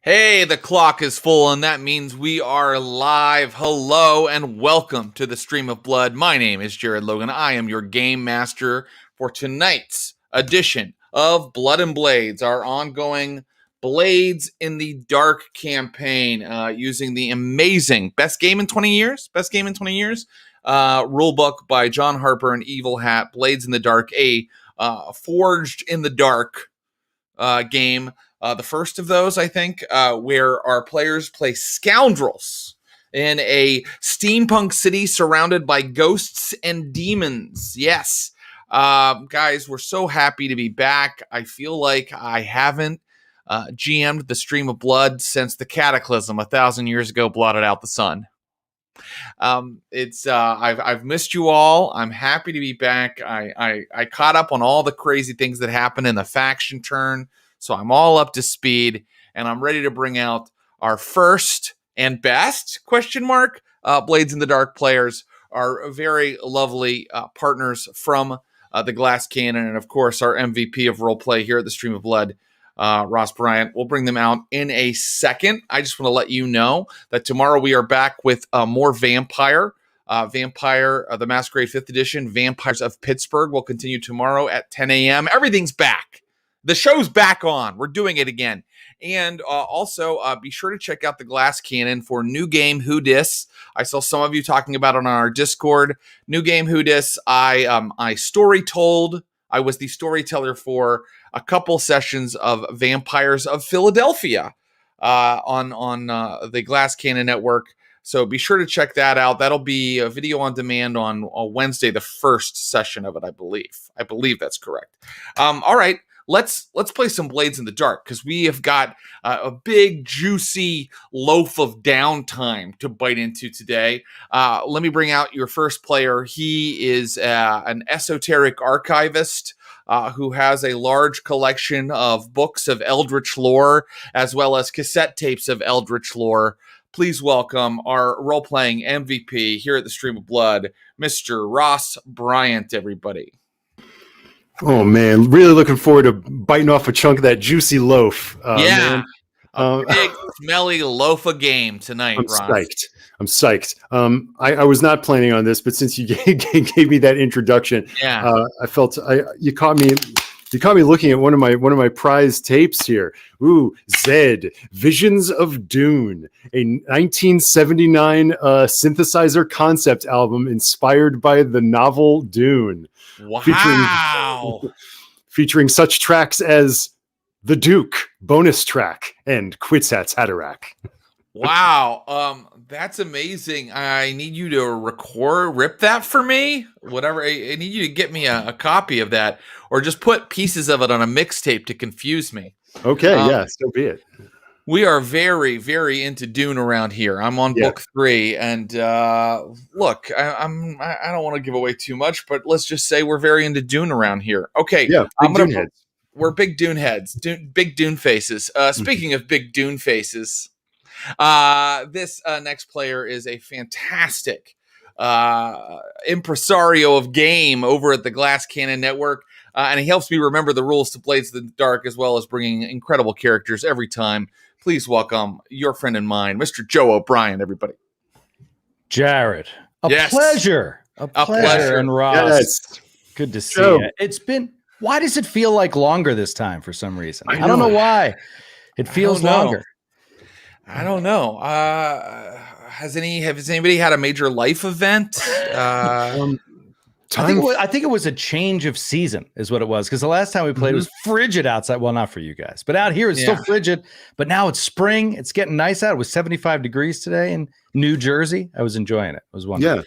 Hey, the clock is full, and that means we are live. Hello, and welcome to the Stream of Blood. My name is Jared Logan. I am your game master for tonight's edition of Blood and Blades, our ongoing Blades in the Dark campaign, using the amazing Best Game in 20 Years rulebook by John Harper and Evil Hat, Blades in the Dark, a Forged in the Dark game. The first of those, I think, where our players play scoundrels in a steampunk city surrounded by ghosts and demons. Yes. Guys, we're so happy to be back. I feel like I haven't GM'd the Stream of Blood since the Cataclysm 1,000 years ago blotted out the sun. I've missed you all. I'm happy to be back. I caught up on all the crazy things that happened in the faction turn. So I'm all up to speed, and I'm ready to bring out our first and best, Blades in the Dark players, our very lovely partners from the Glass Cannon, and of course, our MVP of roleplay here at the Stream of Blood, Ross Bryant. We'll bring them out in a second. I just want to let you know that tomorrow we are back with more Vampire. The Masquerade 5th Edition, Vampires of Pittsburgh, will continue tomorrow at 10 a.m. Everything's back. The show's back on. We're doing it again. And also, be sure to check out the Glass Cannon for new game Who Dis. I saw some of you talking about it on our Discord. New game Who Dis. I story told. I was the storyteller for a couple sessions of Vampires of Philadelphia on the Glass Cannon Network. So be sure to check that out. That'll be a video on demand on Wednesday, the first session of it, I believe. I believe that's correct. All right. Let's play some Blades in the Dark, because we have got a big, juicy loaf of downtime to bite into today. Let me bring out your first player. He is an esoteric archivist who has a large collection of books of Eldritch lore, as well as cassette tapes of Eldritch lore. Please welcome our role-playing MVP here at the Stream of Blood, Mr. Ross Bryant, everybody. Oh, man. Really looking forward to biting off a chunk of that juicy loaf. Man. A big, smelly loaf of game tonight, Ron. I'm psyched. I was not planning on this, but since you gave me that introduction, I felt you caught me looking at one of my prized tapes here. Ooh, Zed, Visions of Dune, a 1979 synthesizer concept album inspired by the novel Dune. Wow. Featuring such tracks as The Duke, bonus track, and Quitsat's Hatterack. Wow. That's amazing. I need you to rip that for me. Whatever. I need you to get me a copy of that, or just put pieces of it on a mixtape to confuse me. Okay. So be it. We are very, very into Dune around here. I'm on book 3, and look, I don't want to give away too much, but let's just say we're very into Dune around here. Okay, Dune heads. We're big Dune heads, big Dune faces. Speaking of big Dune faces, this next player is a fantastic impresario of game over at the Glass Cannon Network, and he helps me remember the rules to Blades in the Dark, as well as bringing incredible characters every time. Please welcome your friend and mine, Mr. Joe O'Brien, everybody. Jared, a pleasure. A pleasure. And Ross, good to see you. It's been, why does it feel like longer this time for some reason? I don't know why. It feels longer. I don't know. Has anybody had a major life event? I think it was a change of season is what it was, because the last time we played it was frigid outside. Well, not for you guys, but out here it's still frigid. But now it's spring. It's getting nice out. It was 75 degrees today in New Jersey. I was enjoying it. It was wonderful.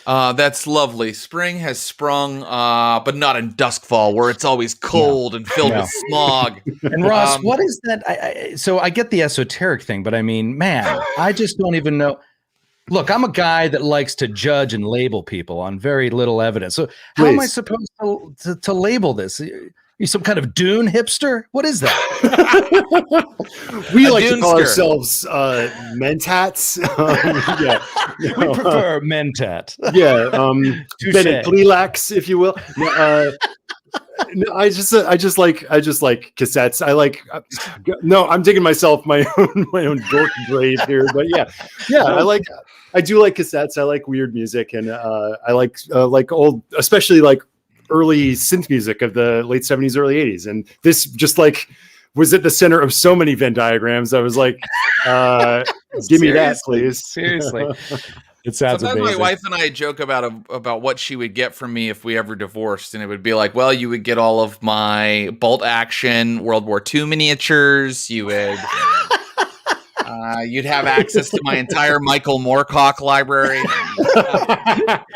Yeah. That's lovely. Spring has sprung, but not in Duskfall, where it's always cold and filled with smog. And Ross, what is that? So I get the esoteric thing, but I mean, man, I just don't even know. Look, I'm a guy that likes to judge and label people on very little evidence. So how am I supposed to label this? Are you some kind of Dune hipster? What is that? We like to call ourselves mentats. We prefer mentat. Bennett Gleelax, if you will. No, I just like cassettes. No, I'm digging myself my own dork grave here, but yeah, I do like cassettes. I like weird music, and I like old, especially like early synth music of the late 70s, early 80s, and this just like was at the center of so many Venn diagrams. I was like, give me that, please. Seriously. It sounds Sometimes amazing. my wife and I joke about what she would get from me if we ever divorced, and it would be like, well, you would get all of my bolt action World War II miniatures. You would, you'd have access to my entire Michael Moorcock library.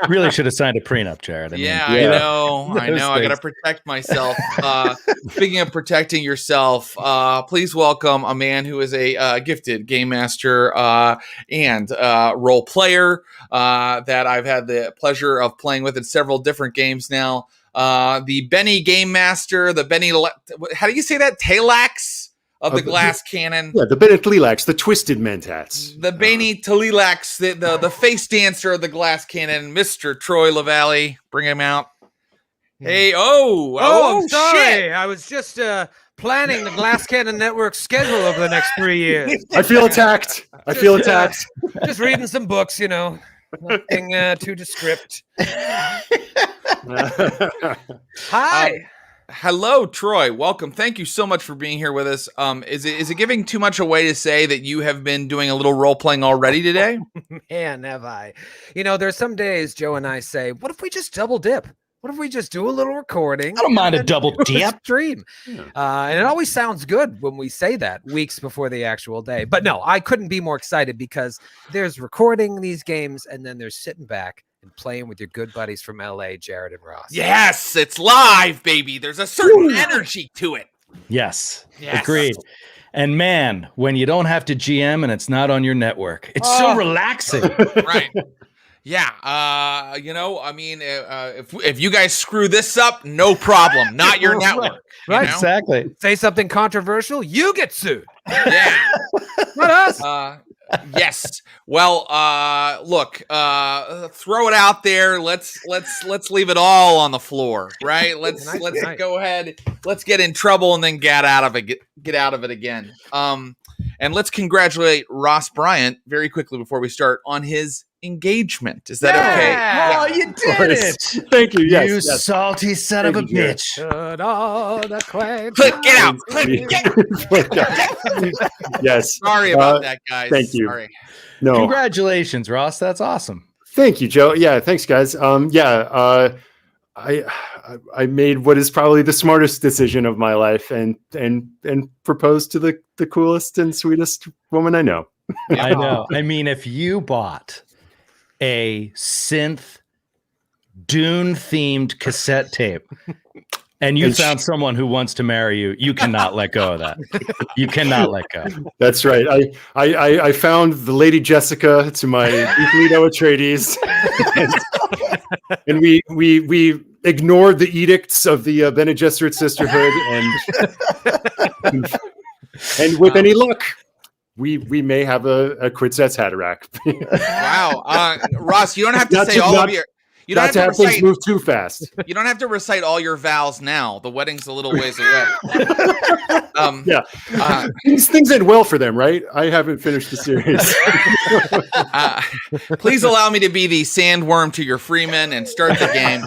Really should have signed a prenup, Jared. I know. I got to protect myself. Speaking of protecting yourself, please welcome a man who is a gifted game master and role player that I've had the pleasure of playing with in several different games now. The Benny Game Master, the Benny, how do you say that? Talax? Of the glass cannon. Yeah, the Bennett Lilacs, the Twisted Mentats. The Benny Talilax, the face dancer of the glass cannon, Mr. Troy Lavallee. Bring him out. Hey, I'm sorry. Shit. I was just planning the Glass Cannon Network's schedule over the next 3 years. I feel attacked. Just reading some books, nothing too descript. Hi. Hello, Troy. Welcome. Thank you so much for being here with us. Is it giving too much away to say that you have been doing a little role playing already today? Man, have I. There's some days Joe and I say, what if we just double dip? What if we just do a little recording? I don't mind a double dip. Stream. And it always sounds good when we say that weeks before the actual day. But no, I couldn't be more excited because there's recording these games and then there's sitting back and playing with your good buddies from LA, Jared and Ross. Yes, it's live, baby. There's a certain energy to it. Yes. Agreed. And man, when you don't have to GM and it's not on your network, it's so relaxing. Right. Yeah. If you guys screw this up, no problem. Not your network. Right. Exactly. Say something controversial, you get sued. Yeah. Not us. Yes. Well, look, throw it out there. Let's leave it all on the floor, right? Let's go ahead. Let's get in trouble and then get out of it again. And let's congratulate Ross Bryant very quickly before we start on his engagement. Is that okay? Oh, you did it. Thank you. Yes, you salty son of a bitch. Click, get out. Click, Yes. Sorry about that, guys. Thank you. Sorry. No. Congratulations, Ross. That's awesome. Thank you, Joe. Yeah, thanks, guys. I made what is probably the smartest decision of my life and proposed to the coolest and sweetest woman I know. I know. I mean, if you bought a synth Dune themed cassette tape and you found someone who wants to marry you, you cannot let go of that. You cannot let go. That's right. I found the Lady Jessica to my Leto Atreides, and we ignored the edicts of the Bene Gesserit Sisterhood, and with any luck, we may have a Quitsets Hatterack. Wow, Ross, you don't have to say all of your. You don't have to things move too fast. You don't have to recite all your vows now. The wedding's a little ways away. These things end well for them, right? I haven't finished the series. Please allow me to be the sandworm to your Freeman and start the game.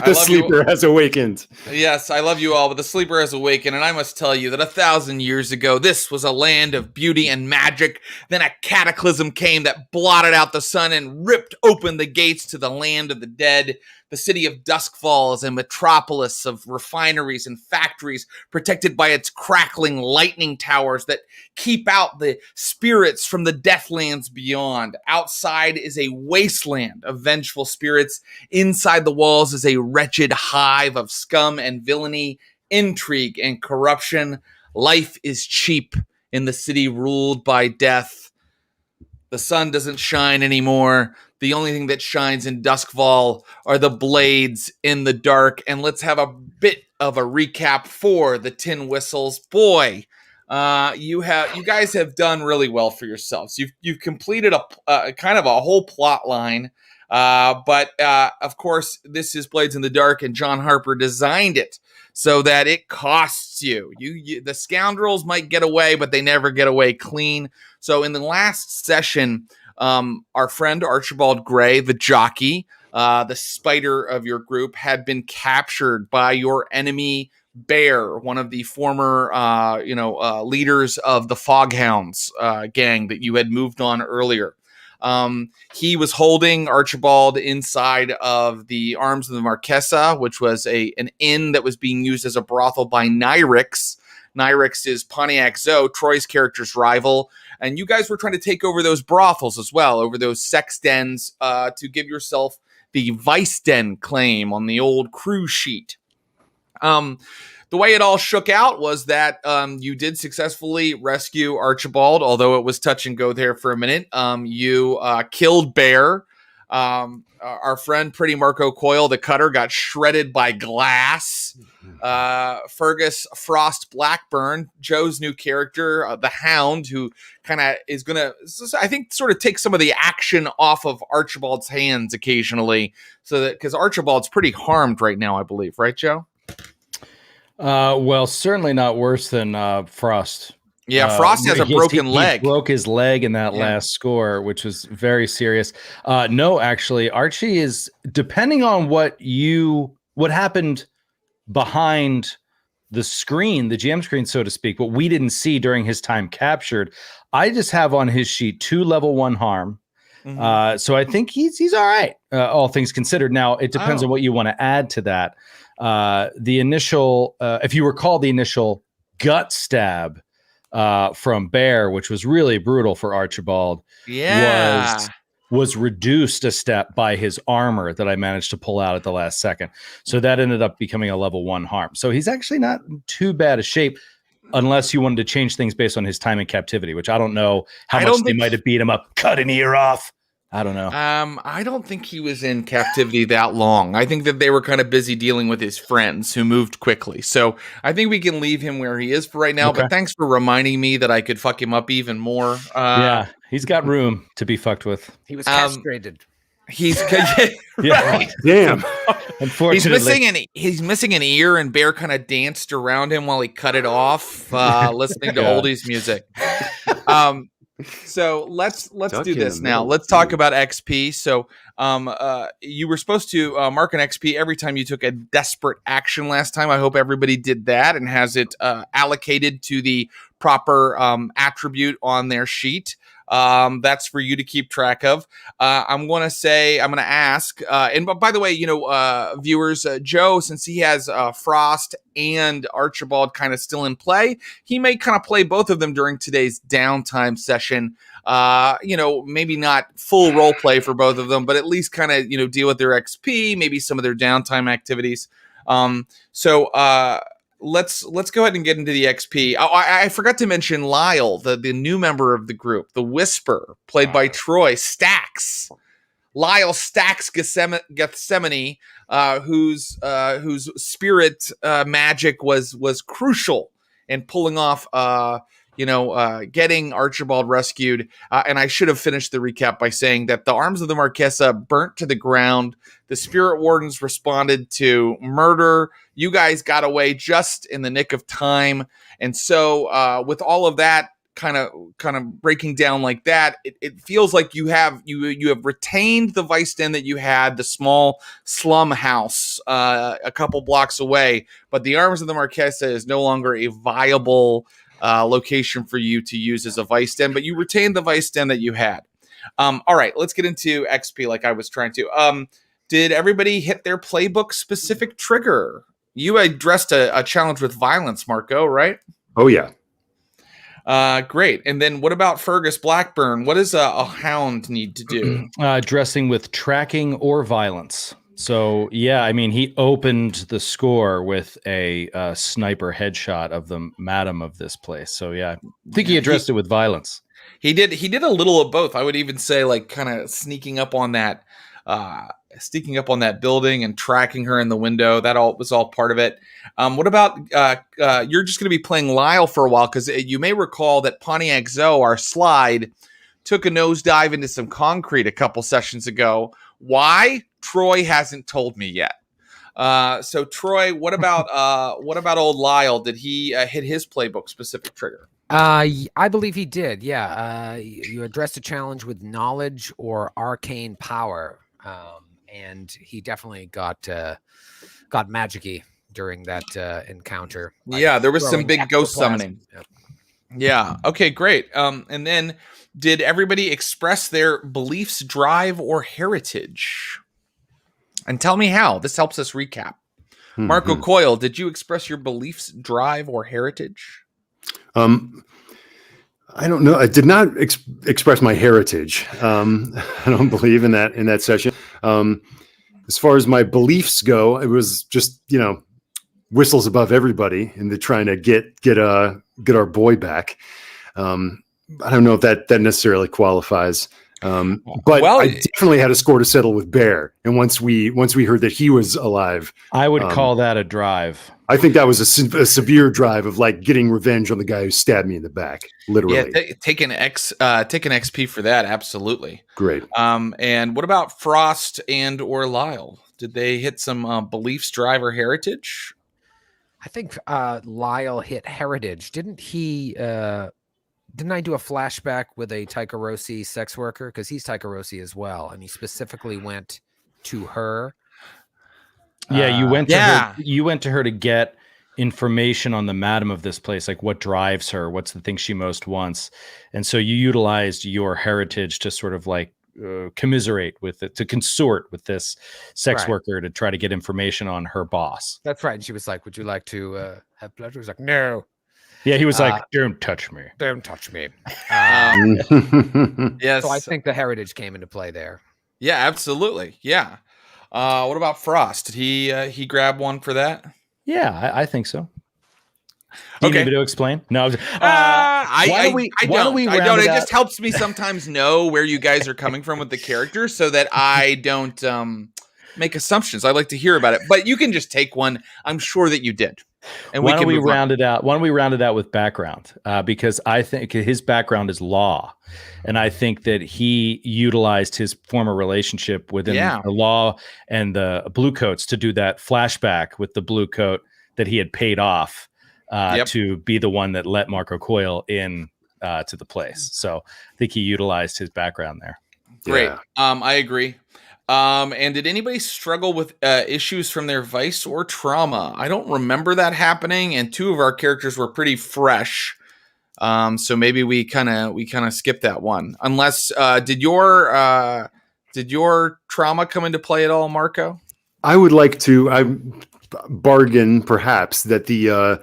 The sleeper has awakened. Yes, I love you all, but the sleeper has awakened, and I must tell you that 1,000 years ago, this was a land of beauty and magic. Then a cataclysm came that blotted out the sun and ripped open the gates to the land of the dead. The city of Duskfall is a metropolis of refineries and factories protected by its crackling lightning towers that keep out the spirits from the deathlands beyond. Outside is a wasteland of vengeful spirits. Inside the walls is a wretched hive of scum and villainy, intrigue and corruption. Life is cheap in the city ruled by death. The sun doesn't shine anymore. The only thing that shines in Duskfall are the blades in the dark. And let's have a bit of a recap for the Tin Whistles. Boy, you guys have done really well for yourselves. You've completed a kind of a whole plot line. But of course, this is Blades in the Dark, and John Harper designed it so that it costs you. The scoundrels might get away, but they never get away clean. So in the last session, our friend Archibald Gray, the jockey, the spider of your group, had been captured by your enemy Bear, one of the former leaders of the Foghounds gang that you had moved on earlier. He was holding Archibald inside of the Arms of the Marquesa, which was an inn that was being used as a brothel by Nyrix. Nyrix is Pontiac Zoe, Troy's character's rival. And you guys were trying to take over those brothels as well, over those sex dens, to give yourself the Vice Den claim on the old cruise sheet. The way it all shook out was that you did successfully rescue Archibald, although it was touch and go there for a minute. You killed Bear. Our friend Pretty Marco Coyle, the cutter, got shredded by glass. Fergus Frost Blackburn, Joe's new character, the Hound, who kind of is going to, I think, sort of take some of the action off of Archibald's hands occasionally, so that because Archibald's pretty harmed right now, I believe, right, Joe? Well, certainly not worse than Frost. Yeah, Frost has a broken leg. He broke his leg in that last score, which was very serious. No, actually, Archie is, depending on what happened behind the screen, the GM screen, so to speak, what we didn't see during his time captured. I just have on his sheet 2 level 1 harm. Mm-hmm. So I think he's all right, all things considered. Now, it depends on what you want to add to that. The initial, if you recall, the initial gut stab from Bear, which was really brutal for Archibald, was reduced a step by his armor that I managed to pull out at the last second. So that ended up becoming a level 1 harm. So he's actually not too bad a shape, unless you wanted to change things based on his time in captivity, which I don't know how much they might have beat him up, cut an ear off. I don't know. I don't think he was in captivity that long. I think that they were kind of busy dealing with his friends who moved quickly. So I think we can leave him where he is for right now. Okay. But thanks for reminding me that I could fuck him up even more. Yeah, he's got room to be fucked with. He was castrated. He's right. Damn. Unfortunately, he's missing an ear, and Bear kind of danced around him while he cut it off, listening to oldies music. So let's do this now. Let's talk about XP. So you were supposed to mark an XP every time you took a desperate action last time. I hope everybody did that and has it allocated to the proper attribute on their sheet. That's for you to keep track of. I'm going to ask, and by the way, viewers, Joe, since he has Frost and Archibald kind of still in play, he may kind of play both of them during today's downtime session. Maybe not full role play for both of them, but at least kind of, deal with their XP, maybe some of their downtime activities. Let's go ahead and get into the XP. I forgot to mention Lyle, the new member of the group, the Whisper, played by Troy Stacks. Lyle Stacks Gethsemane, whose spirit magic was crucial in pulling off getting Archibald rescued. And I should have finished the recap by saying that the Arms of the Marquesa burnt to the ground. The Spirit Wardens responded to murder. You guys got away just in the nick of time. And so with all of that kind of breaking down like that, it feels like you have retained the Vice Den that you had, the small slum house a couple blocks away. But the Arms of the Marquesa is no longer a viable location for you to use as a Vice Den, but you retained the Vice Den that you had. All right, let's get into XP like I was trying to. Did everybody hit their playbook specific trigger? You addressed a challenge with violence, Marco, right? Oh, yeah. Great. And then what about Fergus Blackburn? What does a hound need to do? Dressing with tracking or violence. So, yeah, I mean, he opened the score with a sniper headshot of the madam of this place. So, yeah, I think he addressed it with violence. He did a little of both. I would even say, like, kind of sneaking up on that building and tracking her in the window. That was all part of it. What about you're just going to be playing Lyle for a while, because you may recall that Pontiac Zoe, our slide, took a nosedive into some concrete a couple sessions ago Why? Troy hasn't told me yet. So Troy, what about old Lyle? Did he hit his playbook specific trigger? I believe he did. Yeah. You addressed a challenge with knowledge or arcane power, and he definitely got magic-y during that encounter. Yeah, there was some big ghost summoning. Yep. Yeah. Okay, great. And then did everybody express their beliefs, drive, or heritage? And tell me how. This helps us recap. Marco Coyle, did you express your beliefs, drive, or heritage? I don't know. I did not express my heritage. I don't believe in that session. As far as my beliefs go, it was just, whistles above everybody in the trying to get our boy back. I don't know if that necessarily qualifies. But I definitely had a score to settle with Bear. And once we heard that he was alive, I would call that a drive. I think that was a severe drive of like getting revenge on the guy who stabbed me in the back, literally. Yeah, take an XP for that. Absolutely. Great. And what about Frost and or Lyle? Did they hit some beliefs, drive, or heritage? I think Lyle hit heritage. Didn't he? Didn't I do a flashback with a Taika Rossi sex worker? Because he's Taika Rossi as well, and he specifically went to her. Yeah, you went to her. You went to her to get information on the madam of this place, like what drives her, what's the thing she most wants, and so you utilized your heritage to sort of like commiserate with it, to consort with this sex worker to try to get information on her boss. That's right. And she was like, "Would you like to have pleasure?" He was like, "No." Yeah, he was like, "Don't touch me. Don't touch me." Yes. So I think the heritage came into play there. Yeah, absolutely. Yeah. What about Frost? Did he grab one for that? Yeah, I think so. Do you need me to explain? No. I don't. It just helps me sometimes know where you guys are coming from with the character so that I don't make assumptions. I like to hear about it. But you can just take one. I'm sure that you did. And why don't we round it out? Why don't we round it out with background? Because I think his background is law. And I think that he utilized his former relationship within the law and the blue coats to do that flashback with the blue coat that he had paid off to be the one that let Marco Coyle in to the place. So I think he utilized his background there. Great. I agree. And did anybody struggle with issues from their vice or trauma? I don't remember that happening, and two of our characters were pretty fresh. So maybe we kind of skipped that one. Unless did your trauma come into play at all, Marco? I would like to bargain perhaps that the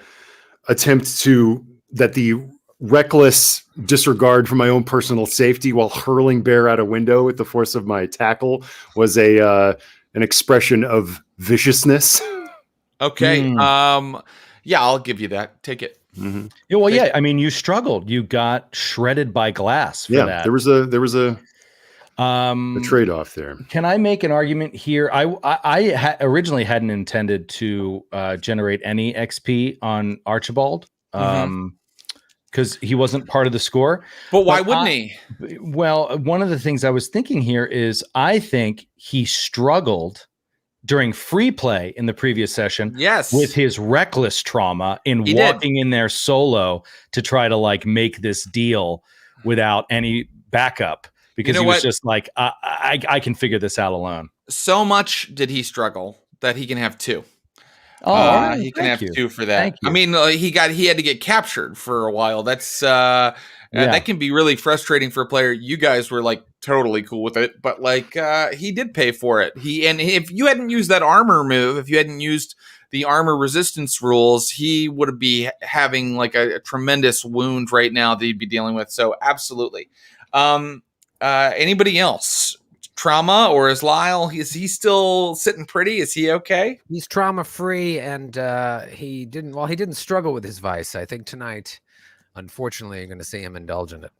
reckless disregard for my own personal safety while hurling Bear out a window with the force of my tackle was an expression of viciousness. Okay. Yeah, I'll give you that. Take it. Mm-hmm. Yeah, well, I mean, you struggled. You got shredded by glass for that. There was a trade-off there. Can I make an argument here? I originally hadn't intended to generate any XP on Archibald. Because he wasn't part of the score. But why wouldn't he? Well, one of the things I was thinking here is I think he struggled during free play in the previous session with his reckless trauma in walking in there solo to try to like make this deal without any backup because he was just like, I can figure this out alone. So much did he struggle that he can have two. He can have two for that. I mean, he had to get captured for a while. That's that can be really frustrating for a player. You guys were like totally cool with it, but like he did pay for it. If you hadn't used that armor move, if you hadn't used the armor resistance rules, he would be having like a tremendous wound right now that he'd be dealing with. So absolutely. Anybody else? Trauma, or is Lyle? Is he still sitting pretty? Is he okay? He's trauma free, and he didn't struggle with his vice. I think tonight, unfortunately, you're going to see him indulge in it.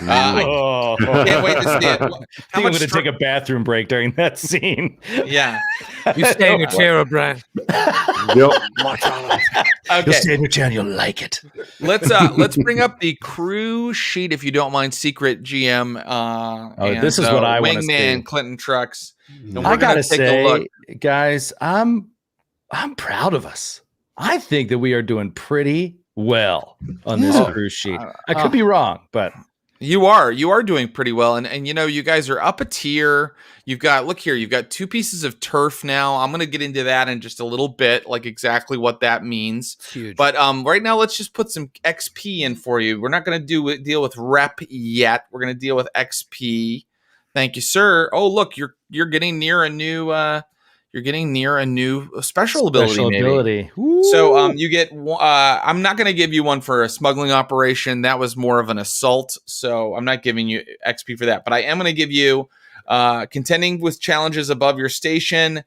I can't wait to see it. I think I'm going to take a bathroom break during that scene. Yeah. You stay in your chair, Brian. Yep. Okay. You'll stay in your chair and you'll like it. Let's bring up the crew sheet if you don't mind, secret GM. This is what I want to see. Wingman, Clinton Trucks. I gotta say, guys, I'm proud of us. I think that we are doing pretty well on this crew sheet. I could be wrong, but you are doing pretty well. And you guys are up a tier. You've got 2 pieces of turf now. I'm going to get into that in just a little bit, like exactly what that means. Huge. But right now, let's just put some XP in for you. We're not going to deal with rep yet. We're going to deal with XP. Thank you, sir. Oh, look, you're getting near a new special ability. So you get I'm not going to give you one for a smuggling operation. That was more of an assault, so I'm not giving you XP for that, but I am going to give you contending with challenges above your station.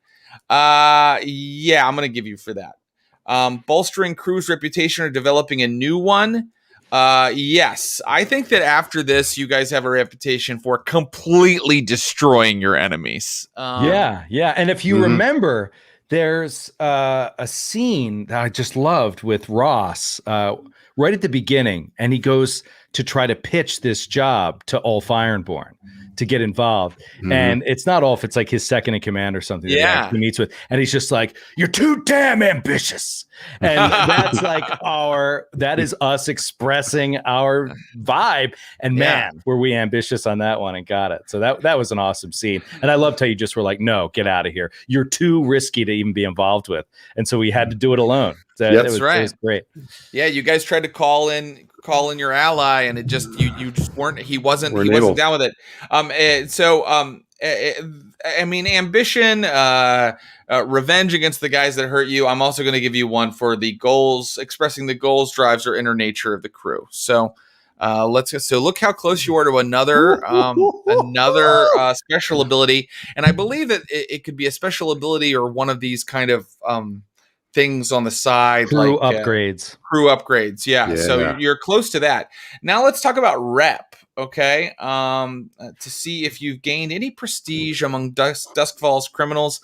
I'm going to give you for that. Bolstering crew's reputation or developing a new one. Yes, I think that after this, you guys have a reputation for completely destroying your enemies. Yeah. And if you remember, there's a scene that I just loved with Ross right at the beginning, and he goes to try to pitch this job to Ulf Ironborn to get involved. And it's not Ulf, it's like his second in command or something that he meets with. And he's just like, "You're too damn ambitious." And that's like that is us expressing our vibe. And man, were we ambitious on that one and got it. So that was an awesome scene. And I loved how you just were like, "No, get out of here. You're too risky to even be involved with." And so we had to do it alone. So That's right. It was great. Yeah, you guys tried to call in your ally, and it just you just weren't. He wasn't down with it. Ambition, revenge against the guys that hurt you. I'm also going to give you one for the goals, expressing the goals, drives, or inner nature of the crew. So look how close you are to another special ability, and I believe that it could be a special ability or one of these kind of things on the side, crew upgrades. Yeah. So you're close to that. Have let's talk about rep. Okay. To see if you've gained any prestige among Duskfall's criminals.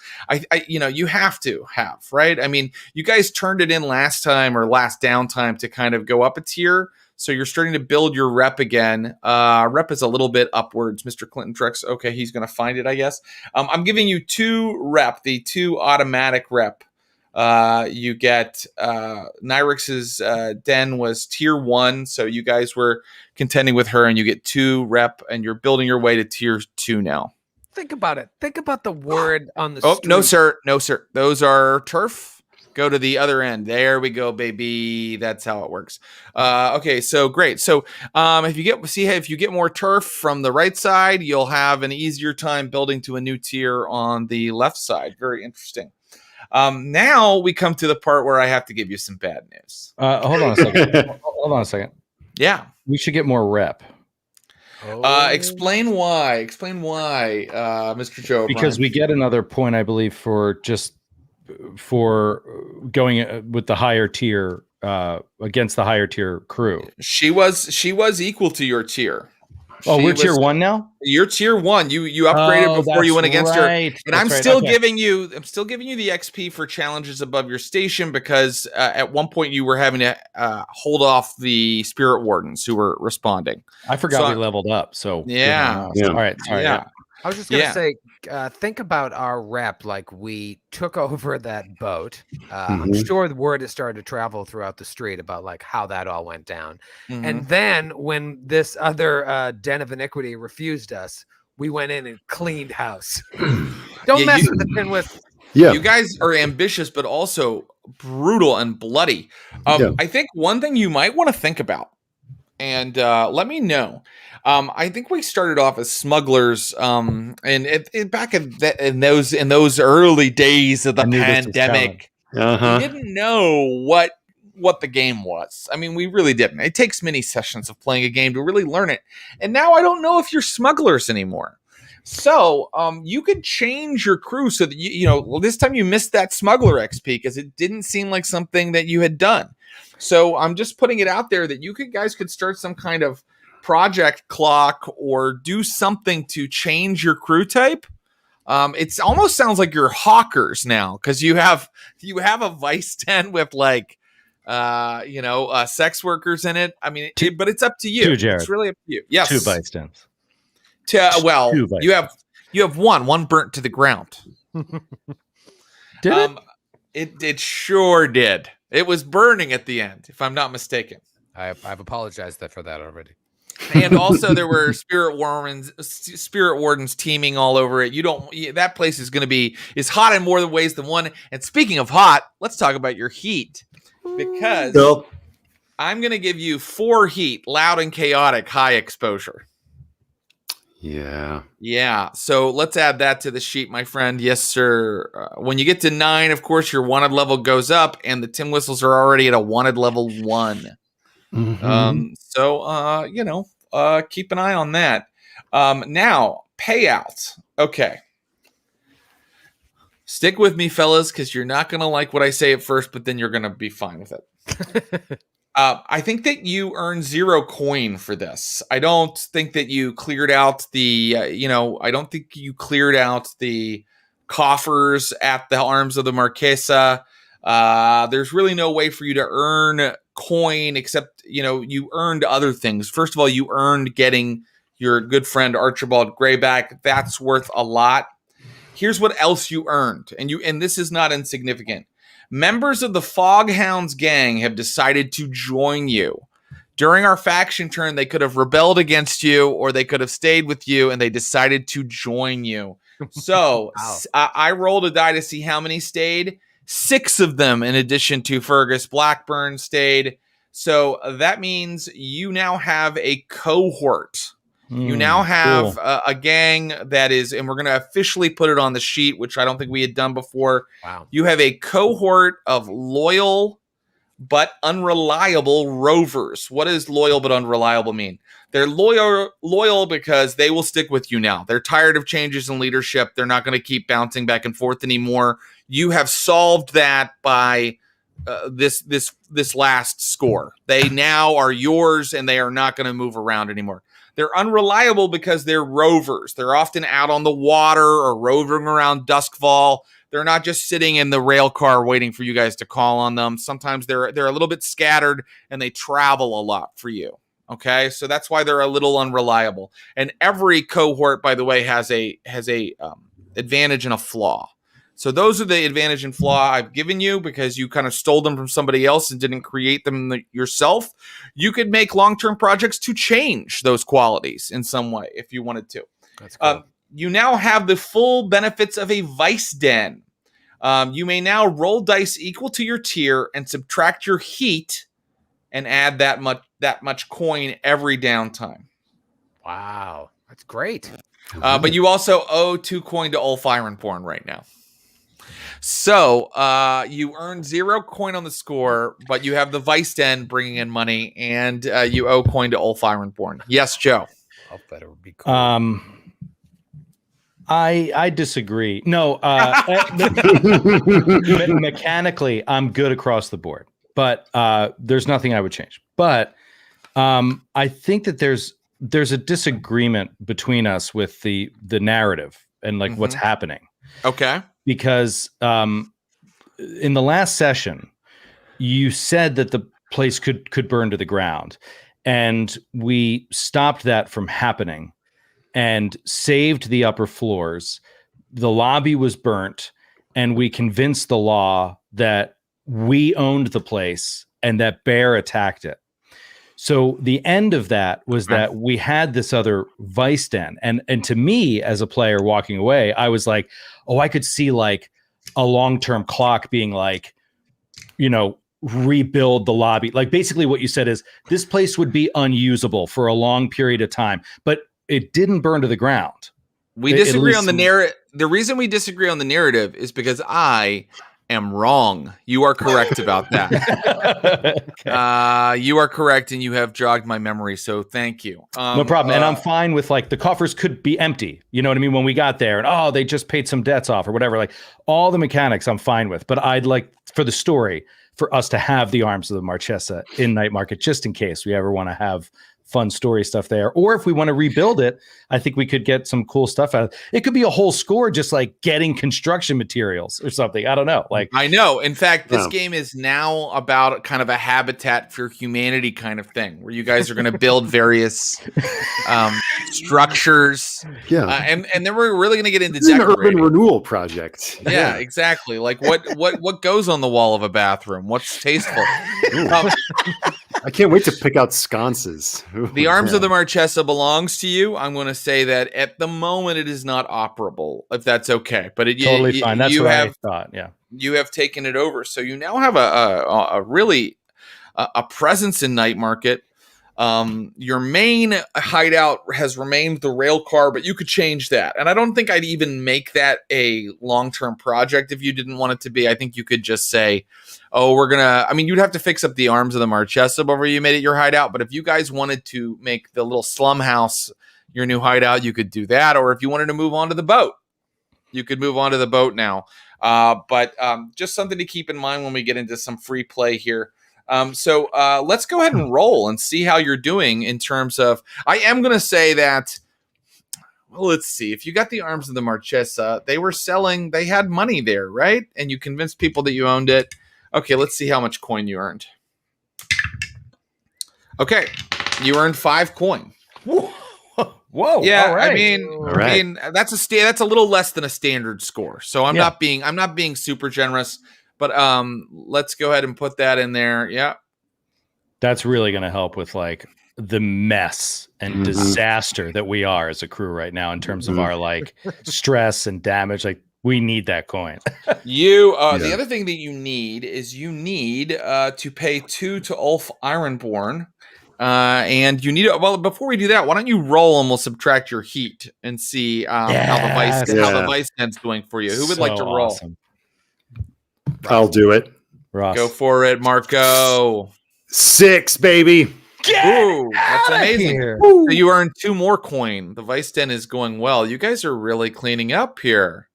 You have to have, right? I mean, you guys turned it in last time or last downtime to kind of go up a tier. So you're starting to build your rep again. Rep is a little bit upwards, Mr. Clinton Trucks. Okay. He's going to find it, I guess. I'm giving you 2 rep, the 2 automatic rep. You get Nyrix's den was tier 1, so you guys were contending with her, and you get 2 rep, and you're building your way to tier 2 now. Think about it. Think about the word on the street. No, sir. Those are turf. Go to the other end. There we go, baby. That's how it works. Okay, so great. So if you get more turf from the right side, you'll have an easier time building to a new tier on the left side. Very interesting. Now we come to the part where I have to give you some bad news. Hold on a second. Yeah. We should get more rep. Explain why, Mr. Joe. Because we get another point, I believe, for going with the higher tier against the higher tier crew. She was equal to your tier. We're tier 1 now? You're tier 1. You upgraded before you went against her. And I'm still giving you the XP for challenges above your station because at one point you were having to hold off the spirit wardens who were responding. I forgot we leveled up. So yeah. All right. Sorry. Yeah. I was just going to say, think about our rep. Like we took over that boat. I'm sure the word has started to travel throughout the street about like how that all went down. And then when this other den of iniquity refused us, we went in and cleaned house. Don't mess with the pinwheel. Yeah. You guys are ambitious, but also brutal and bloody. I think one thing you might want to think about, and let me know. I think we started off as smugglers, and back in those early days of the pandemic, we didn't know what the game was. I mean, we really didn't. It takes many sessions of playing a game to really learn it. And now I don't know if you're smugglers anymore. So you could change your crew so that this time you missed that smuggler XP because it didn't seem like something that you had done. So I'm just putting it out there that you guys could start some kind of project clock or do something to change your crew type. It almost sounds like you're hawkers now because you have a vice den with like sex workers in it. I mean, but it's up to you. It's really up to you. Yes, 2 vice dens. You have one burnt to the ground. Did it sure did. It was burning at the end, if I'm not mistaken. I've apologized for that already. And also there were spirit wardens teeming all over it. That place is hot in more ways than one. And speaking of hot, let's talk about your heat. Because I'm going to give you 4 heat, loud and chaotic, high exposure. Yeah. So let's add that to the sheet, my friend. Yes, sir. When you get to 9, of course, your wanted level goes up, and the tin whistles are already at a wanted level 1. Mm-hmm. Keep an eye on that. Now, payout. Okay. Stick with me, fellas, because you're not going to like what I say at first, but then you're going to be fine with it. I think that you earn 0 coin for this. I don't think that you cleared out I don't think you cleared out the coffers at the Arms of the Marquesa. There's really no way for you to earn coin except, you earned other things. First of all, you earned getting your good friend Archibald Gray back. That's worth a lot. Here's what else you earned. And this is not insignificant. Members of the Foghounds gang have decided to join you. During our faction turn, they could have rebelled against you or they could have stayed with you, and they decided to join you. So Wow. I rolled a die to see how many stayed. 6 of them, in addition to Fergus Blackburn, stayed. So that means you now have a cohort. You now have a gang that is, and we're going to officially put it on the sheet, which I don't think we had done before. Wow. You have a cohort of loyal but unreliable rovers. What does loyal but unreliable mean? They're loyal because they will stick with you now. They're tired of changes in leadership. They're not going to keep bouncing back and forth anymore. You have solved that by this last score. They now are yours, and they are not going to move around anymore. They're unreliable because they're rovers. They're often out on the water or roving around Duskfall. They're not just sitting in the rail car waiting for you guys to call on them. Sometimes they're a little bit scattered, and they travel a lot for you. Okay, so that's why they're a little unreliable. And every cohort, by the way, has a advantage and a flaw. So those are the advantage and flaw I've given you because you kind of stole them from somebody else and didn't create them yourself. You could make long-term projects to change those qualities in some way if you wanted to. That's cool. You now have the full benefits of a vice den. You may now roll dice equal to your tier and subtract your heat and add that much coin every downtime. Wow. That's great. But you also owe 2 coin to Ulf Ironborn right now. So you earn 0 coin on the score, but you have the Vice Den bringing in money, and you owe coin to Ulf Ironborn. Yes, Joe. Ulf better be cool. I disagree. No, mechanically, I'm good across the board, but there's nothing I would change. But I think that there's a disagreement between us with the narrative and like what's happening. Okay. Because in the last session, you said that the place could burn to the ground, and we stopped that from happening and saved the upper floors. The lobby was burnt, and we convinced the law that we owned the place and that Bear attacked it. So the end of that was that we had this other vice den. And to me, as a player walking away, I was like, oh, I could see like a long-term clock being like, rebuild the lobby. Like basically what you said is this place would be unusable for a long period of time, but it didn't burn to the ground. We disagree on the narrative. The reason we disagree on the narrative is because I am wrong. You are correct about that. Okay. You are correct, and you have jogged my memory, so thank you. No problem. And I'm fine with like the coffers could be empty. You know what I mean? When we got there and they just paid some debts off or whatever, like all the mechanics I'm fine with, but I'd like for the story for us to have the Arms of the Marchesa in Night Market, just in case we ever want to have fun story stuff there. Or if we want to rebuild it, I think we could get some cool stuff out of it. It could be a whole score just like getting construction materials or something. I don't know. Like, I know. In fact, this game is now about kind of a Habitat for Humanity kind of thing, where you guys are going to build various structures. Yeah. And then we're really going to get into This is an decorating. urban renewal project. Yeah, exactly. Like what goes on the wall of a bathroom? What's tasteful? I can't wait to pick out sconces. Ooh, The Arms of the Marchesa belongs to you. I'm going to say that at the moment it is not operable, if that's okay. But it totally fine. That's what I thought. Yeah, you have taken it over, so you now have a really a presence in Night Market. Your main hideout has remained the rail car, but you could change that. And I don't think I'd even make that a long-term project if you didn't want it to be. I think you could just say, oh, you'd have to fix up the Arms of the Marchesa before you made it your hideout. But if you guys wanted to make the little slum house your new hideout, you could do that. Or if you wanted to move on to the boat, you could move on to the boat now. But just something to keep in mind when we get into some free play here. So let's go ahead and roll and see how you're doing in terms of, I am going to say that, well, let's see. If you got the Arms of the Marchesa, they had money there, right? And you convinced people that you owned it. Okay, let's see how much coin you earned. Okay, you earned 5 coin. Whoa! Yeah, all right. I mean, that's a little less than a standard score. So I'm not being super generous. But let's go ahead and put that in there. Yeah. That's really going to help with like the mess and disaster that we are as a crew right now in terms of our like stress and damage. Like we need that coin. The other thing that you need is to pay 2 to Ulf Ironborn. And you need before we do that, why don't you roll and we'll subtract your heat and see how the vice tent's doing for you. Who would like to roll? Awesome. I'll do it. Ross. Go for it, Marco. 6, baby. Ooh, that's amazing. So you earned 2 more coin. The vice den is going well. You guys are really cleaning up here.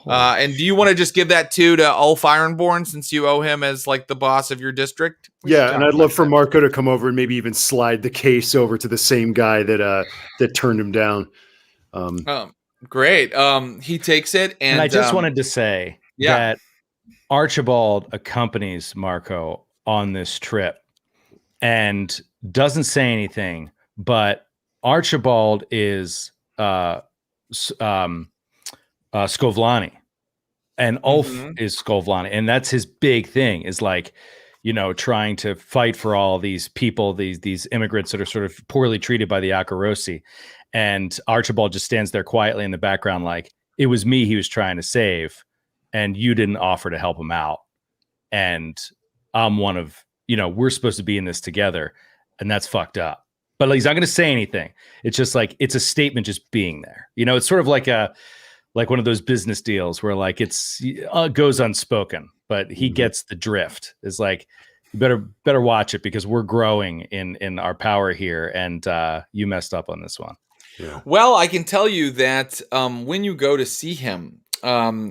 And do you want to just give that 2 to Ulf Ironborn since you owe him as like the boss of your district? Yeah, and I'd love for Marco to come over and maybe even slide the case over to the same guy that turned him down. Great. He takes it, and I just wanted to say that Archibald accompanies Marco on this trip and doesn't say anything, but Archibald is Skovlani and Ulf is Skovlani, and that's his big thing is like, trying to fight for all these people, these immigrants that are sort of poorly treated by the Akarosi. And Archibald just stands there quietly in the background like, it was me he was trying to save, and you didn't offer to help him out. And I'm one of, we're supposed to be in this together, and that's fucked up. But he's not going to say anything. It's just like, it's a statement just being there. It's sort of like one of those business deals where like it goes unspoken, but he gets the drift. It's like, you better watch it because we're growing in our power here, and you messed up on this one. Yeah. Well, I can tell you that when you go to see him,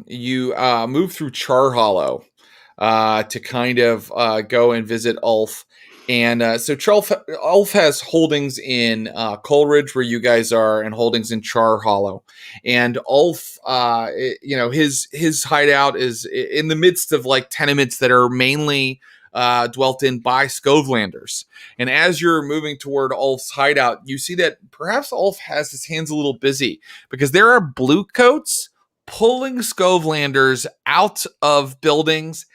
you move through Char Hollow to kind of go and visit Ulf. And so Ulf has holdings in Coleridge, where you guys are, and holdings in Char Hollow. And Ulf, his hideout is in the midst of like tenements that are mainly dwelt in by Skovlanders. And as you're moving toward Ulf's hideout, you see that perhaps Ulf has his hands a little busy because there are bluecoats pulling Skovlanders out of buildings,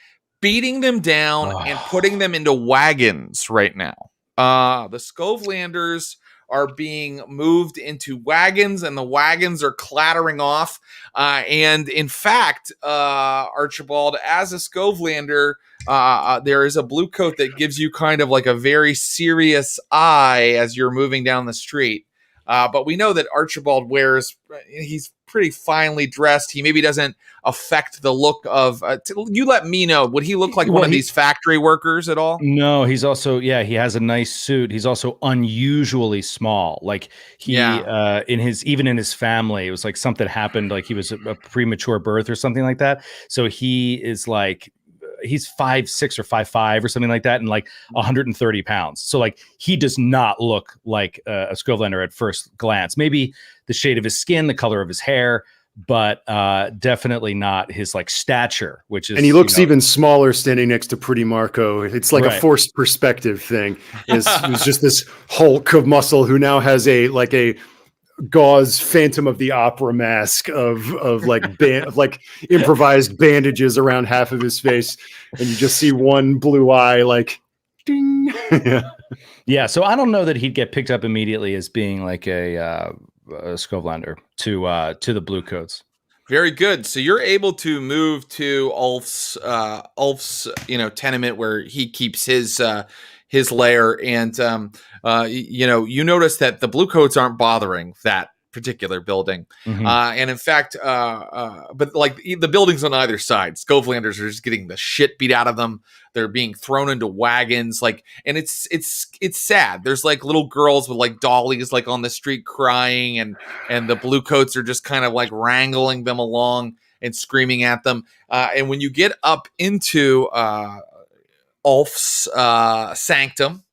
beating them down and putting them into wagons right now. The Skovlanders are being moved into wagons, and the wagons are clattering off. And in fact, Archibald, as a Skovlander, there is a blue coat that gives you kind of like a very serious eye as you're moving down the street. But we know that Archibald he's pretty finely dressed. He maybe doesn't affect the look of, you let me know, would he look like one of these factory workers at all? No, he's also, he has a nice suit. He's also unusually small. Like even in his family, it was like something happened, like he was a premature birth or something like that. So he is like he's 5'6" or 5'5" or something like that, and like 130 pounds. So like he does not look like a Skovlander at first glance. Maybe the shade of his skin, the color of his hair, but definitely not his like stature, which is. And he looks even smaller standing next to Pretty Marco. It's like a forced perspective thing. It was just this hulk of muscle who now has a gauze Phantom of the Opera mask of like improvised bandages around half of his face, and you just see one blue eye like ding. Yeah. So I don't know that he'd get picked up immediately as being like a Skovlander to the Blue Coats. Very good. So you're able to move to Ulf's tenement where he keeps his lair, and you notice that the Blue Coats aren't bothering that particular building, and in fact, but like the buildings on either side, Skovlanders are just getting the shit beat out of them. They're being thrown into wagons, and it's sad. There's like little girls with like dollies like on the street crying, and the Blue Coats are just kind of like wrangling them along and screaming at them. And when you get up into Ulf's sanctum,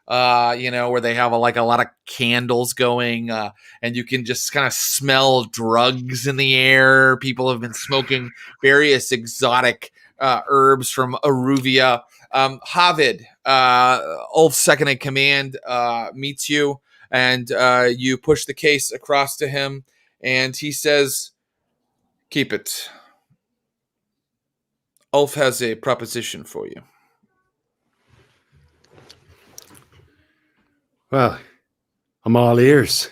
where they have a lot of candles going, and you can just kind of smell drugs in the air. People have been smoking various exotic herbs from Aruvia. Havid, Ulf's second in command, meets you, and you push the case across to him, and he says, "Keep it. Ulf has a proposition for you." Well, I'm all ears.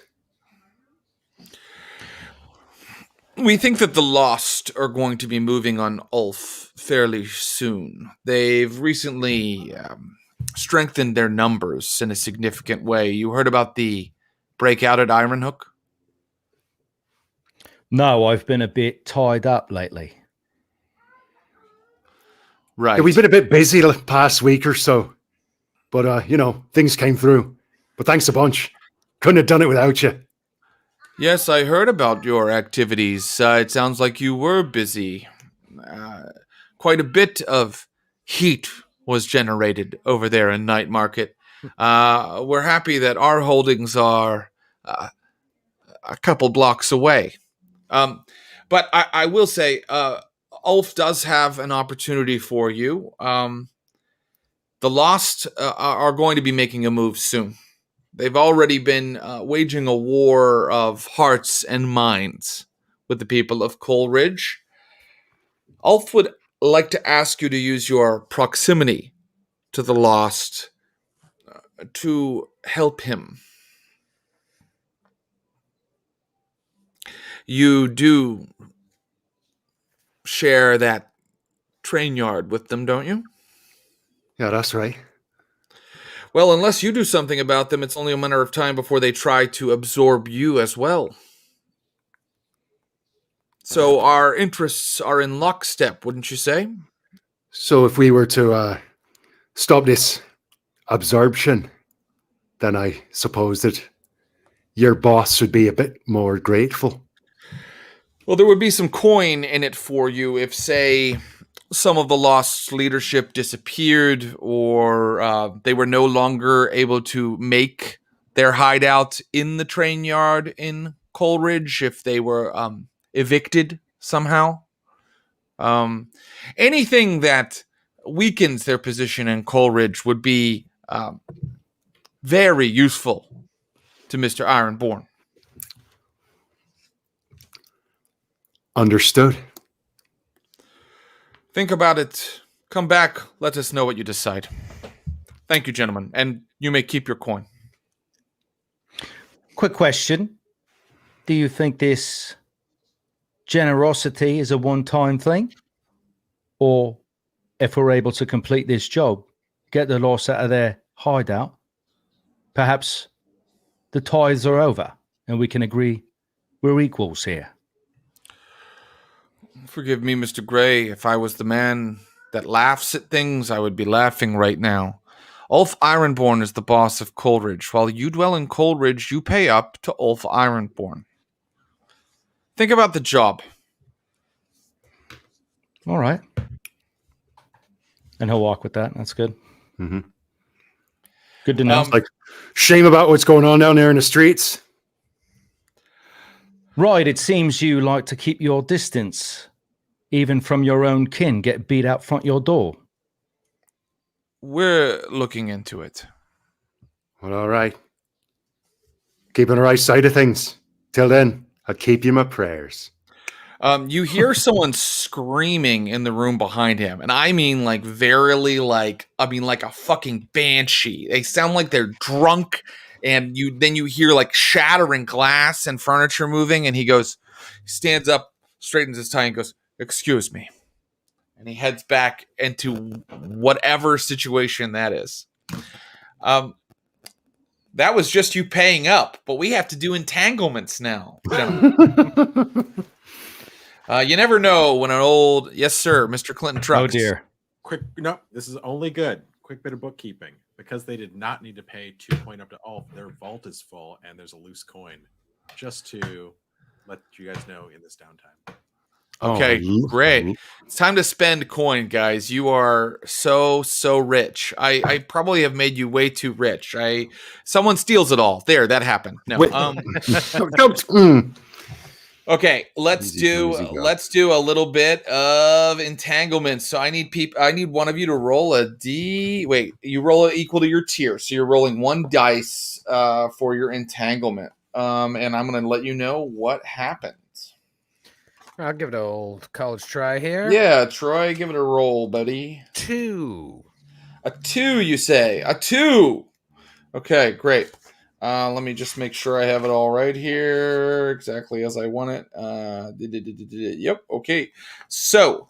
We think that the Lost are going to be moving on Ulf fairly soon. They've recently strengthened their numbers in a significant way. You heard about the breakout at Ironhook? No, I've been a bit tied up lately. Right. Yeah, we've been a bit busy the past week or so. But, things came through. But thanks a bunch. Couldn't have done it without you. Yes, I heard about your activities. It sounds like you were busy. Quite a bit of heat was generated over there in Night Market. We're happy that our holdings are a couple blocks away. But I will say, Ulf does have an opportunity for you. The Lost are going to be making a move soon. They've already been waging a war of hearts and minds with the people of Coleridge. Ulf would like to ask you to use your proximity to the Lost to help him. You do share that train yard with them, don't you? Yeah, that's right. Well, unless you do something about them, it's only a matter of time before they try to absorb you as well. So our interests are in lockstep, wouldn't you say? So if we were to stop this absorption, then I suppose that your boss would be a bit more grateful. Well, there would be some coin in it for you if, say, some of the Lost leadership disappeared, or they were no longer able to make their hideout in the train yard in Coleridge, if they were evicted somehow. Anything that weakens their position in Coleridge would be very useful to Mr. Ironborn. Understood. Think about it. Come back. Let us know what you decide. Thank you, gentlemen. And you may keep your coin. Quick question. Do you think this generosity is a one-time thing? Or if we're able to complete this job, get the Lost out of their hideout, perhaps the tithes are over and we can agree we're equals here? Forgive me, Mr. Gray. If I was the man that laughs at things, I would be laughing right now. Ulf Ironborn is the boss of Coleridge. While you dwell in Coleridge, you pay up to Ulf Ironborn. Think about the job. All right. And he'll walk with that. That's good. Mm-hmm. Good to know. Like, shame about what's going on down there in the streets. Right, it seems you like to keep your distance, even from your own kin, get beat out front your door. We're looking into it. Well, all right. Keeping the right side of things. Till then, I'll keep you my prayers. You hear someone screaming in the room behind him, and I mean like verily like a fucking banshee. They sound like they're drunk, and then you hear like shattering glass and furniture moving, and he stands up, straightens his tie, and goes, "Excuse me." And he heads back into whatever situation that is. That was just you paying up, but we have to do entanglements now. You never know when an old... Yes, sir, Mr. Clinton Trucks. Oh, dear. No, this is only good. Quick bit of bookkeeping. Because they did not need to pay 2 point up to Ulf, their vault is full and there's a loose coin. Just to let you guys know in this downtime. Okay, great. It's time to spend coin, guys. You are so rich. I probably have made you way too rich. Someone steals it all. There, that happened. No. Okay, let's do a little bit of entanglement. So I need one of you to roll a D. Wait, you roll it equal to your tier. So you're rolling 1 dice for your entanglement. And I'm going to let you know what happens. I'll give it an old college try here. Yeah, Troy, give it a roll, buddy. 2. A 2, you say? A 2. Okay, great. Let me just make sure I have it all right here, exactly as I want it. Yep, okay. So,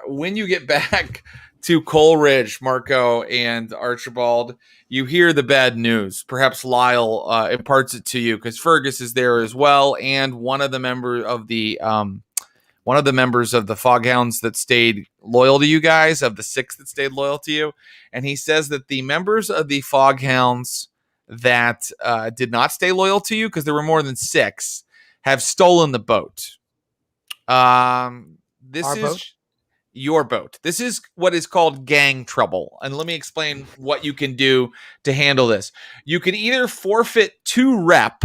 when you get back to Coleridge, Marco, and Archibald, you hear the bad news. Perhaps Lyle imparts it to you because Fergus is there as well, and one of the members of the Foghounds that stayed loyal to you guys, of the 6 that stayed loyal to you, and he says that the members of the Foghounds that did not stay loyal to you, because there were more than 6, have stolen the boat. This Our is boat? your boat. This is what is called gang trouble. And let me explain what you can do to handle this. You can either forfeit 2 rep,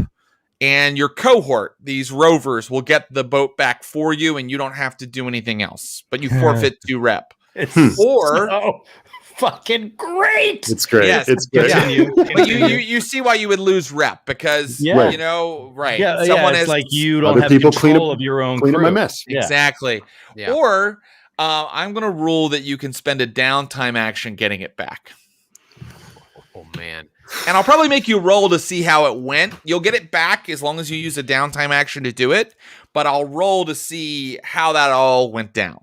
and your cohort, these rovers, will get the boat back for you, and you don't have to do anything else. But you forfeit 2 rep. Or so fucking great. It's great. Yes. It's great. Yeah. But you see why you would lose rep, because Yeah. you know, right? Yeah, Someone it's is like you don't Other have people control of your own clean up crew. my mess. Yeah. Exactly. Yeah. Or I'm going to rule that you can spend a downtime action getting it back. Oh, man. And I'll probably make you roll to see how it went. You'll get it back as long as you use a downtime action to do it, but I'll roll to see how that all went down.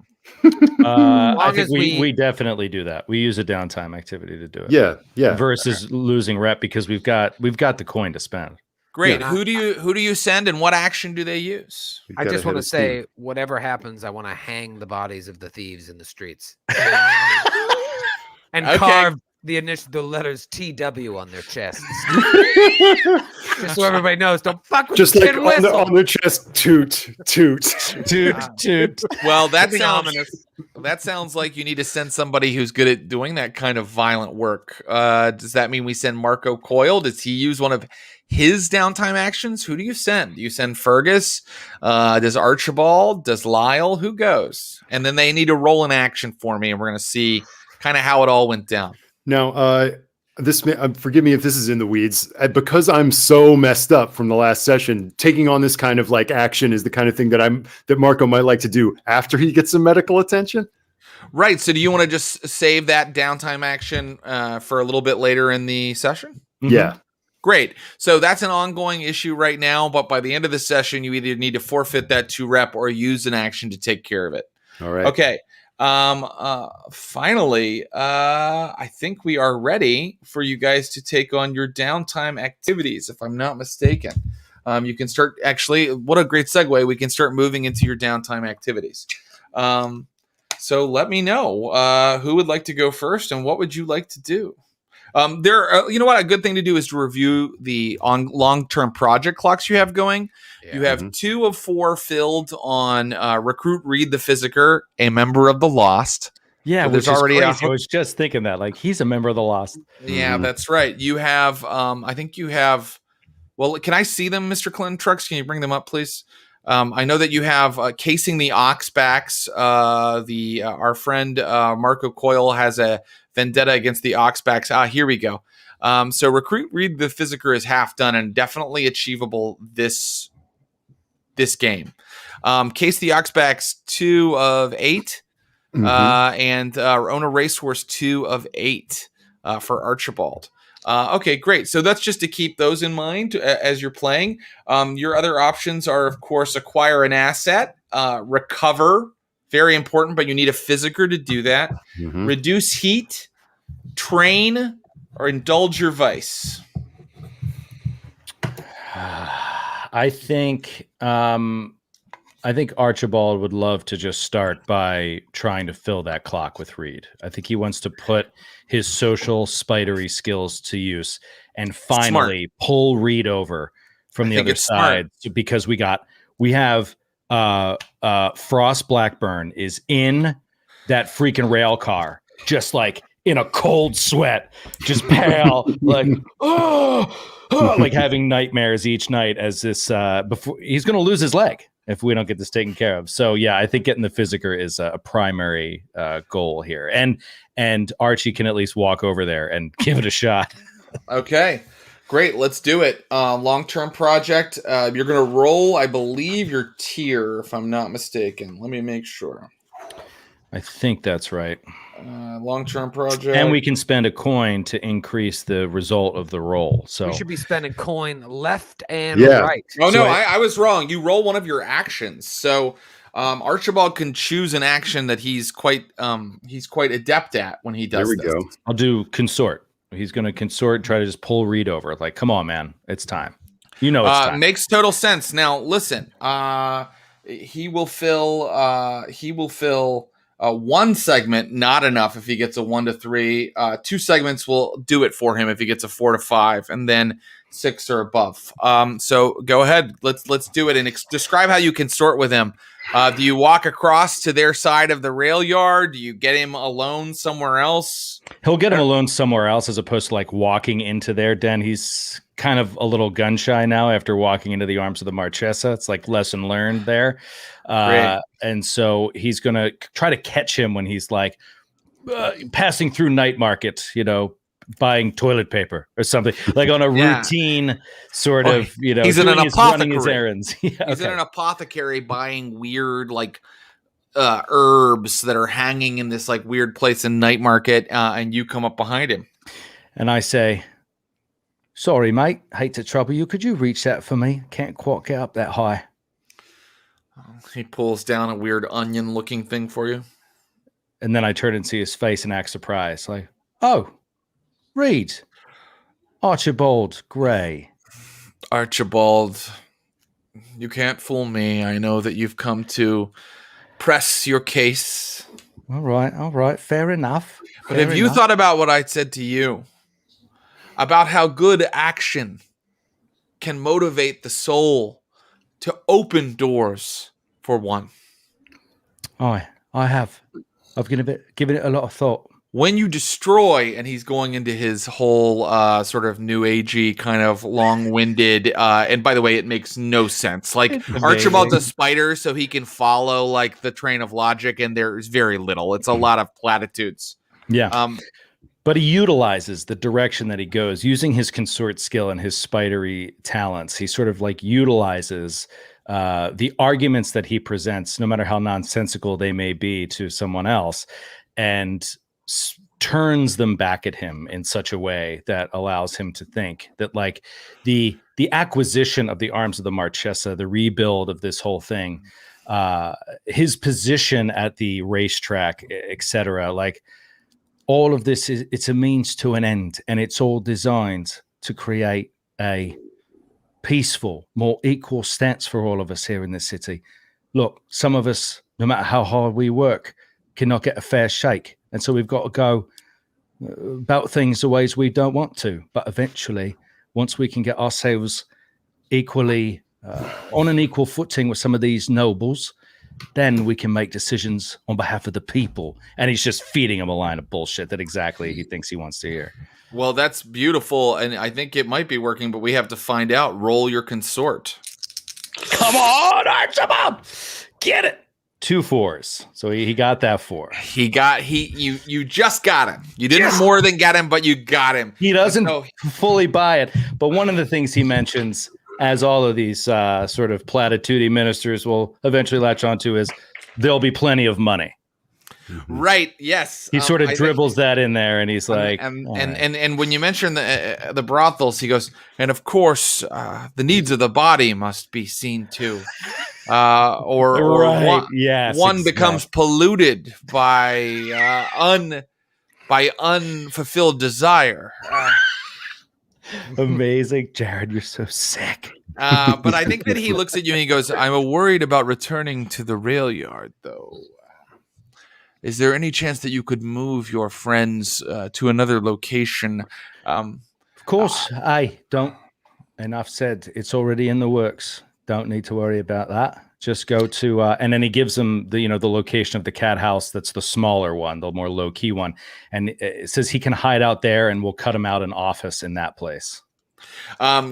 I think we definitely do that. We use a downtime activity to do it. Yeah. Versus losing rep because we've got the coin to spend. Great. Yeah. Who do you send, and what action do they use? I just want to say, whatever happens, I want to hang the bodies of the thieves in the streets. And carve the letters TW on their chests. Just so everybody knows, don't fuck with just the like tin whistle. on the chest, toot. Well, that Something sounds ominous. that sounds like you need to send somebody who's good at doing that kind of violent work. Does that mean we send Marco Coyle? Does he use one of his downtime actions? Who do you send? Do you send Fergus? Does Archibald? Does Lyle? Who goes? And then they need to roll an action for me, and we're going to see kind of how it all went down. Now, forgive me if this is in the weeds, because I'm so messed up from the last session. Taking on this kind of like action is the kind of thing that Marco might like to do after he gets some medical attention. Right. So, do you want to just save that downtime action for a little bit later in the session? Mm-hmm. Yeah. Great. So that's an ongoing issue right now, but by the end of the session, you either need to forfeit that 2 rep or use an action to take care of it. All right. Okay. Finally, I think we are ready for you guys to take on your downtime activities, if I'm not mistaken. You can start, actually, what a great segue. We can start moving into your downtime activities. So let me know who would like to go first, and what would you like to do? You know what? A good thing to do is to review the long-term project clocks you have going. Yeah. You have 2 of 4 filled on recruit Reed the Physiker, a member of the Lost. Yeah, So which there's is already crazy. I was just thinking that, like, he's a member of the Lost. Yeah, that's right. You have, I think you have. Well, can I see them, Mr. Clinton Trucks? Can you bring them up, please? I know that you have casing the Oxbacks. Our friend Marco Coyle has a vendetta against the Oxbacks. Here we go. So recruit read the Physiker is half done and definitely achievable this game. Case the Oxbacks 2 of 8, and own a racehorse 2 of 8 for Archibald. Okay, great. So that's just to keep those in mind as you're playing. Your other options are, of course, acquire an asset, recover, very important, but you need a Physiker to do that. Reduce heat, train, or indulge your vice. I think Archibald would love to just start by trying to fill that clock with Reed. I think he wants to put his social spidery skills to use and finally pull Reed over from the other side, because we have Frost Blackburn is in that freaking rail car, just like in a cold sweat, just pale, like like having nightmares each night as this before he's going to lose his leg if we don't get this taken care of. So yeah, I think getting the Physiker is a primary goal here, and Archie can at least walk over there and give it a shot. Okay, great. Let's do it. Long-term project. You're going to roll, I believe, your tier, if I'm not mistaken. Let me make sure. I think that's right. Long-term project. And we can spend a coin to increase the result of the roll. So we should be spending coin left and right. Oh, so no, I was wrong. You roll one of your actions. So Archibald can choose an action that he's quite adept at when he does There we go. I'll do consort. He's going to consort, try to just pull Reed over. Like, come on, man. It's time. You know it's time. Makes total sense. Now, listen. He will fill one segment, not enough if he gets a 1 to 3. 2 segments will do it for him if he gets a 4 to 5, and then 6 or above. So go ahead, let's do it and describe how you consort with him. Do you walk across to their side of the rail yard? Do you get him alone somewhere else? He'll get him alone somewhere else as opposed to like walking into their den. He's kind of a little gun shy now after walking into the arms of the Marchesa. It's like lesson learned there. And so he's going to try to catch him when he's like passing through night market, buying toilet paper or something, like on a routine sort of, he's in an apothecary. Running his errands. He's in an apothecary buying weird like herbs that are hanging in this like weird place in night market, and you come up behind him. And I say, sorry, mate, hate to trouble you. Could you reach that for me? Can't quite get up that high. He pulls down a weird onion-looking thing for you. And then I turn and see his face and act surprised. Like, oh, Reed. Archibald Gray. Archibald, you can't fool me. I know that you've come to press your case. All right. Fair enough. But have you thought about what I said to you? About how good action can motivate the soul to open doors for one. I have. I've given it a lot of thought. When you destroy, and he's going into his whole sort of new agey kind of long-winded, and by the way, it makes no sense. Like Archibald's a spider, so he can follow like the train of logic, and there's very little. It's a lot of platitudes. Yeah. But he utilizes the direction that he goes, using his consort skill and his spidery talents. He sort of like utilizes the arguments that he presents, no matter how nonsensical they may be to someone else, and turns them back at him in such a way that allows him to think that like the acquisition of the arms of the Marchesa, the rebuild of this whole thing, his position at the racetrack, etc., like all of this it's a means to an end, and it's all designed to create a peaceful, more equal stance for all of us here in this city. Look, some of us, no matter how hard we work, cannot get a fair shake. And so we've got to go about things the ways we don't want to. But eventually, once we can get ourselves equally on an equal footing with some of these nobles, then we can make decisions on behalf of the people. And he's just feeding him a line of bullshit that exactly he thinks he wants to hear. Well, that's beautiful, and I think it might be working, but we have to find out. Roll your consort. Come on, Archibald! Get it! 2 4s. So he got that 4. You just got him. You didn't more than get him, but you got him. He doesn't fully buy it. But one of the things he mentions, as all of these sort of platitudey ministers will eventually latch onto, is there'll be plenty of money. Right. Yes. He sort of dribbles that in there, and he's like, and when you mention the brothels, he goes, and of course, the needs of the body must be seen too. One becomes polluted by unfulfilled desire. Amazing, Jared, you're so sick. But I think that he looks at you and he goes, I'm worried about returning to the rail yard, though. Is there any chance that you could move your friends to another location? Of course, I don't. Enough said. It's already in the works. Don't need to worry about that. Just go to, and then he gives them the location of the cat house. That's the smaller one, the more low key one. And it says he can hide out there, and we'll cut him out an office in that place.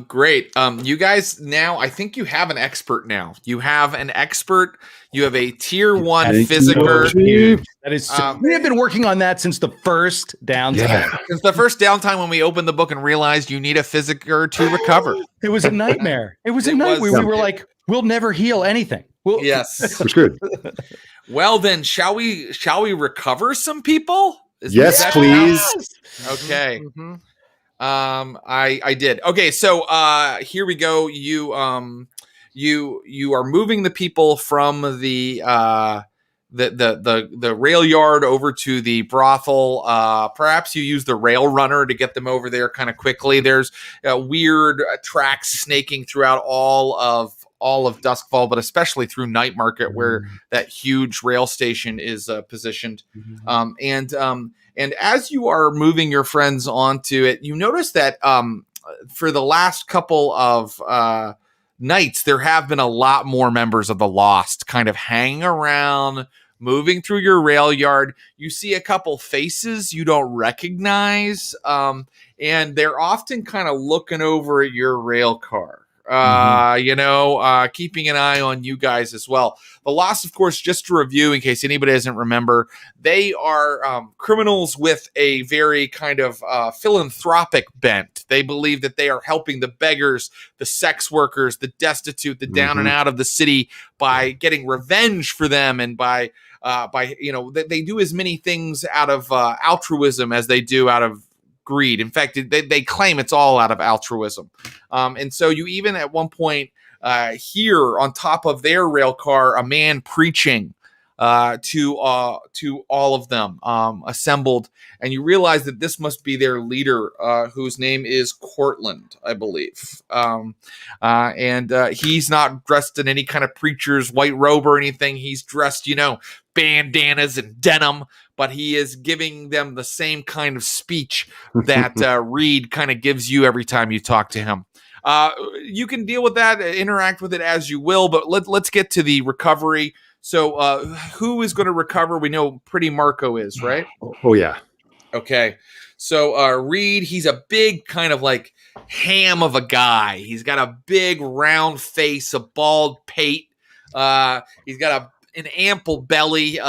Great. You guys now, I think you have an expert now. You have an expert. You have a tier 1 physiker. That is, we have been working on that since the first downtime. Yeah. Since the first downtime when we opened the book and realized you need a physiker to recover. It was a nightmare. It was a nightmare. We were like, we'll never heal anything. Yes. That's good. Well, then, shall we recover some people? Yes, please. Okay. Mm-hmm. I did. Okay, so here we go. You are moving the people from the rail yard over to the brothel. Perhaps you use the rail runner to get them over there kind of quickly. There's weird tracks snaking throughout all of Duskfall, but especially through Night Market, where that huge rail station is positioned. And as you are moving your friends onto it, you notice that for the last couple of nights, there have been a lot more members of the Lost kind of hanging around, moving through your rail yard. You see a couple faces you don't recognize, and they're often kind of looking over at your rail car. Keeping an eye on you guys as well. The Lost, of course, just to review, in case anybody doesn't remember, they are criminals with a very kind of philanthropic bent. They believe that they are helping the beggars, the sex workers, the destitute, the down and out of the city by getting revenge for them, and by they do as many things out of altruism as they do out of greed. In fact, they claim it's all out of altruism. And so you even at one point hear on top of their rail car a man preaching to all of them assembled, and you realize that this must be their leader, whose name is Cortland, I believe. And he's not dressed in any kind of preacher's white robe or anything. He's dressed, bandanas and denim, but he is giving them the same kind of speech that Reed kind of gives you every time you talk to him. You can deal with that, interact with it as you will, but let's get to the recovery. So who is going to recover? We know Pretty Marco is, right? Oh, yeah. Okay. So Reed, he's a big kind of like ham of a guy. He's got a big round face, a bald pate. He's got an ample belly.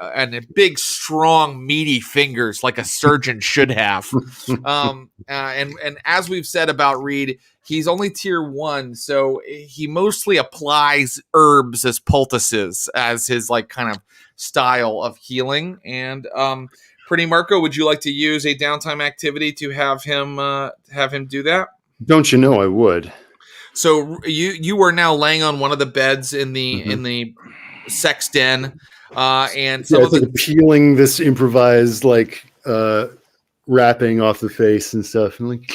And a big, strong, meaty fingers like a surgeon should have. And as we've said about Reed, he's only tier 1, so he mostly applies herbs as poultices as his like kind of style of healing. And Pretty Marco, would you like to use a downtime activity to have him do that? Don't you know I would? So you are now laying on one of the beds in the sex den. And some of the peeling this improvised wrapping off the face and stuff, and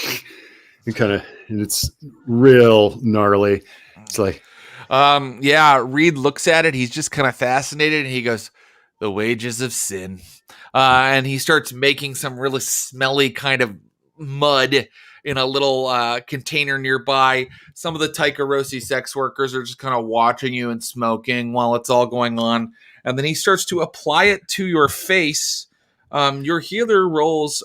and it's real gnarly. It's like, Reed looks at it. He's just kind of fascinated, and he goes, "The wages of sin," and he starts making some really smelly kind of mud, in a little container nearby. Some of the Taikarosi sex workers are just kind of watching you and smoking while it's all going on. And then he starts to apply it to your face. Your healer rolls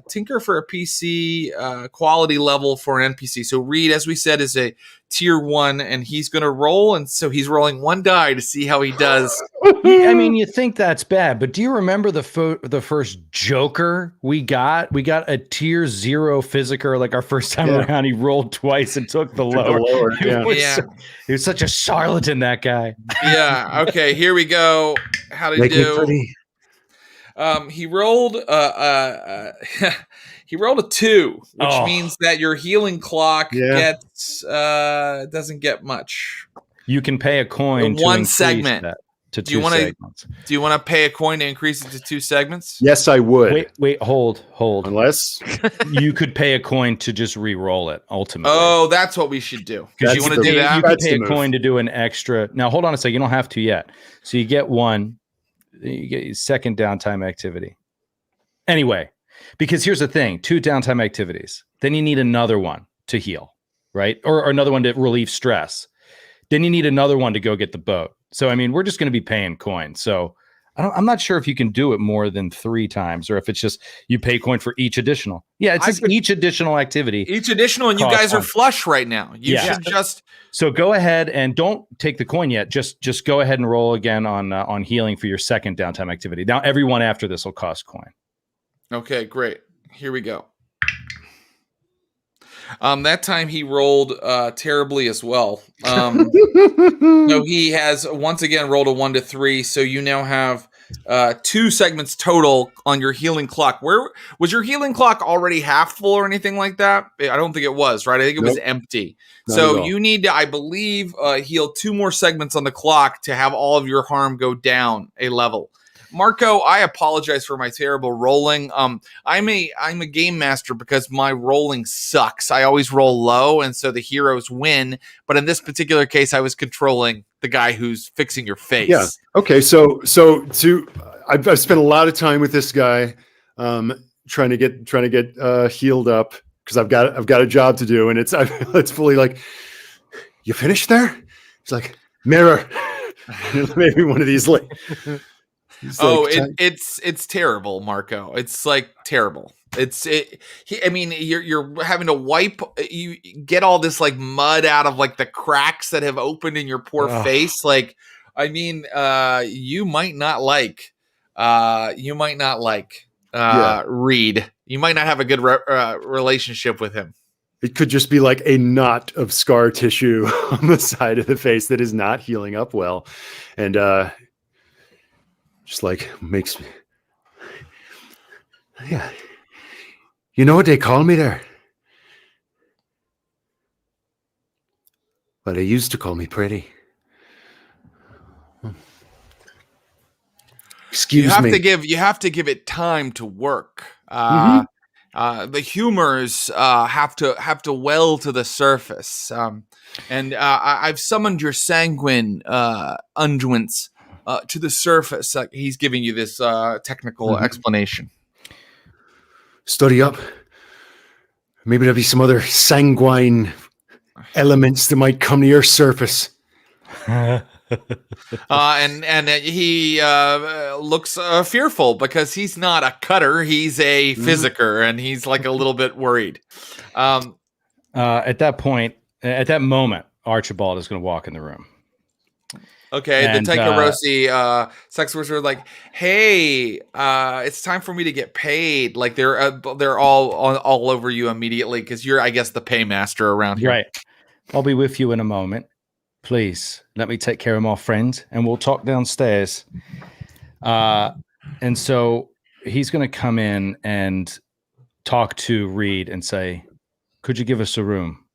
Tinker for a PC, quality level for an NPC. So Reed, as we said, is a tier 1, and he's going to roll. And so he's rolling 1 die to see how he does. I mean, you think that's bad, but do you remember the first Joker we got? We got a tier 0 physiker, like our first time around. He rolled twice and took the lower. He was such a charlatan, that guy. Yeah. Okay. Here we go. How to do? He rolled he rolled a 2, which means that your healing clock gets doesn't get much. You can pay a coin to 1 segment that to 2 segments. Do you want to pay a coin to increase it to 2 segments? Yes, I would. Wait, hold. Unless you could pay a coin to just re-roll it ultimately. Oh, that's what we should do. Because you want to do that? You could pay a coin to do an extra. Now hold on a second. You don't have to yet. So you get 1. You get your second downtime activity. Anyway, because here's the thing, 2 downtime activities. Then you need another one to heal, right? Or another one to relieve stress. Then you need another one to go get the boat. So, I mean, we're just going to be paying coin. So I'm not sure if you can do it more than 3 times or if it's just you pay coin for each additional. Yeah, it's just each additional activity. Each additional, and you guys are flush right now. You should just... So go ahead and don't take the coin yet. Just go ahead and roll again on healing for your second downtime activity. Now, everyone after this will cost coin. Okay, great. Here we go. That time he rolled terribly as well. So he has once again rolled a 1 to 3. So you now have 2 segments total on your healing clock. Where was your healing clock already half full or anything like that? I don't think it was, right? I think it was empty. So you need to, I believe, heal 2 more segments on the clock to have all of your harm go down a level. Marco, I apologize for my terrible rolling. I'm a game master because my rolling sucks. I always roll low, and so the heroes win. But in this particular case, I was controlling the guy who's fixing your face. Yeah. Okay. So I've spent a lot of time with this guy, trying to get healed up because I've got a job to do, and it's fully like, you finished there? It's like mirror. Maybe one of these like. It's terrible, Marco. It's like terrible. I mean, you're having to wipe. You get all this like mud out of like the cracks that have opened in your poor face. Like, I mean, you might not like Reed. You might not have a good relationship with him. It could just be like a knot of scar tissue on the side of the face that is not healing up well, and just like makes me, yeah. You know what they call me there? Well, they used to call me pretty. Excuse me. You have to give it time to work. The humors have to well to the surface. And I've summoned your sanguine unguents to the surface. He's giving you this technical explanation. Study up. Maybe there'll be some other sanguine elements that might come to your surface. And he looks fearful because he's not a cutter; he's a physiker, and he's like a little bit worried. At that moment, Archibald is going to walk in the room. Okay, and, the Taikarosi sex workers are like, "Hey, it's time for me to get paid." Like they're all over you immediately because you're, I guess, the paymaster around here. Right. I'll be with you in a moment. Please let me take care of my friend, and we'll talk downstairs. And so he's going to come in and talk to Reed and say, "Could you give us a room?"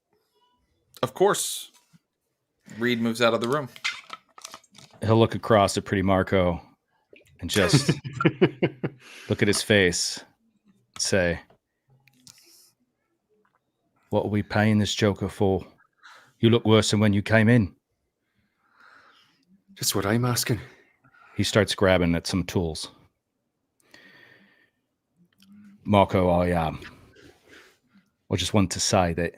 Of course. Reed moves out of the room. He'll look across at Pretty Marco and just look at his face and say, "What are we paying this Joker for? You look worse than when you came in." That's what I'm asking. He starts grabbing at some tools. "Marco, I just want to say that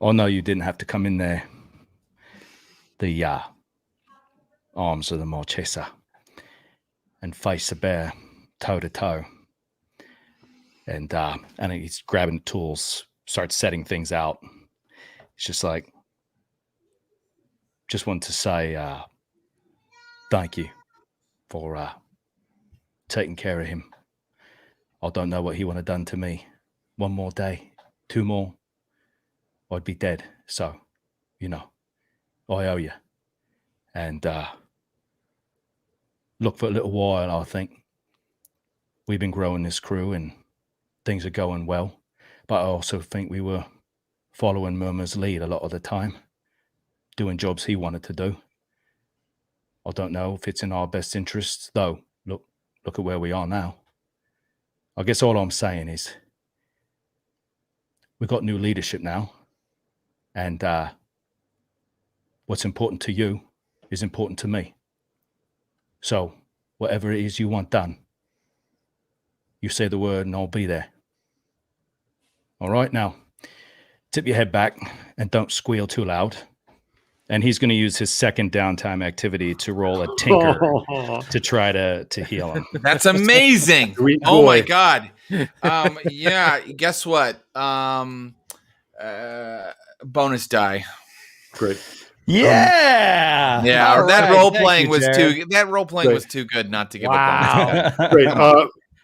I know you didn't have to come in there. The arms of the Marchesa and face the bear toe to toe. And he's grabbing the tools, starts setting things out. It's just like, just want to say thank you for taking care of him. I don't know what he would have done to me. One more day, 2 more, I'd be dead. So, I owe you. And look, for a little while, I think we've been growing this crew and things are going well. But I also think we were following Murmur's lead a lot of the time, doing jobs he wanted to do. I don't know if it's in our best interests, though. Look at where we are now. I guess all I'm saying is we've got new leadership now. And what's important to you is important to me. So whatever it is you want done, you say the word and I'll be there. All right, now, tip your head back and don't squeal too loud. And he's going to use his second downtime activity to roll a tinker to try to heal him. That's amazing. Oh my God. Yeah, guess what? Bonus die. Great. Yeah. Yeah, All that right. role Thank playing you, was Jared. was too good not to give a bonus die. Great.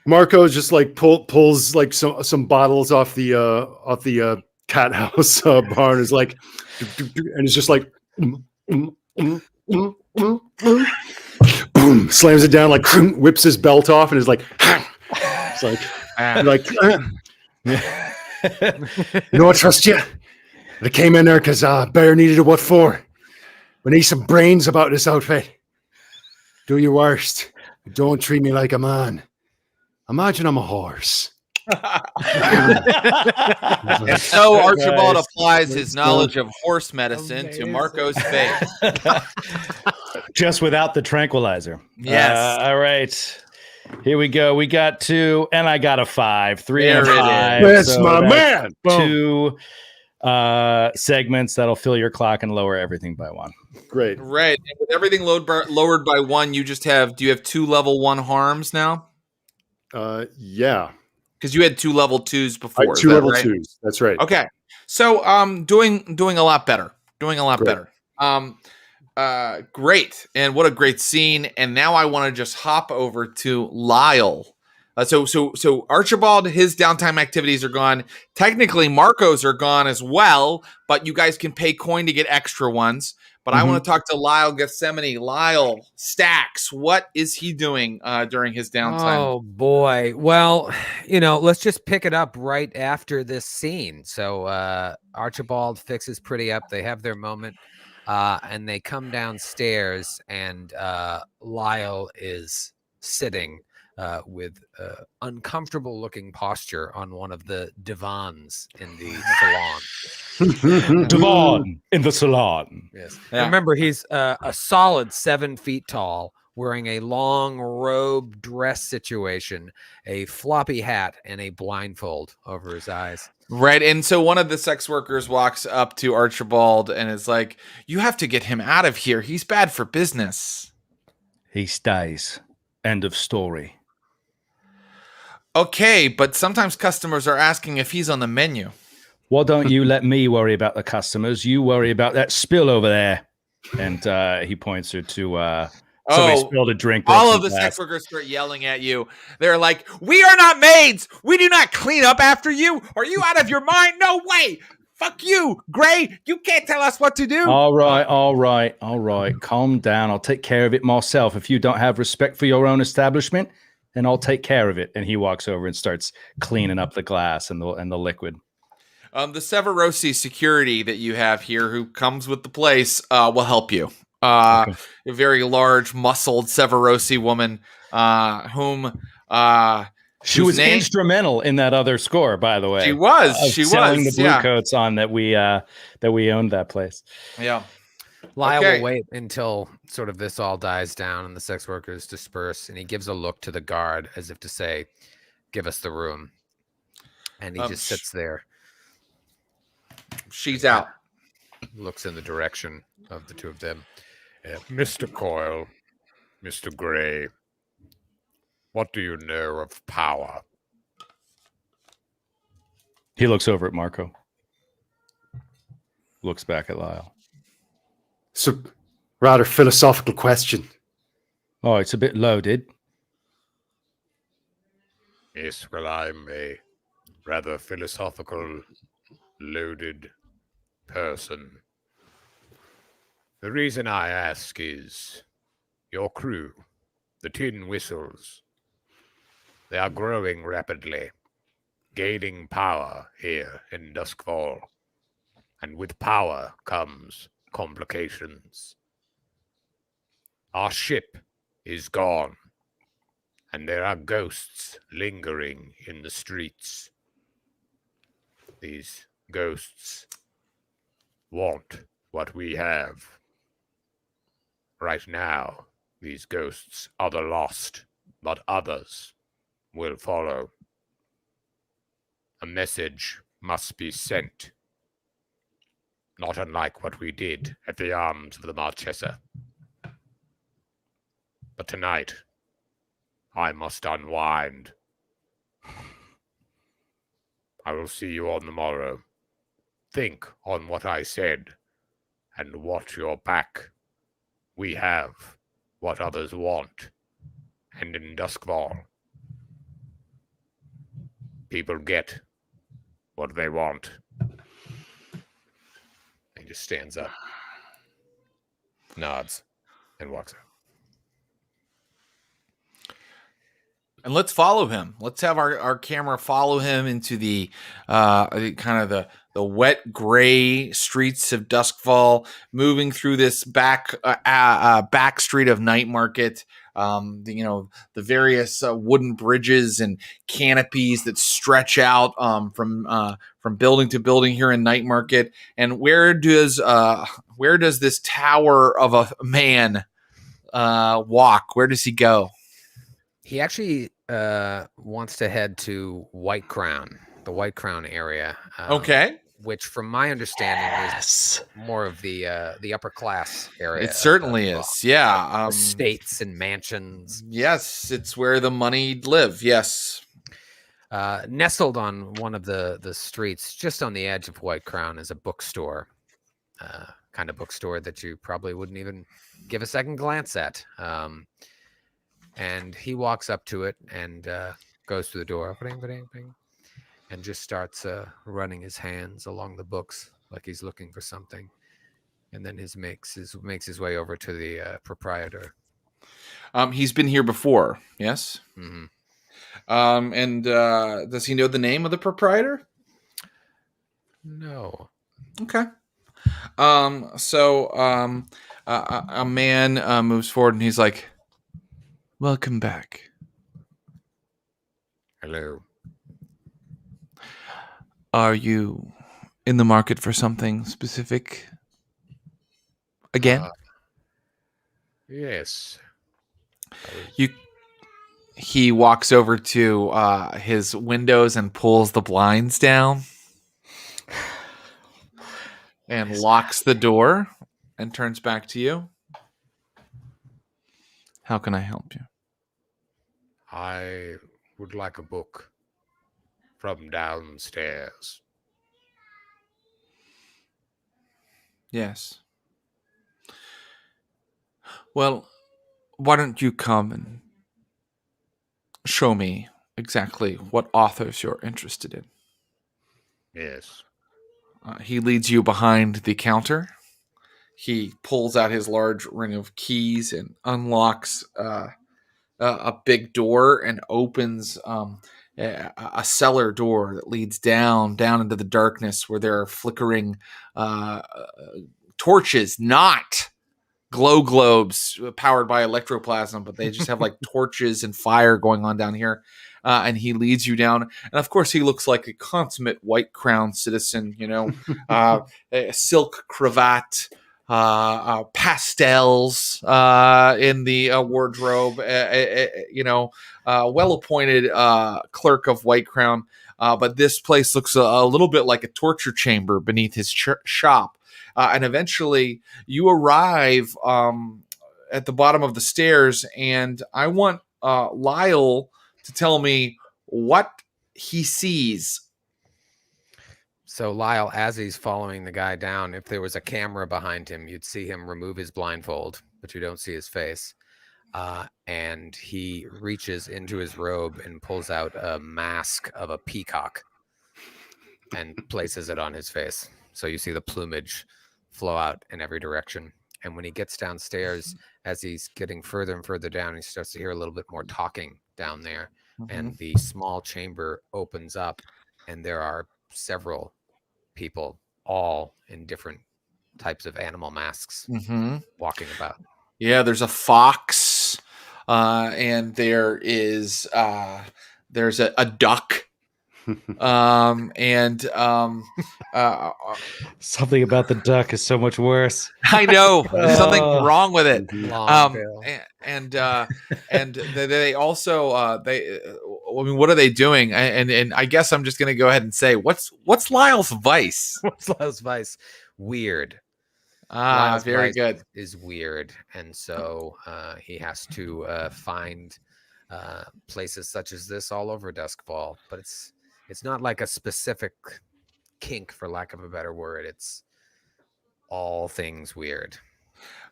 Marco just like pulls like some bottles off the cat house barn. Is like, and it's just like, boom, slams it down, like whips his belt off, and is like, it's like, I trust you. I came in there because Bear needed a what for. We need some brains about this outfit. Do your worst. Don't treat me like a man. Imagine I'm a horse. And so Archibald applies his knowledge of horse medicine to Marco's face. Just without the tranquilizer. Yes. All right. Here we go. We got 2, and I got a 5. 3 There and it 5. That's my man. 2 segments that'll fill your clock and lower everything by 1. Great. Right. And with everything lowered by 1, do you have 2 level 1 harms now? Yeah. Because you had 2 level 2s before. 2 level 2s. That's right. Okay. So doing a lot better. Better. Great. And what a great scene. And now I want to just hop over to Lyle. So Archibald, his downtime activities are gone. Technically, Marco's are gone as well, but you guys can pay coin to get extra ones. But I want to talk to Lyle Gethsemane. Lyle Stacks, what is he doing during his downtime? Oh, boy. Well, let's just pick it up right after this scene. So Archibald fixes pretty up. They have their moment, and they come downstairs, and Lyle is sitting with uncomfortable looking posture on one of the divans in the salon. Divan in the salon. Yes. Yeah. Remember, he's a solid 7 feet tall, wearing a long robe dress situation, a floppy hat, and a blindfold over his eyes. Right. And so one of the sex workers walks up to Archibald and is like, you have to get him out of here. He's bad for business. He stays. End of story. Okay, but sometimes customers are asking if he's on the menu. Why don't you let me worry about the customers? You worry about that spill over there. And he points her to somebody spilled a drink. All of the sex workers start yelling at you. They're like, we are not maids. We do not clean up after you. Are you out of your mind? No way. Fuck you, Gray. You can't tell us what to do. All right. Calm down. I'll take care of it myself. If you don't have respect for your own establishment, then I'll take care of it. And he walks over and starts cleaning up the glass and the liquid. The Severosi security that you have here, who comes with the place, will help you. A very large, muscled Severosi woman, she was instrumental in that other score, by the way. She was. Selling the blue coats on that we owned that place. Yeah. Lyle will wait until sort of this all dies down and the sex workers disperse, and he gives a look to the guard as if to say, give us the room. And he just sits there. She's out. Looks in the direction of the two of them. Mr. Coyle, Mr. Gray, what do you know of power? He looks over at Marco. Looks back at Lyle. It's a rather philosophical question. Oh, it's a bit loaded. Yes, well, I'm a rather philosophical, loaded person. The reason I ask is your crew, the Tin Whistles, they are growing rapidly, gaining power here in Duskfall. And with power comes complications. Our ship is gone, and there are ghosts lingering in the streets. These ghosts want what we have. Right now, these ghosts are the lost, but others will follow. A message must be sent, not unlike what we did at the arms of the Marchesa. But tonight, I must unwind. I will see you on the morrow. Think on what I said, and watch your back. We have what others want, and in Duskfall, people get what they want. He just stands up, nods, and walks out. And let's follow him. Let's have our camera follow him into the kind of the wet gray streets of Duskfall, moving through this back street of Night Market. The various wooden bridges and canopies that stretch out from building to building here in Night Market. And where does this tower of a man walk? Where does he go? He actually wants to head to White Crown, the White Crown area. Okay. Which, from my understanding, is more of the upper class area. It certainly is. Yeah. Estates and mansions. Yes, it's where the money live. Yes. Nestled on one of the streets, just on the edge of White Crown, is a bookstore. Kind of bookstore that you probably wouldn't even give a second glance at. And he walks up to it and goes to the door, bing, bing, bing, and just starts running his hands along the books like he's looking for something. And then makes his way over to the proprietor. He's been here before, yes? Mm-hmm. And does he know the name of the proprietor? No. Okay. So a man moves forward and he's like, "Welcome back." Hello. Are you in the market for something specific? Again? Yes. He walks over to his windows and pulls the blinds down and locks the door and turns back to you. How can I help you? I would like a book from downstairs. Yes. Well, why don't you come and show me exactly what authors you're interested in? Yes. He leads you behind the counter. He pulls out his large ring of keys and unlocks a big door and opens a cellar door that leads down into the darkness, where there are flickering torches, not glow globes powered by electroplasm, but they just have like torches and fire going on down here. And he leads you down. And of course, he looks like a consummate White Crown citizen, a silk cravat, pastels in the wardrobe, well-appointed clerk of White Crown. but this place looks a little bit like a torture chamber beneath his shop. And eventually you arrive at the bottom of the stairs, and I want Lyle to tell me what he sees. So Lyle, as he's following the guy down, if there was a camera behind him, you'd see him remove his blindfold, but you don't see his face. And he reaches into his robe and pulls out a mask of a peacock and places it on his face. So you see the plumage flow out in every direction. And when he gets downstairs, as he's getting further and further down, he starts to hear a little bit more talking down there. And the small chamber opens up, and there are several people, all in different types of animal masks, walking about. Yeah, there's a fox, and there's a duck, and something about the duck is so much worse. I know there's something wrong with it. And they also I mean, what are they doing? And I guess I'm just gonna go ahead and say, what's Lyle's vice? What's Lyle's vice? Weird. Lyle's very vice good. Is weird, and so he has to find places such as this all over Duskfall. But it's not like a specific kink, for lack of a better word. It's all things weird.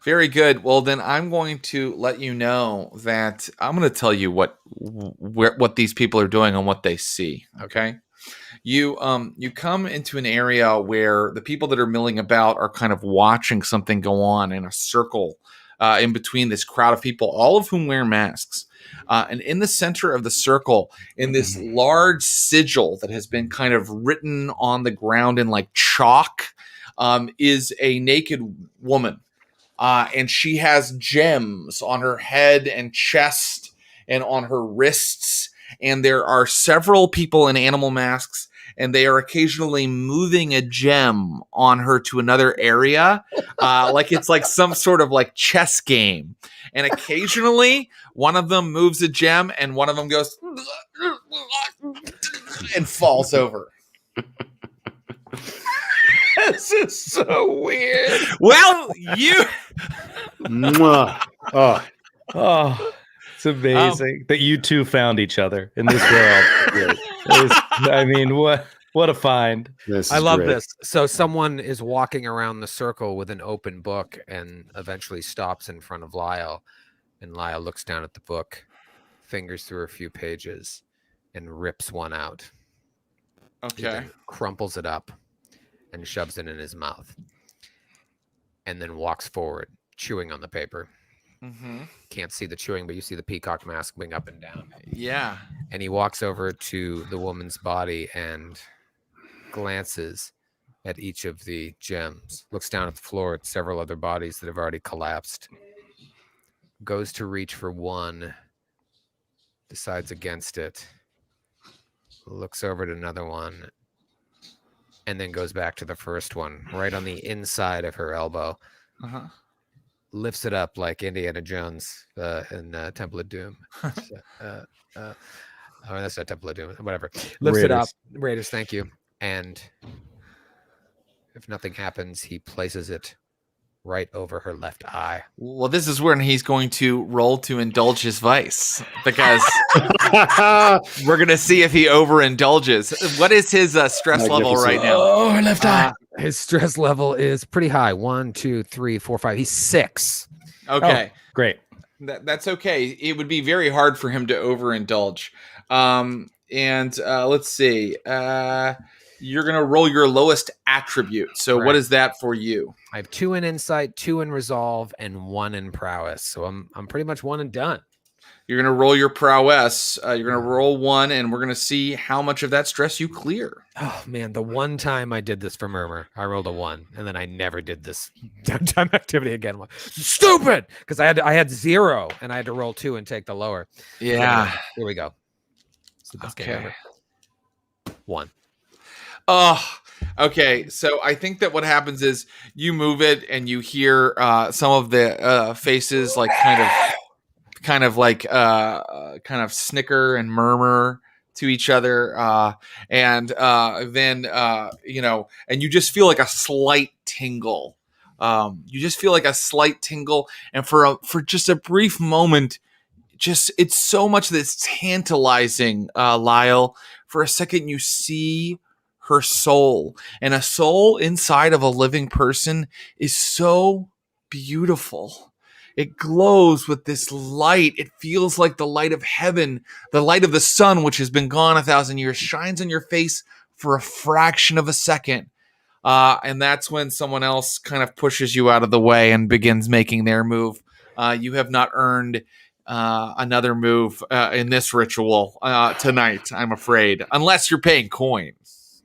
Very good. Well, then I'm going to let you know that I'm going to tell you what these people are doing and what they see. Okay. You come into an area where the people that are milling about are kind of watching something go on in a circle in between this crowd of people, all of whom wear masks. And in the center of the circle, in this large sigil that has been kind of written on the ground in like chalk, is a naked woman. And she has gems on her head and chest and on her wrists. And there are several people in animal masks, and they are occasionally moving a gem on her to another area. Like it's like some sort of like chess game. And occasionally one of them moves a gem and one of them goes and falls over. This is so weird. Well, you. Oh, it's amazing that you two found each other in this world. I mean, what a find. I love this. So someone is walking around the circle with an open book and eventually stops in front of Lyle. And Lyle looks down at the book, fingers through a few pages, and rips one out. Okay. Crumples it up and shoves it in his mouth. And then walks forward, chewing on the paper. Can't see the chewing, but you see the peacock mask going up and down. Yeah. And he walks over to the woman's body and glances at each of the gems, looks down at the floor at several other bodies that have already collapsed, goes to reach for one, decides against it, looks over at another one, and then goes back to the first one, right on the inside of her elbow. Lifts it up like Indiana Jones in Temple of Doom. That's not Temple of Doom. Whatever. Lifts it up. Raiders, thank you. And if nothing happens, he places it right over her left eye. Well, this is when he's going to roll to indulge his vice, because we're going to see if he overindulges. What is his stress level right now? Oh, left eye. His stress level is pretty high. 1, 2, 3, 4, 5. He's 6. Okay. Oh, great. That's okay. It would be very hard for him to overindulge. And let's see. You're going to roll your lowest attribute. So What is that for you? I have 2 in insight, 2 in resolve, and 1 in prowess. So I'm pretty much one and done. You're going to roll your prowess. You're going to roll 1, and we're going to see how much of that stress you clear. Oh, man. The one time I did this for Murmur, I rolled a 1, and then I never did this downtime activity again. Stupid! Because I had 0, and I had to roll 2 and take the lower. Yeah. Here we go. It's the best game ever. 1. Oh, okay. So I think that what happens is you move it and you hear some of the faces like kind of snicker and murmur to each other, and then and you just feel like a slight tingle. You just feel like a slight tingle, and for just a brief moment, it's so much that's tantalizing, Lyle. For a second, you see her soul, and a soul inside of a living person is so beautiful. It glows with this light. It feels like the light of heaven, the light of the sun, which has been gone 1,000 years, shines on your face for a fraction of a second. And that's when someone else kind of pushes you out of the way and begins making their move. You have not earned another move in this ritual tonight, I'm afraid, unless you're paying coins.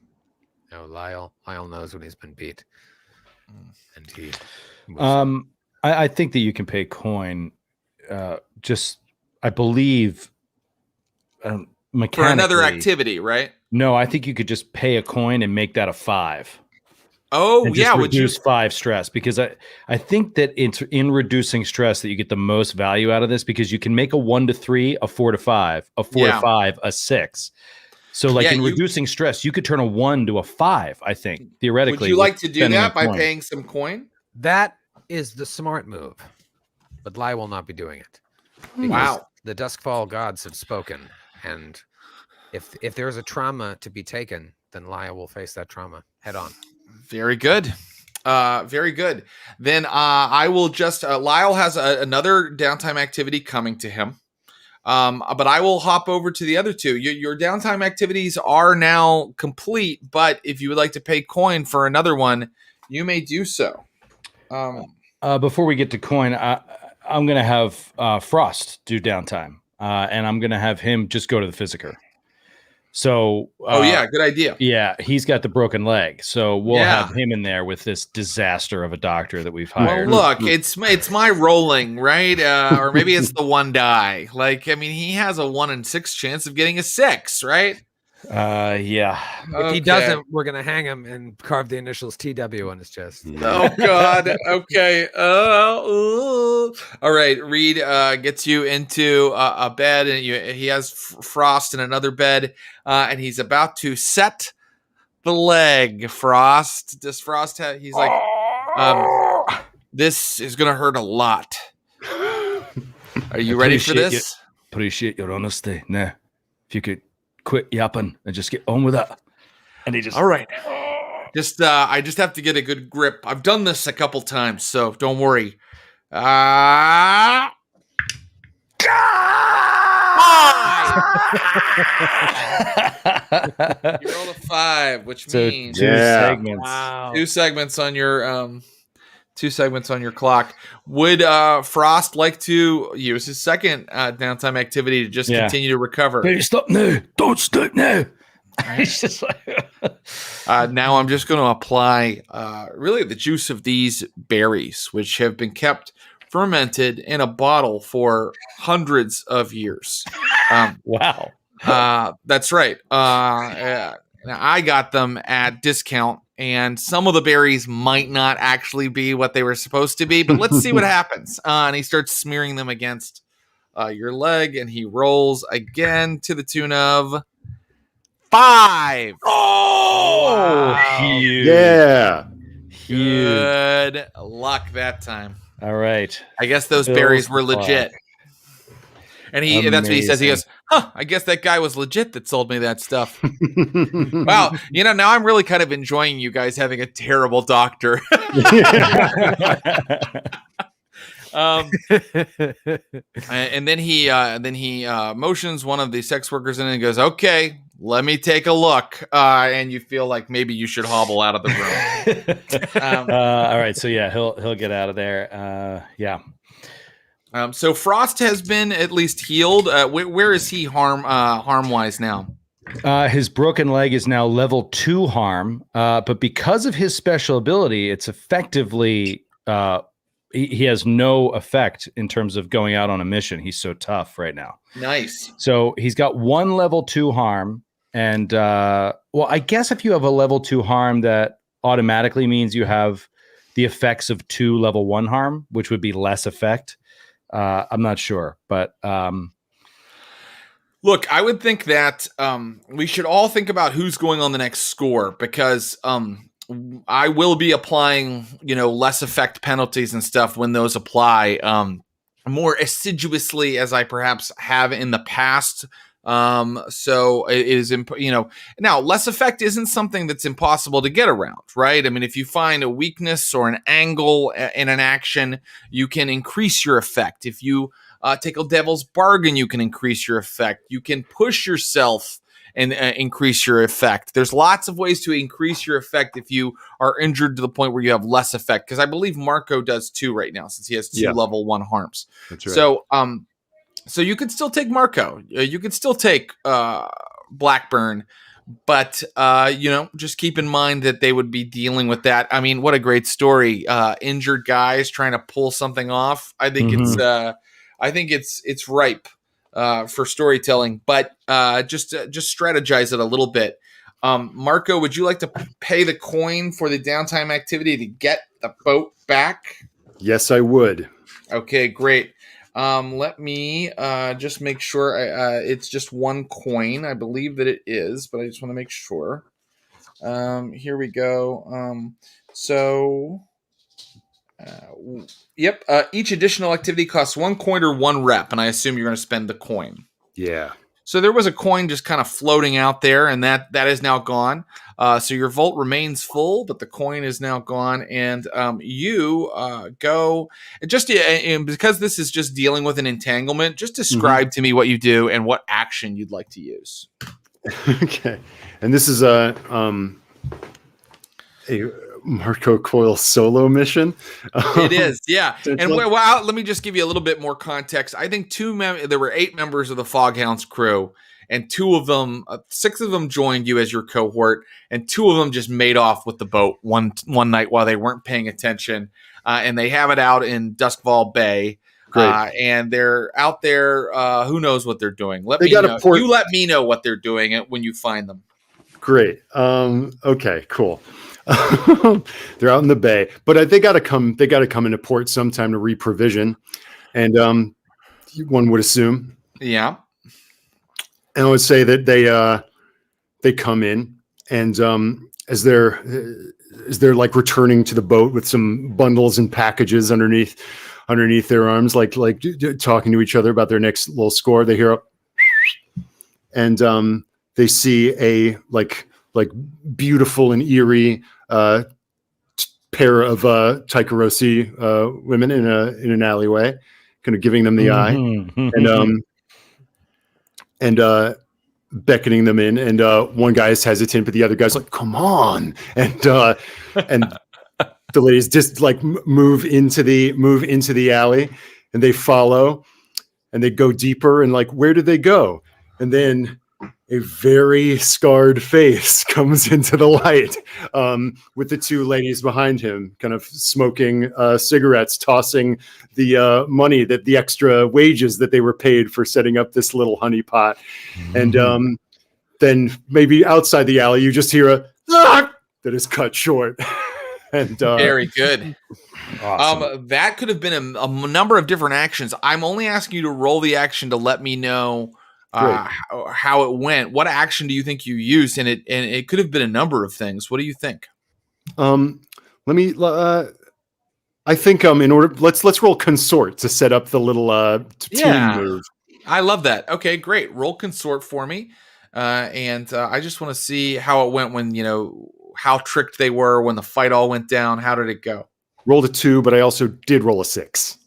No, Lyle knows when he's been beat. And he I think that you can pay coin. I believe mechanically for another activity, right? No, I think you could just pay a coin and make that a 5. Oh, and yeah. Reduce 5 stress, because I think that it's in reducing stress that you get the most value out of this, because you can make a 1 to 3, a 4 to 5, a 4 to 5, a 6. So reducing stress, you could turn a 1 to a 5, I think, theoretically. Would you like to do that by paying some coin? That is the smart move, but Lyle will not be doing it. Wow. The Duskfall gods have spoken, and if there is a trauma to be taken, then Lyle will face that trauma head on. Very good. Very good. Then I will just Lyle has another downtime activity coming to him. But I will hop over to the other two. Your downtime activities are now complete, but if you would like to pay coin for another one, you may do so. Before we get to coin, I'm going to have Frost do downtime, and I'm going to have him just go to the physiker. So, good idea. Yeah, he's got the broken leg, so we'll have him in there with this disaster of a doctor that we've hired. Well, look, it's my rolling, right? Or maybe it's the one die. Like, I mean, he has a 1 in 6 chance of getting a 6, right? Yeah. If he doesn't, we're gonna hang him and carve the initials TW on his chest. Oh God. Okay. All right. Reed gets you into a bed, and he has Frost in another bed, and he's about to set the leg. Frost. Does Frost have? He's like, this is gonna hurt a lot. Are you ready for this? Appreciate your honesty. Nah, if you could quit yapping and just get on with it. And he just, all right. I just have to get a good grip. I've done this a couple times, so don't worry. You roll a 5, which means 2 segments. Wow. 2 segments on your 2 segments on your clock. Would Frost like to use his second downtime activity to just continue to recover? Hey, stop now! Don't stop now! It's just like now I'm just going to apply really the juice of these berries, which have been kept fermented in a bottle for hundreds of years. Wow. That's right. I got them at discount, and some of the berries might not actually be what they were supposed to be, but let's see what happens. And he starts smearing them against your leg, and he rolls again to the tune of 5. Oh, wow. Huge. Yeah. Good luck that time. All right. I guess those berries were legit. And that's what he says. He goes, I guess that guy was legit that sold me that stuff. Wow. Now I'm really kind of enjoying you guys having a terrible doctor. And then he motions one of the sex workers in and goes, okay, let me take a look. And you feel like maybe you should hobble out of the room. All right. So he'll get out of there. Yeah. So Frost has been at least healed. Where is he harm-wise now? His broken leg is now level 2 harm, but because of his special ability, it's effectively he has no effect in terms of going out on a mission. He's so tough right now. Nice. So he's got 1 level 2 harm, and I guess if you have a level 2 harm, that automatically means you have the effects of 2 level 1 harm, which would be less effect. I'm not sure, but Look, I would think that we should all think about who's going on the next score, because I will be applying, less effect penalties and stuff when those apply, more assiduously as I perhaps have in the past. So it is, now less effect isn't something that's impossible to get around, right? I mean, if you find a weakness or an angle in an action, you can increase your effect. If you take a devil's bargain, you can increase your effect. You can push yourself and increase your effect. There's lots of ways to increase your effect if you are injured to the point where you have less effect. Because I believe Marco does 2 right now, since he has 2 level 1 harms. That's right. So you could still take Marco. You could still take Blackburn, but just keep in mind that they would be dealing with that. I mean, what a great story! Injured guys trying to pull something off. I think it's ripe for storytelling, but just strategize it a little bit. Marco, would you like to pay the coin for the downtime activity to get the boat back? Yes, I would. Okay, great. Let me just make sure it's just 1 coin. I believe that it is, but I just want to make sure. Here we go. Yep. Each additional activity costs 1 coin or 1 rep, and I assume you're going to spend the coin. Yeah. So there was a coin just kind of floating out there, and that is now gone. So your vault remains full, but the coin is now gone, and you go just and because this is just dealing with an entanglement. Just describe to me what you do and what action you'd like to use. Okay, and this is a Marco Coyle solo mission. It is, yeah. And let me just give you a little bit more context. I think there were 8 members of the Foghounds crew, and 2 of them, 6 of them joined you as your cohort, and 2 of them just made off with the boat one night while they weren't paying attention. And they have it out in Duskfall Bay. And they're out there. Who knows what they're doing? You let me know what they're doing when you find them. Great. Okay, cool. They're out in the bay, but they got to come into port sometime to reprovision, and one would assume. Yeah. And I would say that they come in, and as they're like returning to the boat with some bundles and packages underneath their arms, like talking to each other about their next little score, they hear and they see a like beautiful and eerie pair of Taikarosi women in an alleyway, kind of giving them the eye, and beckoning them in. And one guy is hesitant, but the other guy's like, "Come on!" And the ladies just like move into the alley, and they follow, and they go deeper. And like, where did they go? And then a very scarred face comes into the light, with the 2 ladies behind him, kind of smoking cigarettes, tossing the money, that the extra wages that they were paid for setting up this little honeypot. And then maybe outside the alley, you just hear a that is cut short. And very good. Awesome. That could have been a number of different actions. I'm only asking you to roll the action to let me know how it went. What action do you think you used? And it could have been a number of things. What do you think? I think in order, let's roll consort to set up the little team move. I love that. Okay, great. Roll consort for me. And I just want to see how it went when, how tricked they were when the fight all went down. How did it go? Rolled a 2, but I also did roll a 6.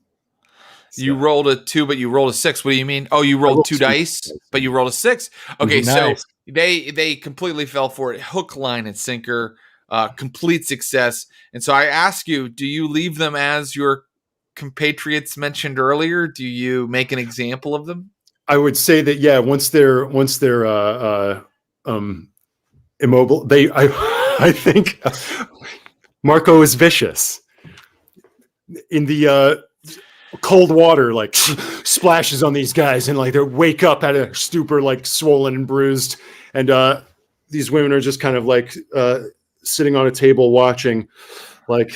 You rolled a 2, but you rolled a 6. What do you mean? Oh, you rolled 2 dice, but you rolled a 6. Okay, nice. So they completely fell for it. Hook, line, and sinker. Complete success. And so I ask you, do you leave them as your compatriots mentioned earlier? Do you make an example of them? I would say that, yeah. Once they're immobile, I think Marco is vicious. In the cold water, like splashes on these guys, and like they wake up at a stupor, like swollen and bruised, and these women are just kind of like sitting on a table watching, like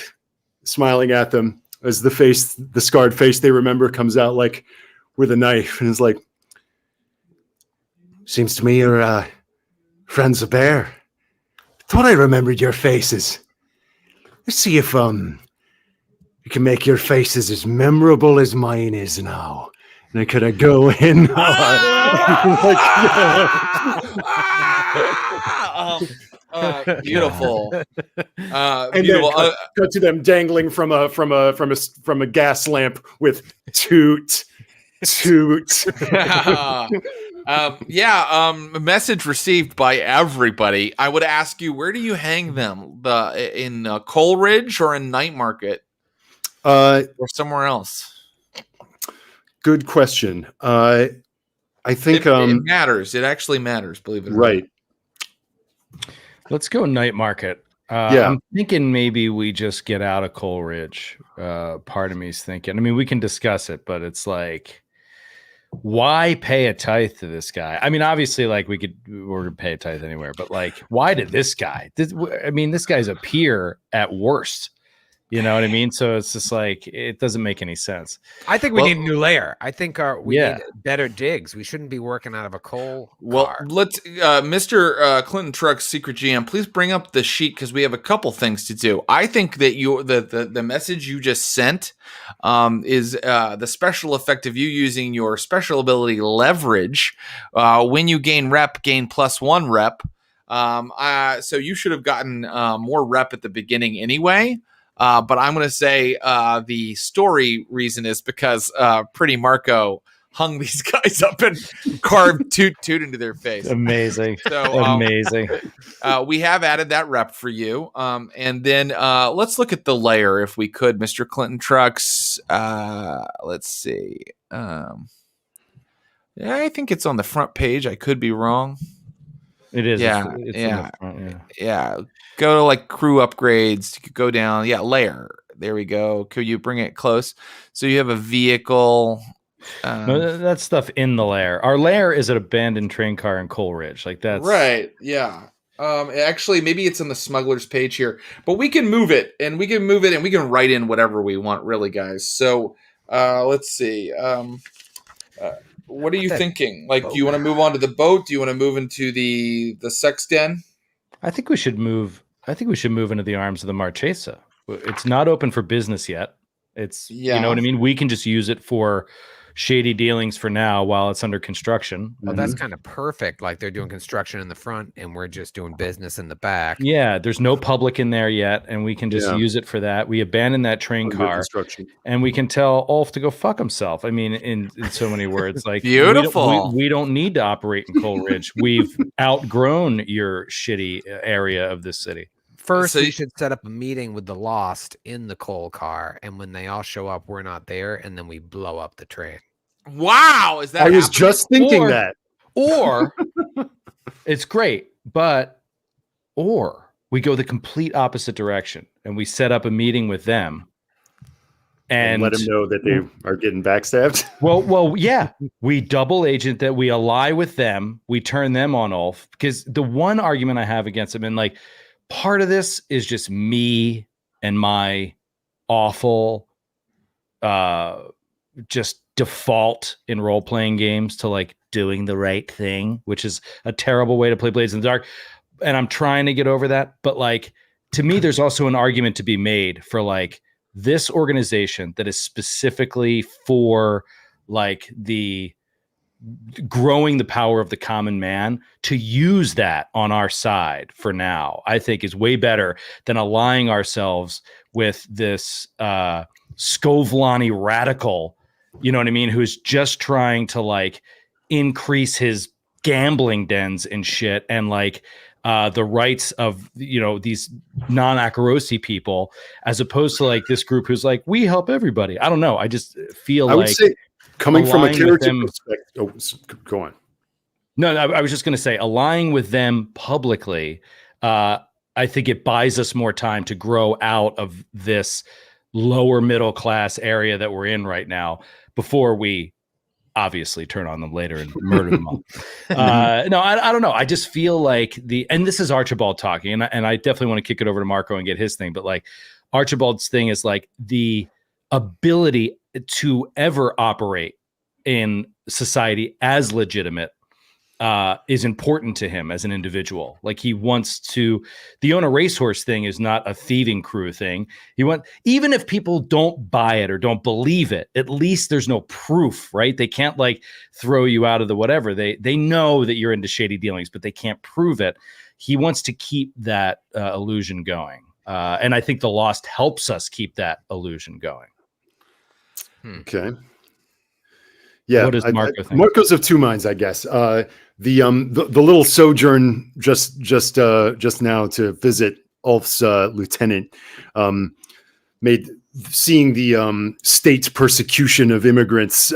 smiling at them as the scarred face they remember comes out like with a knife, and is like, Seems to me you're friends of Bear. Thought I remembered your faces. Let's see if you can make your faces as memorable as mine is now. And I could go in. Beautiful. And Beautiful. then cut to them dangling from a gas lamp with toot. Message received by everybody. I would ask you, where do you hang them? In Coleridge or in Night Market, or somewhere else? Good question. I think it matters. It actually matters. Believe it or right. not. Let's go Night Market. Yeah. I'm thinking maybe we just get out of Coleridge. Part of me is thinking. I mean, we can discuss it, but it's like, why pay a tithe to this guy? I mean, obviously, like we're gonna pay a tithe anywhere, but like, why did this guy? This guy's a peer at worst. You know what I mean? So it's just like, it doesn't make any sense. I think we need a new layer. I think we Yeah. need better digs. We shouldn't be working out of a coal Well, car. let's, Mr. Clinton Truck's secret GM, please bring up the sheet because we have a couple things to do. I think that the message you just sent is the special effect of you using your special ability leverage. When you gain rep, gain +1 rep. So you should have gotten more rep at the beginning anyway. But I'm going to say the story reason is because Pretty Marco hung these guys up and carved toot into their face. Amazing. So amazing. We have added that rep for you. And then let's look at the layer if we could, Mr. Clinton Trucks. Let's see. Yeah, I think it's on the front page. I could be wrong. It is. Yeah. It's Yeah. in the front, Yeah. Go to like crew upgrades. You could go down. Yeah. Layer. There we go. Could you bring it close? So you have a vehicle. No, that's stuff in the lair. Our lair is an abandoned train car in Coleridge. Like that's right. Yeah. Actually, maybe it's on the smuggler's page here, but we can move it and we can write in whatever we want, really, guys. So let's see. What are you thinking? Like, do you want to move on to the boat? Do you want to move into the sex den? I think we should move into the arms of the Marchesa. It's not open for business yet. It's you know what I mean? We can just use it for shady dealings for now while it's under construction. Well, that's kind of perfect. Like they're doing construction in the front and we're just doing business in the back. Yeah, there's no public in there yet, and we can just use it for that. We abandon that train car and we can tell Ulf to go fuck himself. I mean, in so many words. Like beautiful. We don't need to operate in Coleridge. We've outgrown your shitty area of this city. First, we should set up a meeting with the Lost in the coal car, and when they all show up, we're not there, and then we blow up the train. Wow, is that? I was just thinking that. Or it's great, or we go the complete opposite direction, and we set up a meeting with them, and let them know that they are getting backstabbed. Well, yeah, we double agent that, we ally with them, we turn them on Ulf, because the one argument I have against them, and like, part of this is just me and my awful just default in role-playing games to like doing the right thing, which is a terrible way to play Blades in the Dark. And I'm trying to get over that. But like, to me, there's also an argument to be made for like this organization that is specifically for like the growing the power of the common man, to use that on our side for now, I think is way better than allying ourselves with this Skovlani radical, you know what I mean, who's just trying to like increase his gambling dens and shit, and like the rights of, you know, these non-Akarosi people, as opposed to like this group who's like, we help everybody. I don't know. I just feel I would say, coming from a character perspective, go on. No, I was just going to say, allying with them publicly, I think it buys us more time to grow out of this lower middle class area that we're in right now, before we obviously turn on them later and murder them all. No, I don't know. I just feel like and this is Archibald talking, and I definitely want to kick it over to Marco and get his thing, but like Archibald's thing is like the ability to ever operate in society as legitimate is important to him as an individual. Like he wants to, the own a racehorse thing is not a thieving crew thing. Even if people don't buy it or don't believe it, at least there's no proof, right? They can't like throw you out of the whatever. They know that you're into shady dealings, but they can't prove it. He wants to keep that illusion going. And I think The Lost helps us keep that illusion going. Okay. Yeah, what does Marco think? Marco's of two minds, I guess. The little sojourn just now to visit Ulf's lieutenant made seeing the state's persecution of immigrants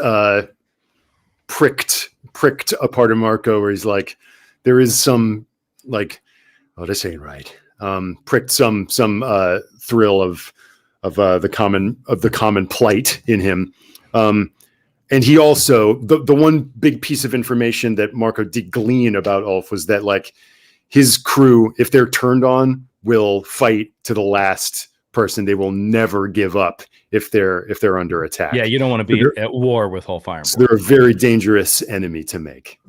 pricked a part of Marco where he's like, there is some like, oh, this ain't right. Pricked some thrill of the common plight in him. And he also, the one big piece of information that Marco did glean about Ulf was that like his crew, if they're turned on, will fight to the last person. They will never give up if they're under attack. Yeah, you don't want to be at war with Ulf Ironborn. So they're a very dangerous enemy to make.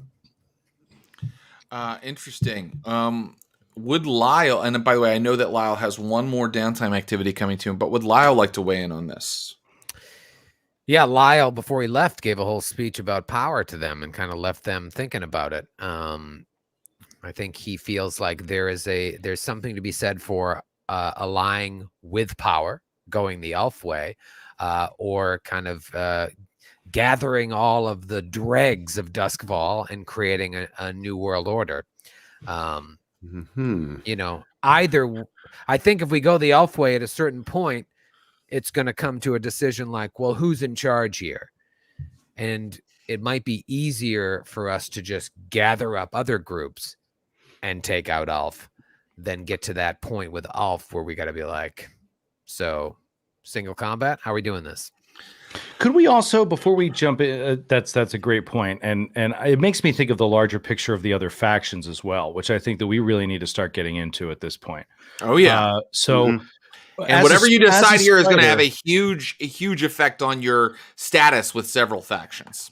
Interesting. Would Lyle, and by the way, I know that Lyle has one more downtime activity coming to him, but would Lyle like to weigh in on this? Yeah, Lyle, before he left, gave a whole speech about power to them and kind of left them thinking about it. I think he feels like there's something to be said for allying with power, going the Ulf way, or kind of gathering all of the dregs of Duskfall and creating a new world order. You know, either I think if we go the Ulf way at a certain point, it's going to come to a decision like, well, who's in charge here? And it might be easier for us to just gather up other groups and take out Ulf than get to that point with Ulf where we got to be like, so single combat, how are we doing this? Could we also, before we jump in, that's a great point, and it makes me think of the larger picture of the other factions as well, which I think that we really need to start getting into at this point. Oh yeah. And whatever you decide here is going to have a huge effect on your status with several factions.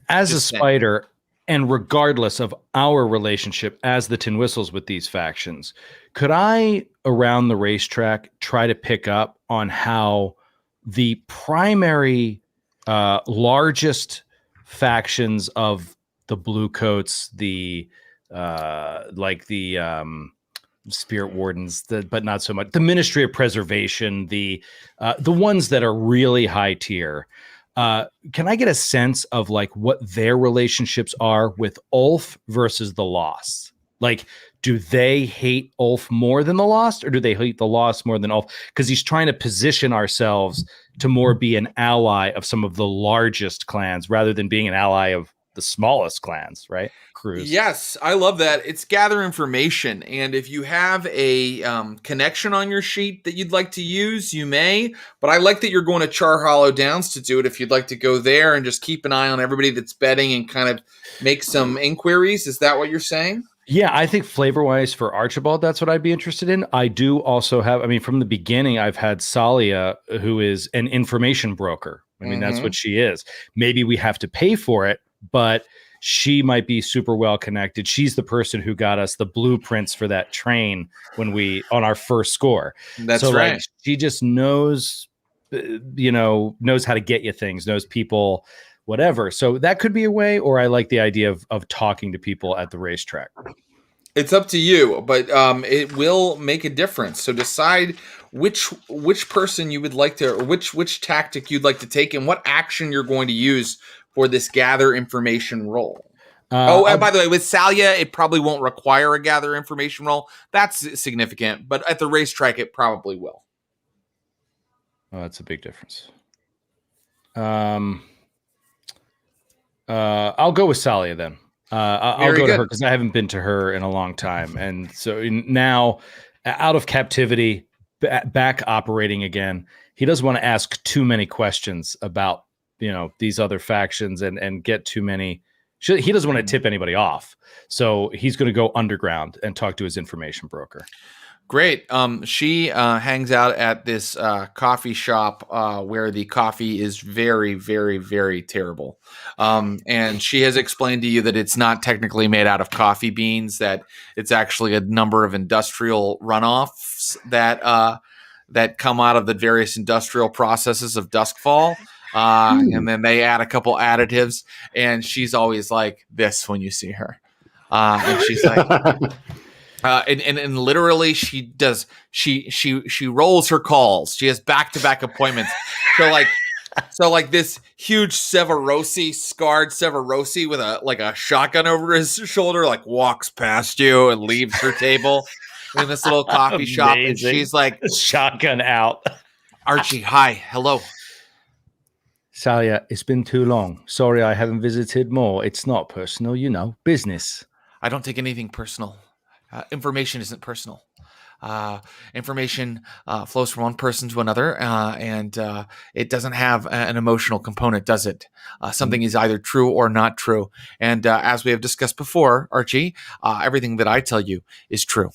As a spider, and regardless of our relationship as the Tin Whistles with these factions, could I, around the racetrack, try to pick up on how the primary largest factions of the Bluecoats, the Spirit Wardens, but not so much, the Ministry of Preservation, the ones that are really high tier, can I get a sense of like what their relationships are with Ulf versus the Lost? Like, do they hate Ulf more than the Lost, or do they hate the Lost more than Ulf? Because he's trying to position ourselves to more be an ally of some of the largest clans rather than being an ally of the smallest clans, right? Crews. Yes, I love that. It's gather information. And if you have a connection on your sheet that you'd like to use, you may. But I like that you're going to Char Hollow Downs to do it if you'd like to go there and just keep an eye on everybody that's betting and kind of make some inquiries. Is that what you're saying? Yeah, I think flavor-wise for Archibald, that's what I'd be interested in. I do also have, I mean, from the beginning, I've had Salia, who is an information broker. I mean, that's what she is. Maybe we have to pay for it, but she might be super well connected. She's the person who got us the blueprints for that train on our first score. That's right. Like, she just knows, knows how to get you things, knows people, whatever. So that could be a way, or I like the idea of talking to people at the racetrack. It's up to you, but it will make a difference. So decide which person you would like to, or which tactic you'd like to take, and what action you're going to use for this gather information role. And by the way, with Salia, it probably won't require a gather information role. That's significant, but at the racetrack, it probably will. Oh, that's a big difference. I'll go with Salia then. I'll go to her because I haven't been to her in a long time. And so now, out of captivity, back operating again, he doesn't want to ask too many questions about, these other factions and get too many. He doesn't want to tip anybody off. So he's going to go underground and talk to his information broker. Great. She hangs out at this coffee shop where the coffee is very, very, very terrible. And she has explained to you that it's not technically made out of coffee beans; that it's actually a number of industrial runoffs that come out of the various industrial processes of Duskfall. And then they add a couple additives, and she's always like this when you see her. And she's like. And literally she rolls her calls. She has back-to-back appointments. So like this huge scarred Severosi with a shotgun over his shoulder, like walks past you and leaves her table in this little coffee shop. And she's like, shotgun out. Archie, hi, hello. Salia, it's been too long. Sorry I haven't visited more. It's not personal, business. I don't take anything personal. Information isn't personal. Information flows from one person to another, and it doesn't have an emotional component, does it? Something is either true or not true. And as we have discussed before, Archie, everything that I tell you is true.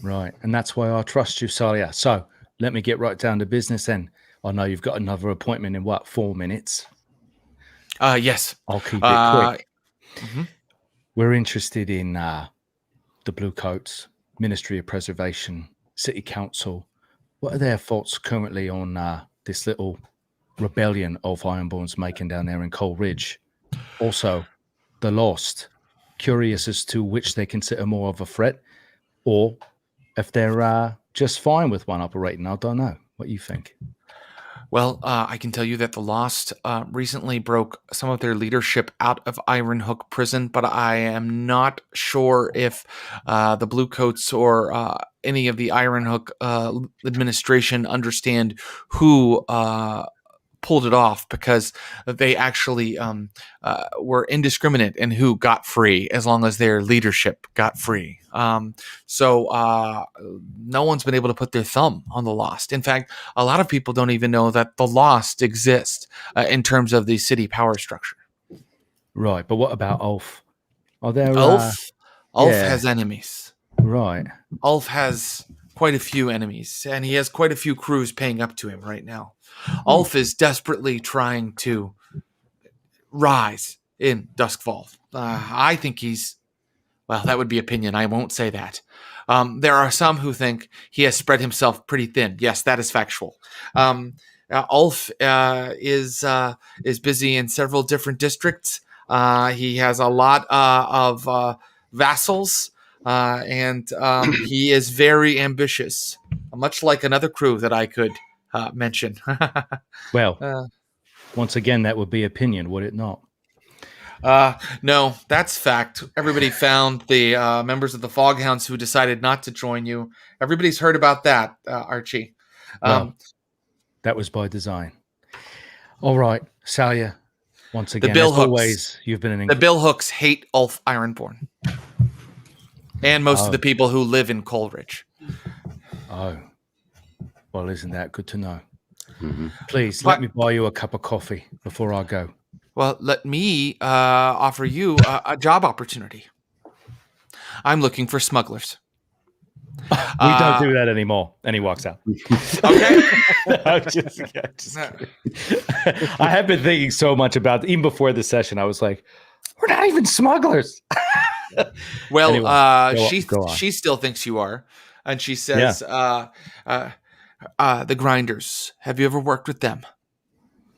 Right. And that's why I trust you, Salia. So let me get right down to business then. I know you've got another appointment in 4 minutes? Yes. I'll keep it quick. Mm-hmm. We're interested in the Blue Coats, Ministry of Preservation, City Council. What are their thoughts currently on this little rebellion Ulf Ironborn's making down there in Coal Ridge? Also, the Lost. Curious as to which they consider more of a threat, or if they're just fine with one operating. I don't know. What do you think? Well, I can tell you that the Lost recently broke some of their leadership out of Iron Hook prison, but I am not sure if the Bluecoats or any of the Iron Hook administration understand who pulled it off, because they actually were indiscriminate in who got free as long as their leadership got free. So no one's been able to put their thumb on the Lost. In fact, a lot of people don't even know that the Lost exist in terms of the city power structure. Right, but what about Ulf? Are there Ulf has enemies. Right. Ulf has quite a few enemies, and he has quite a few crews paying up to him right now. Ulf is desperately trying to rise in Duskfall. I think well, that would be opinion. I won't say that. There are some who think he has spread himself pretty thin. Yes, that is factual. Ulf is busy in several different districts. He has a lot of vassals, and he is very ambitious, much like another crew that I could mention. Well, once again, that would be opinion, would it not? No, that's fact. Everybody found the members of the Foghounds who decided not to join you. Everybody's heard about that, Archie. Well, that was by design. All right, Salia, once again, as always, you've been the Bill Hooks hate Ulf Ironborn. And most of the people who live in Coleridge. Oh. Well, isn't that good to know? Mm-hmm. Please, let me buy you a cup of coffee before I go. Well, let me offer you a job opportunity. I'm looking for smugglers. We don't do that anymore. And he walks out. Okay. I have been thinking so much about, even before the session, I was like, we're not even smugglers. Well, anyway, she still thinks you are. And she says, the Grinders. Have you ever worked with them?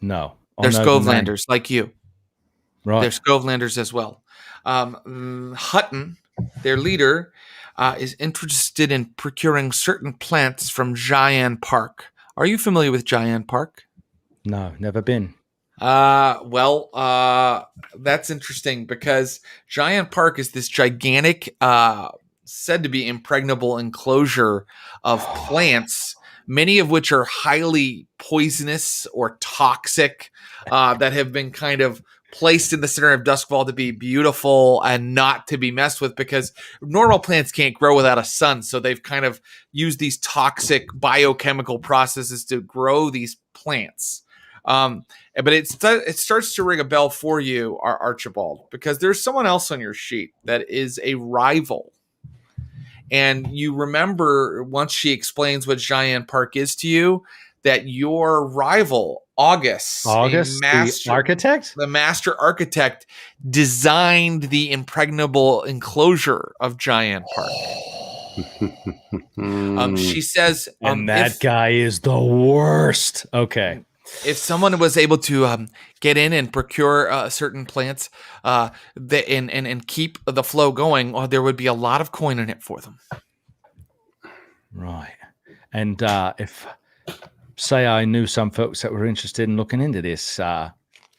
No. They're Scovelanders like you. Right. They're Scovelanders as well. Hutton, their leader, is interested in procuring certain plants from Cheyenne Park. Are you familiar with Cheyenne Park? No, never been. Well, that's interesting, because Cheyenne Park is this gigantic, said to be impregnable enclosure of plants, many of which are highly poisonous or toxic, that have been kind of placed in the center of Duskfall to be beautiful and not to be messed with, because normal plants can't grow without a sun. So they've kind of used these toxic biochemical processes to grow these plants. But it starts to ring a bell for you, Archibald, because there's someone else on your sheet that is a rival. And you remember once she explains what Giant Park is to you, that your rival, August, the architect? The master architect designed the impregnable enclosure of Giant Park. She says, and that guy is the worst. Okay. If someone was able to get in and procure certain plants and keep the flow going, there would be a lot of coin in it for them. Right. And if, say, I knew some folks that were interested in looking into this,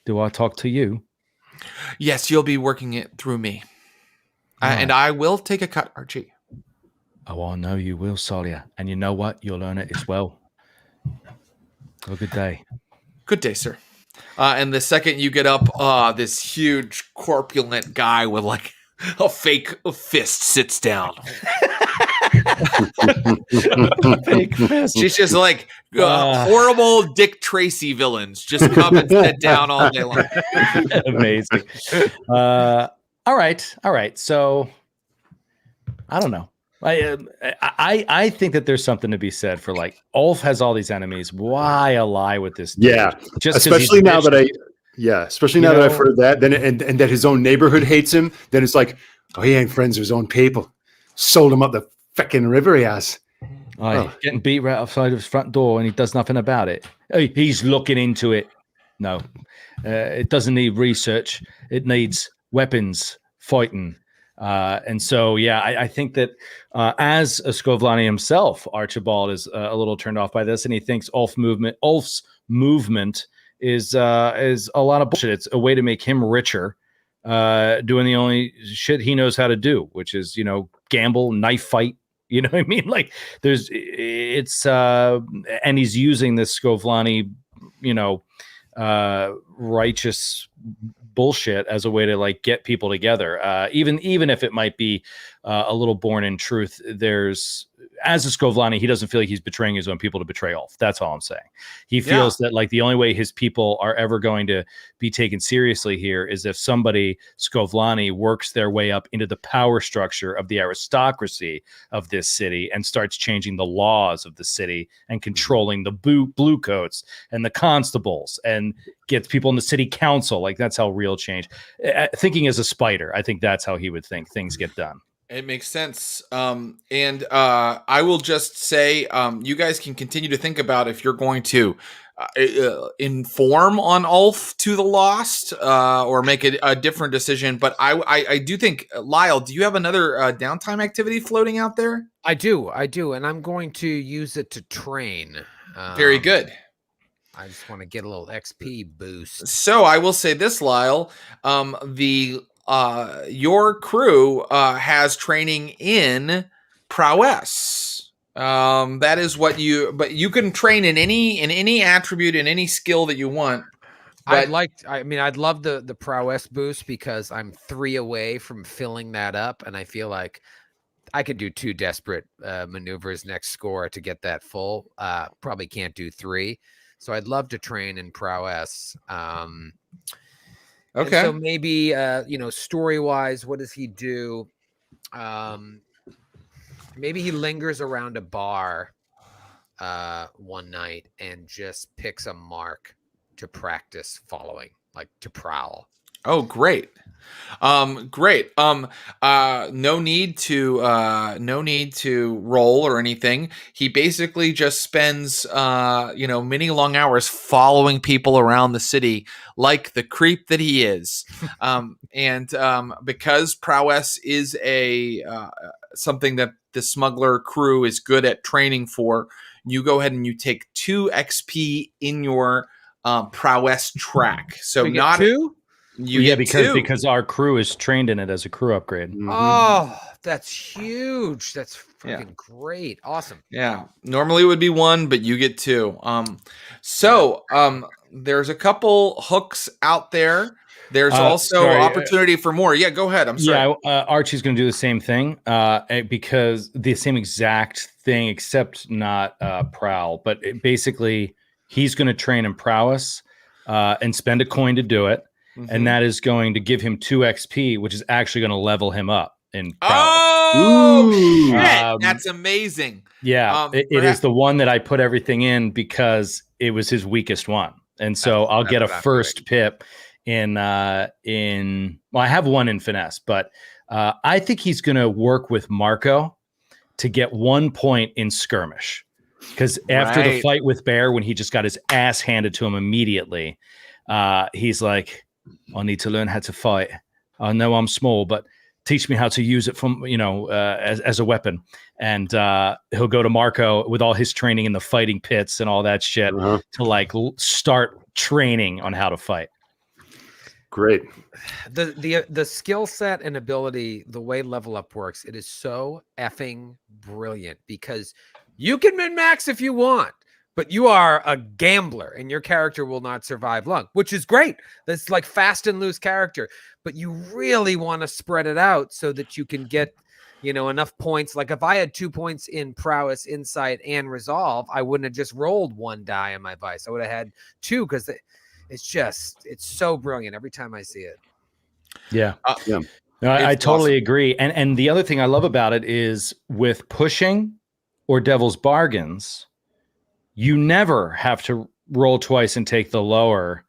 do I talk to you? Yes, you'll be working it through me. Right. And I will take a cut, Archie. Oh, I know you will, Solia. And you know what? You'll earn it as well. Have a good day. Good day, sir. And the second you get up, this huge corpulent guy with like a fake fist sits down. Fake fist. She's just like horrible Dick Tracy villains just come and sit down all day long. Amazing. All right. So I don't know. I think that there's something to be said for like Ulf has all these enemies. Why ally with this dude? Yeah, just especially now that I've heard that, then and that his own neighborhood hates him. Then it's like, oh, he ain't friends with his own people. Sold him up the fucking river, he has. Getting beat right outside of his front door, and he does nothing about it. He's looking into it. No, it doesn't need research. It needs weapons, fighting. And so, I think that as a Skovlani himself, Archibald is a little turned off by this, and he thinks Ulf's movement is a lot of bullshit. It's a way to make him richer, doing the only shit he knows how to do, which is, gamble, knife fight. You know what I mean? Like and he's using this Skovlani, righteous bullshit as a way to like get people together, even if it might be a little born in truth. As a Skovlani, he doesn't feel like he's betraying his own people to betray Ulf. That's all I'm saying. He feels that like the only way his people are ever going to be taken seriously here is if somebody, Skovlani, works their way up into the power structure of the aristocracy of this city and starts changing the laws of the city and controlling the blue coats and the constables and gets people in the city council. Like that's how real change. Thinking as a spider, I think that's how he would think things get done. It makes sense. And I will just say, you guys can continue to think about if you're going to inform on Ulf to the Lost or make a different decision. But I do think, Lyle, do you have another downtime activity floating out there? I do. And I'm going to use it to train. Very good. I just want to get a little XP boost. So I will say this, Lyle, your crew has training in prowess. That is what but you can train in any attribute, in any skill that you want. I'd love the prowess boost because I'm 3 away from filling that up, and I feel like I could do 2 desperate maneuvers next score to get that full. Probably can't do 3, so I'd love to train in prowess. Okay. And so maybe, story-wise, what does he do? Maybe he lingers around a bar one night and just picks a mark to practice following, like to prowl. Oh, great. Great. No need to roll or anything. He basically just spends, many long hours following people around the city like the creep that he is. Because prowess is something that the smuggler crew is good at training for, you go ahead and you take 2 XP in your prowess track. So not 2? Because our crew is trained in it as a crew upgrade. Mm-hmm. Oh, that's huge. That's freaking great. Awesome. Yeah. Normally it would be 1, but you get 2. There's a couple hooks out there. There's also opportunity for more. Yeah, go ahead. I'm sorry. Yeah, Archie's going to do the same thing because the same exact thing, except not prowl. But basically, he's going to train in prowess and spend a coin to do it. Mm-hmm. And that is going to give him 2 XP, which is actually going to level him up in prowess. Oh Ooh. shit! That's amazing. Yeah, it is the one that I put everything in because it was his weakest one, and so I'll get a first pip in. Well, I have one in finesse, but I think he's going to work with Marco to get 1 point in skirmish, because after the fight with Bear, when he just got his ass handed to him immediately, he's like, "I need to learn how to fight. I know I'm small, but teach me how to use it from, as a weapon." And he'll go to Marco with all his training in the fighting pits and all that shit to like start training on how to fight. Great. The skill set and ability, the way Level Up works, it is so effing brilliant, because you can min-max if you want, but you are a gambler and your character will not survive long, which is great. That's like fast and loose character, but you really want to spread it out so that you can get, enough points. Like if I had 2 points in prowess, insight, and resolve, I wouldn't have just rolled 1 die on my vice. I would have had 2, because it's so brilliant every time I see it. Yeah. No, I totally agree. And the other thing I love about it is with pushing or devil's bargains, you never have to roll twice and take the lower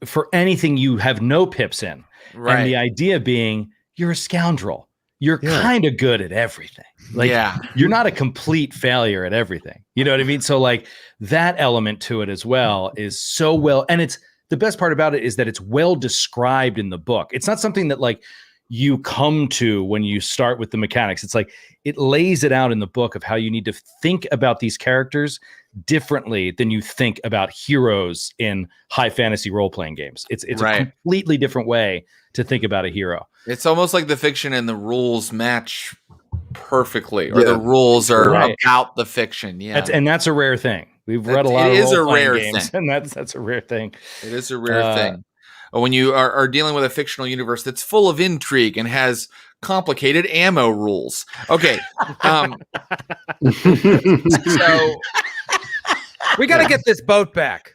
for anything you have no pips in. Right. And the idea being you're a scoundrel. You're kind of good at everything. Like you're not a complete failure at everything. You know what I mean? So like that element to it as well is so well. And it's the best part about it is that it's well described in the book. It's not something that like you come to when you start with the mechanics. It's like it lays it out in the book of how you need to think about these characters differently than you think about heroes in high fantasy role-playing games. It's a completely different way to think about a hero. It's almost like the fiction and the rules match perfectly, or the rules are about the fiction. Yeah, that's a rare thing. We've read a lot of role-playing games, and that's a rare thing. It is a rare thing. When you are dealing with a fictional universe that's full of intrigue and has complicated ammo rules. Okay. So we got to get this boat back.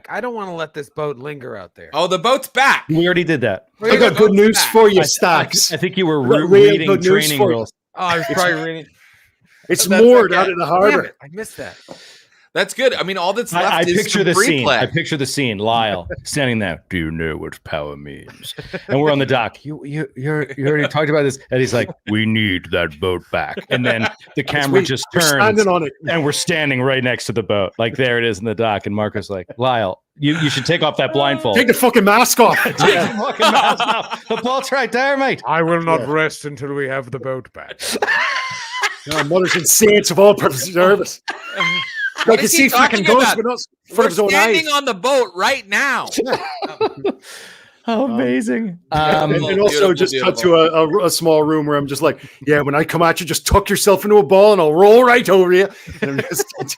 I don't want to let this boat linger out there. Oh, the boat's back. We already did that. I got good news for you, Stocks. I think you were reading training rules. Oh, I was probably reading. It's moored out in the harbor. I missed that. That's good. I mean, all that's left is picture the scene. I picture the scene. Lyle standing there. Do you know what power means? And we're on the dock. You already talked about this. And he's like, we need that boat back. And then the camera just turns on it, and we're standing right next to the boat. Like there it is in the dock. And Marco's like, Lyle, you should take off that blindfold. Take the fucking mask off. Take the fucking mask off. The boat's right there, mate. I will not rest until we have the boat back. Mothers and saints of all purposes service. I can see fucking ghosts, but not for his own eyes. We're standing on the boat right now. Oh, amazing. And also just cut to a small room where I'm just like, when I come at you, just tuck yourself into a ball and I'll roll right over you. And it's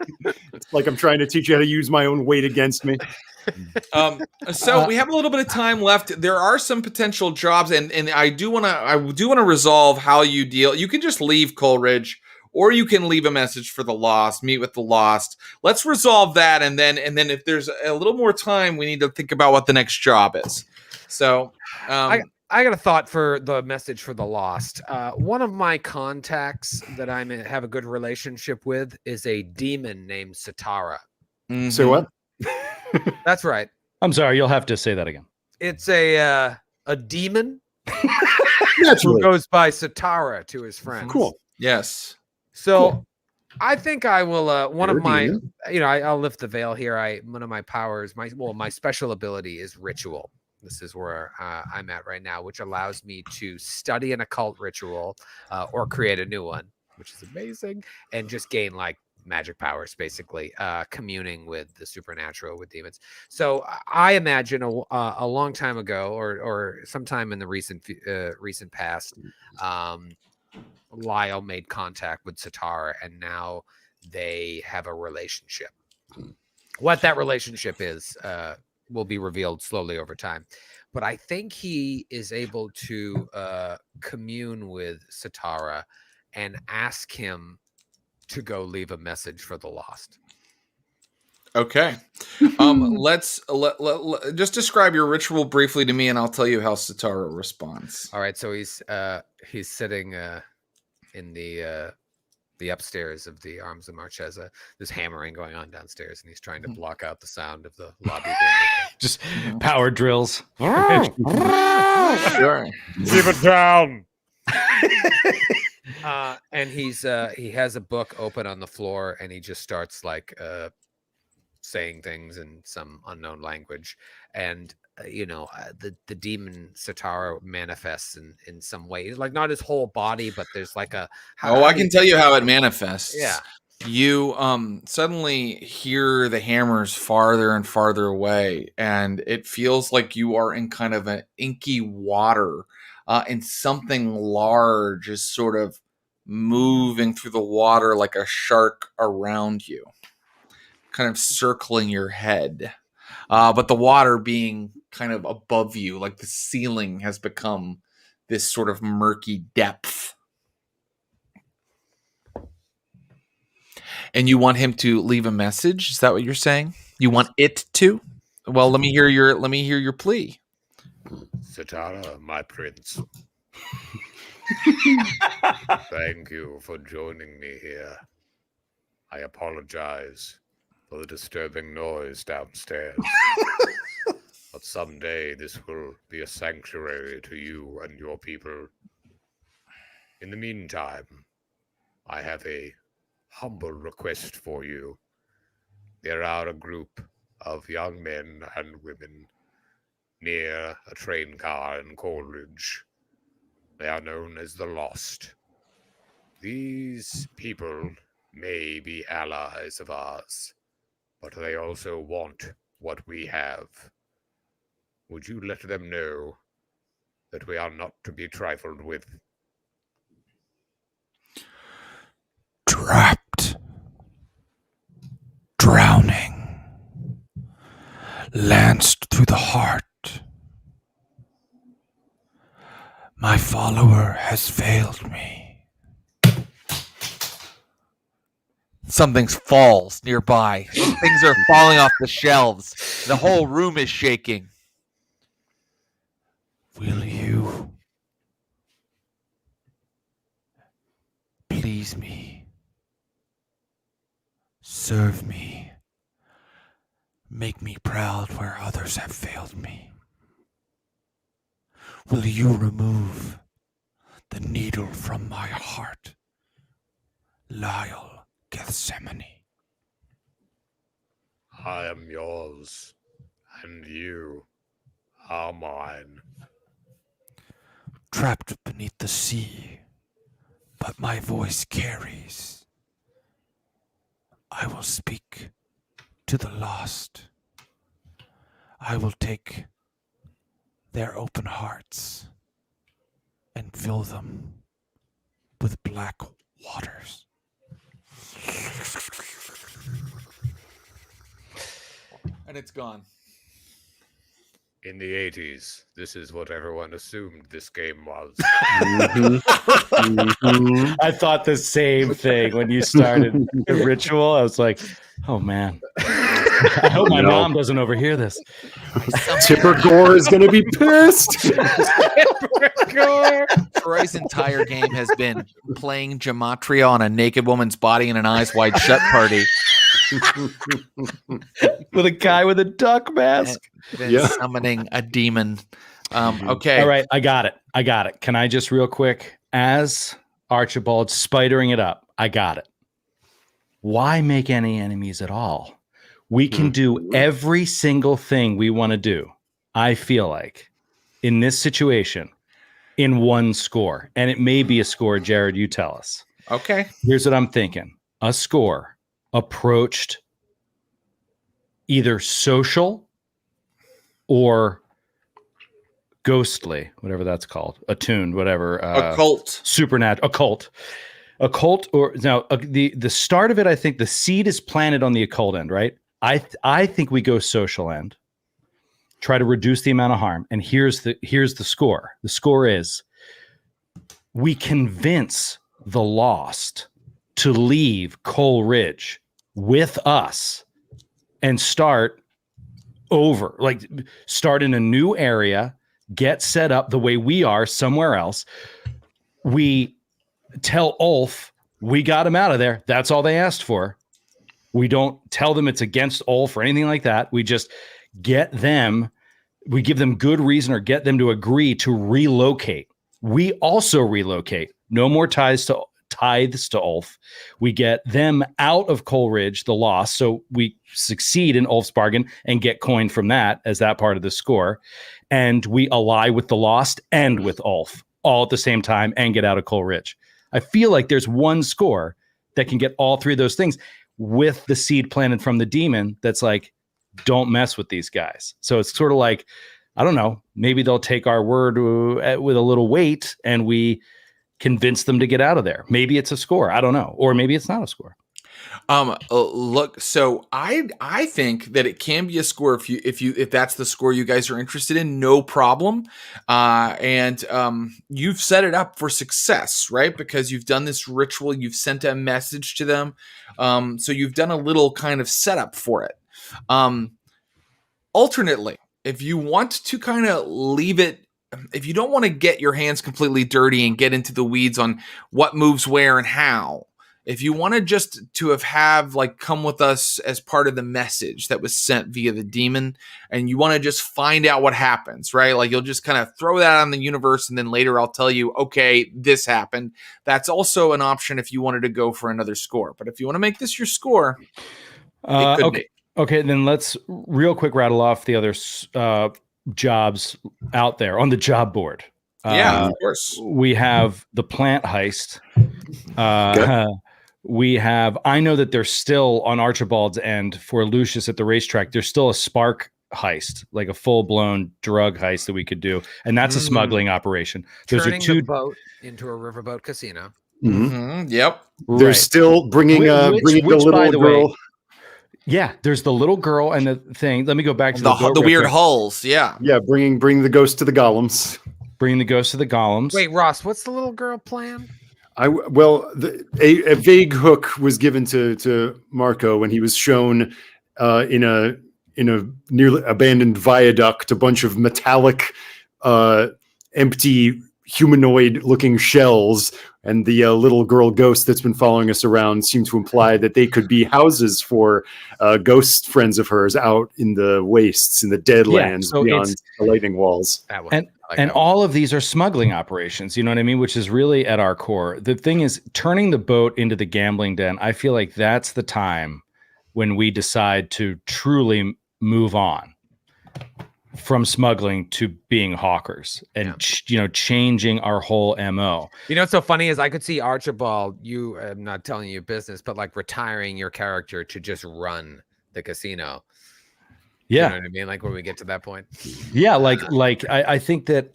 like I'm trying to teach you how to use my own weight against me. So we have a little bit of time left. There are some potential jobs, and I do want to resolve how you deal. You can just leave Coleridge, or you can leave a message for the Lost, meet with the Lost. Let's resolve that, and then if there's a little more time, we need to think about what the next job is. So I got a thought for the message for the Lost. One of my contacts that I have a good relationship with is a demon named Satara. Mm-hmm. So what? That's right. I'm sorry, you'll have to say that again. It's a demon who goes by Satara to his friends. Cool. Yes. So I think I will I'll lift the veil here. One of my powers, my special ability is ritual. This is where I'm at right now, which allows me to study an occult ritual or create a new one, which is amazing, and just gain like magic powers, basically communing with the supernatural, with demons. So I imagine a long time ago, or sometime in the recent past, Lyle made contact with Satara, and now they have a relationship. What that relationship is will be revealed slowly over time. But I think he is able to commune with Satara and ask him to go leave a message for the Lost. Okay. Let's just describe your ritual briefly to me, and I'll tell you how Satara responds. All right. So he's he's sitting in the upstairs of the Arms of Marchesa. There's hammering going on downstairs, and he's trying to block out the sound of the lobby. Just power drills. Sure. Keep it down. And he has a book open on the floor, and he just starts like saying things in some unknown language, and the demon Satara manifests in some way, like not his whole body, but there's like a I can tell you how it manifests. Yeah. You suddenly hear the hammers farther and farther away, and it feels like you are in kind of an inky water, and something large is sort of moving through the water like a shark around you, kind of circling your head. But the water being kind of above you, like the ceiling has become this sort of murky depth. And you want him to leave a message? Is that what you're saying? You want it to? Well, let me hear your plea. Satara, my prince. Thank you for joining me here. I apologize for the disturbing noise downstairs. But someday this will be a sanctuary to you and your people. In the meantime, I have a humble request for you. There are a group of young men and women near a train car in Coleridge. They are known as the Lost. These people may be allies of ours, but they also want what we have. Would you let them know that we are not to be trifled with? Trapped, drowning, lanced through the heart. My follower has failed me. Something falls nearby. Things are falling off the shelves. The whole room is shaking. Will you please me? Serve me. Make me proud where others have failed me. Will you remove the needle from my heart? Lyle Gethsemane. I am yours, and you are mine. Trapped beneath the sea, but my voice carries. I will speak to the lost. I will take their open hearts and fill them with black waters. And it's gone. In the 80s, this is what everyone assumed this game was. I thought the same thing when you started the ritual. I was like, oh man. I hope my mom doesn't overhear this. Tipper Gore is going to be pissed. Troy's entire game has been playing gematria on a naked woman's body in an eyes wide shut party. With a guy with a duck mask. Then summoning a demon. Okay. All right. I got it. Can I just real quick, as Archibald spidering it up, I got it. Why make any enemies at all? We can do every single thing we want to do, I feel like, in this situation, in one score. And it may be a score, Jared, you tell us. Okay. Here's what I'm thinking. A score approached either social or ghostly, whatever that's called, attuned, whatever. Occult. Supernatural. Occult, or now the start of it, I think the seed is planted on the occult end, right? I think we go social end, try to reduce the amount of harm. And here's the score. The score is we convince the lost to leave Coleridge with us and start over, like start in a new area, get set up the way we are somewhere else. we tell Ulf we got him out of there. That's all they asked for. We don't tell them it's against Ulf or anything like that. We just get them, we give them good reason or get them to agree to relocate. We also relocate. No more tithes to Ulf. We get them out of Coleridge, the loss. So we succeed in Ulf's bargain and get coin from that as that part of the score. And we ally with the lost and with Ulf all at the same time and get out of Coleridge. I feel like there's one score that can get all three of those things with the seed planted from the demon that's like, don't mess with these guys. So it's sort of like, I don't know, maybe they'll take our word with a little weight and we convince them to get out of there. Maybe it's a score. I don't know. Or maybe it's not a score. Look, so I think that it can be a score if that's the score you guys are interested in, no problem. And you've set it up for success, right? Because you've done this ritual, you've sent a message to them. So you've done a little kind of setup for it. Alternately, if you want to kind of leave it, if you don't want to get your hands completely dirty and get into the weeds on what moves where and how, if you want to just to have like come with us as part of the message that was sent via the demon, and you want to just find out what happens, right? Like you'll just kind of throw that on the universe, and then later I'll tell you, okay, this happened. That's also an option if you wanted to go for another score. But if you want to make this your score, it could be. Okay, then let's real quick rattle off the other jobs out there on the job board. Yeah, of course. We have the plant heist. We have, I know that there's still on Archibald's end for Lucius at the racetrack, there's still a spark heist, like a full-blown drug heist that we could do. And that's a smuggling operation. Those Turning are two the boat into a riverboat casino. Yep. They're still bringing the little girl. Way, yeah, there's the little girl and the thing. Let me go back to the weird hulls. Yeah. Yeah. Bring the ghost to the golems. Bring the ghost to the golems. Wait, Ross, what's the little girl plan? A vague hook was given to Marco when he was shown in a nearly abandoned viaduct a bunch of metallic, empty humanoid-looking shells, and the little girl ghost that's been following us around seemed to imply that they could be houses for ghost friends of hers out in the wastes, in the deadlands beyond the lightning walls. And all of these are smuggling operations, you know what I mean? Which is really at our core. The thing is, turning the boat into the gambling den, I feel like that's the time when we decide to truly move on from smuggling to being hawkers and, changing our whole MO. You know what's so funny is I could see Archibald, I'm not telling you business, but like retiring your character to just run the casino. Yeah. You know what I mean? Like when we get to that point. Yeah. I think that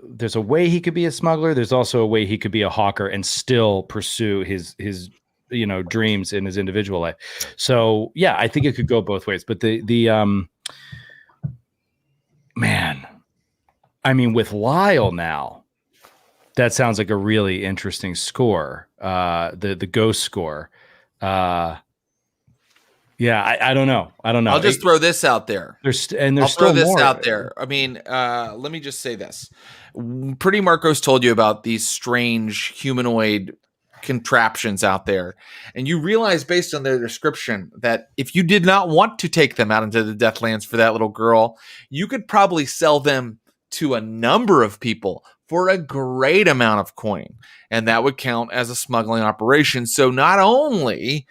there's a way he could be a smuggler. There's also a way he could be a hawker and still pursue his dreams in his individual life. So yeah, I think it could go both ways, but man, I mean, with Lyle now, that sounds like a really interesting score. The ghost score. Yeah, I don't know. I'll just throw this out there. I'll throw this out there. I mean, let me just say this. Pretty Marcos told you about these strange humanoid contraptions out there. And you realize based on their description that if you did not want to take them out into the Deathlands for that little girl, you could probably sell them to a number of people for a great amount of coin. And that would count as a smuggling operation. So not only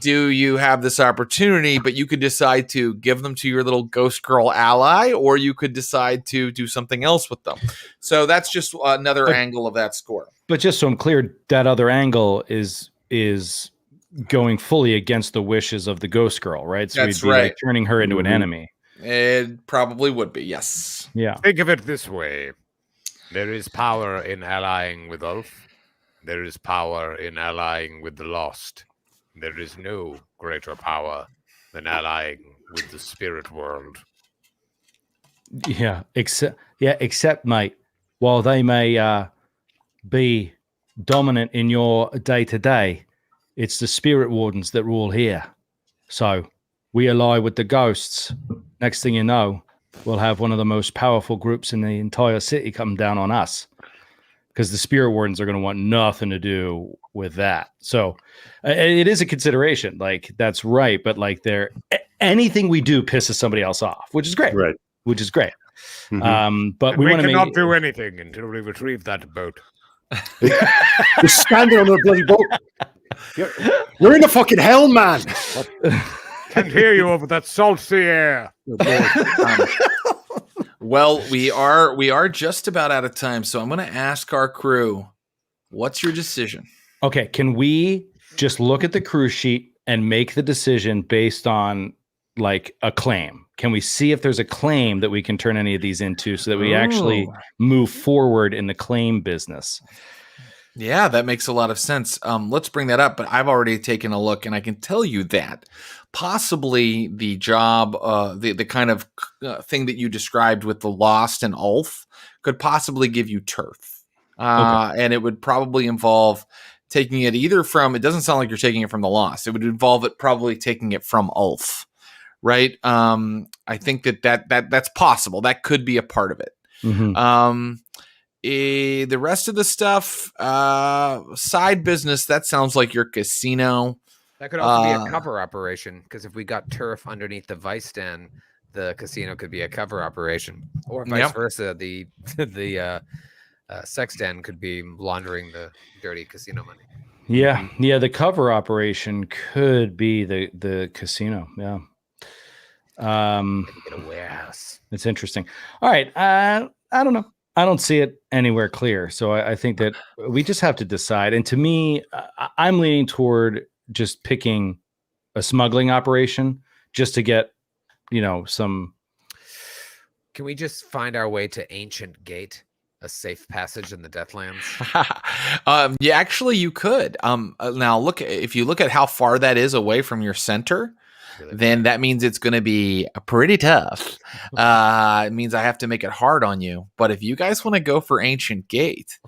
do you have this opportunity, but you could decide to give them to your little ghost girl ally, or you could decide to do something else with them. So that's just another angle of that score. But just so I'm clear, that other angle is going fully against the wishes of the ghost girl, right? So that's we'd be right. Like turning her into an enemy. It probably would be, yes. Yeah. Think of it this way. There is power in allying with Ulf. There is power in allying with the lost. There is no greater power than allying with the spirit world. Yeah, except, mate, while they may be dominant in your day-to-day, it's the spirit wardens that rule here. So we ally with the ghosts. Next thing you know, we'll have one of the most powerful groups in the entire city come down on us. because the spirit wardens are going to want nothing to do with that. So it is a consideration. Like, that's right. But like, anything we do pisses somebody else off, which is great. Right. Which is great. Mm-hmm. But we want to cannot do anything until we retrieve that boat. You're standing on the bloody boat. You're in the fucking hell, man. Can't hear you over that salt sea air. Well, we are just about out of time, so I'm going to ask our crew, what's your decision? Okay, can we just look at the crew sheet and make the decision based on like a claim? Can we see if there's a claim that we can turn any of these into so that we actually move forward in the claim business? Yeah, that makes a lot of sense. Let's bring that up, but I've already taken a look, and I can tell you that possibly the job, the kind of thing that you described with the Lost and Ulf could possibly give you turf. And it would probably involve taking it either from, it doesn't sound like you're taking it from the Lost. It would involve it probably taking it from Ulf, right? I think that's possible. That could be a part of it. Mm-hmm. The rest of the stuff, side business, that sounds like your casino. That could also be a cover operation, because if we got turf underneath the vice den, the casino could be a cover operation, or vice versa. The sex den could be laundering the dirty casino money. Yeah, the cover operation could be the casino. Yeah. Get a warehouse. It's interesting. All right, I don't know. I don't see it anywhere clear. So I think that we just have to decide. And to me, I'm leaning toward just picking a smuggling operation just to get, some. Can we just find our way to Ancient Gate, a safe passage in the Deathlands? Yeah, actually, you could. Now, if you look at how far that is away from your center, then that means it's going to be pretty tough. It means I have to make it hard on you. But if you guys want to go for Ancient Gate,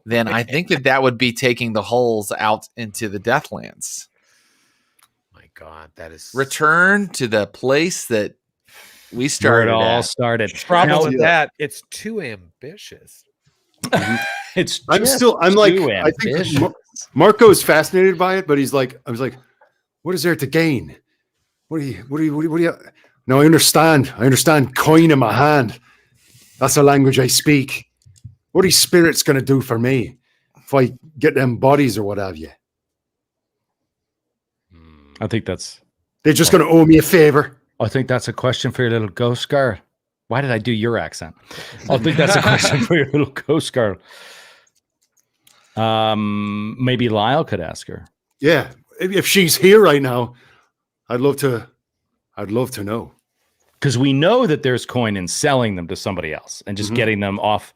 then I think that would be taking the hulls out into the Deathlands. My God, that is return to the place that we started. Where it all started. Problem with that, it's too ambitious. It's. I'm like, I think Marco is fascinated by it, but I was like, what is there to gain? What do you? No, I understand. Coin in my hand. That's the language I speak. What are these spirits going to do for me if I get them bodies or what have you? I think they're just going to owe me a favor. I think that's a question for your little ghost girl. Why did I do your accent? I think that's a question for your little ghost girl. Maybe Lyle could ask her. Yeah, if she's here right now, I'd love to know. Because we know that there's coin in selling them to somebody else and just getting them off,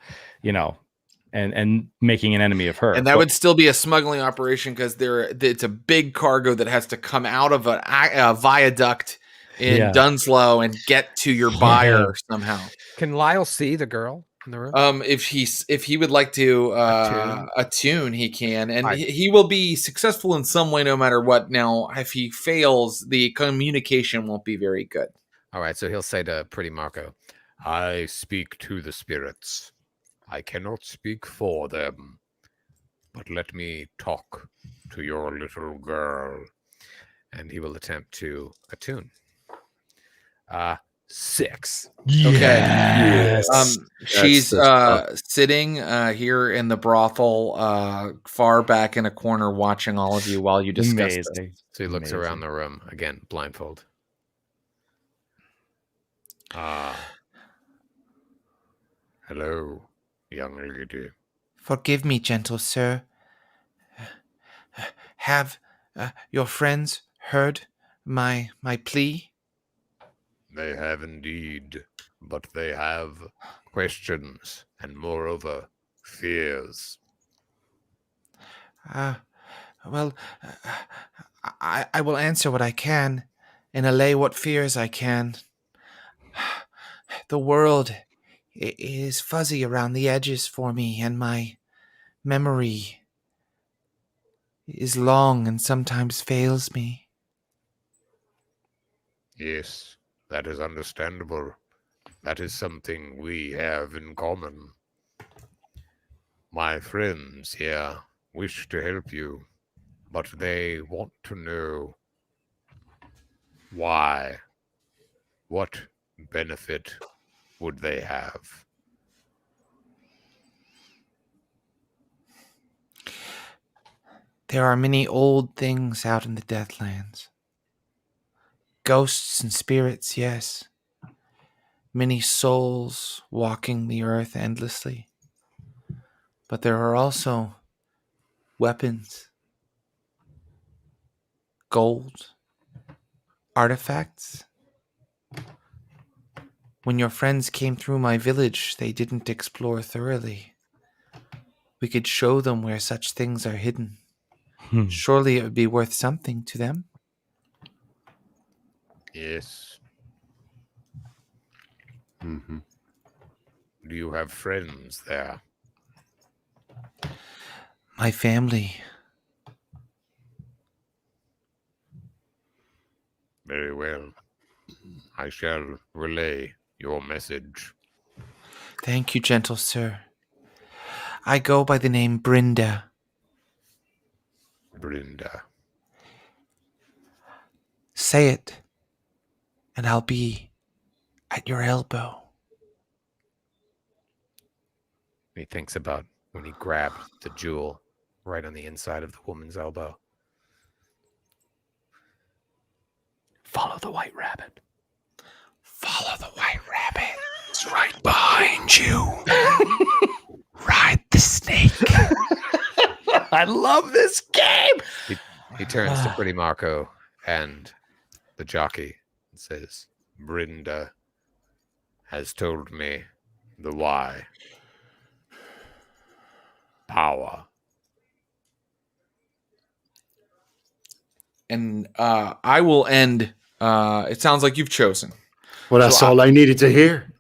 and making an enemy of her. And that would still be a smuggling operation because it's a big cargo that has to come out of a viaduct in Dunslow and get to your buyer somehow. Can Lyle see the girl in the room? If he would like to attune, he can, and he will be successful in some way no matter what. Now, if he fails, the communication won't be very good. All right, so he'll say to Pretty Marco, I speak to the spirits. I cannot speak for them, but let me talk to your little girl. And he will attempt to attune. 6. Yes. Okay. She's sitting here in the brothel, far back in a corner, watching all of you while you discuss this. So he looks around the room again, blindfold. Hello, young lady. Forgive me, gentle sir. Have your friends heard my plea? They have indeed, but they have questions and, moreover, fears. Well, I will answer what I can and allay what fears I can. The world is fuzzy around the edges for me, and my memory is long and sometimes fails me. Yes, that is understandable. That is something we have in common. My friends here wish to help you, but they want to know why. What benefit would they have? There are many old things out in the Deathlands. Ghosts and spirits, yes. Many souls walking the earth endlessly. But there are also weapons, gold, artifacts. When your friends came through my village, they didn't explore thoroughly. We could show them where such things are hidden. Surely it would be worth something to them. Yes. Mm-hmm. Do you have friends there? My family. Very well. I shall relay your message. Thank you, gentle sir. I go by the name Brynda. Brynda. Say it, and I'll be at your elbow. He thinks about when he grabbed the jewel right on the inside of the woman's elbow. Follow the white rabbit. Follow the white rabbit. It's right behind you. Ride the snake. I love this game. He turns to Pretty Marco and the jockey and says, Brynda has told me the why. Power. And I will end. It sounds like you've chosen. Well, that's all I needed to hear.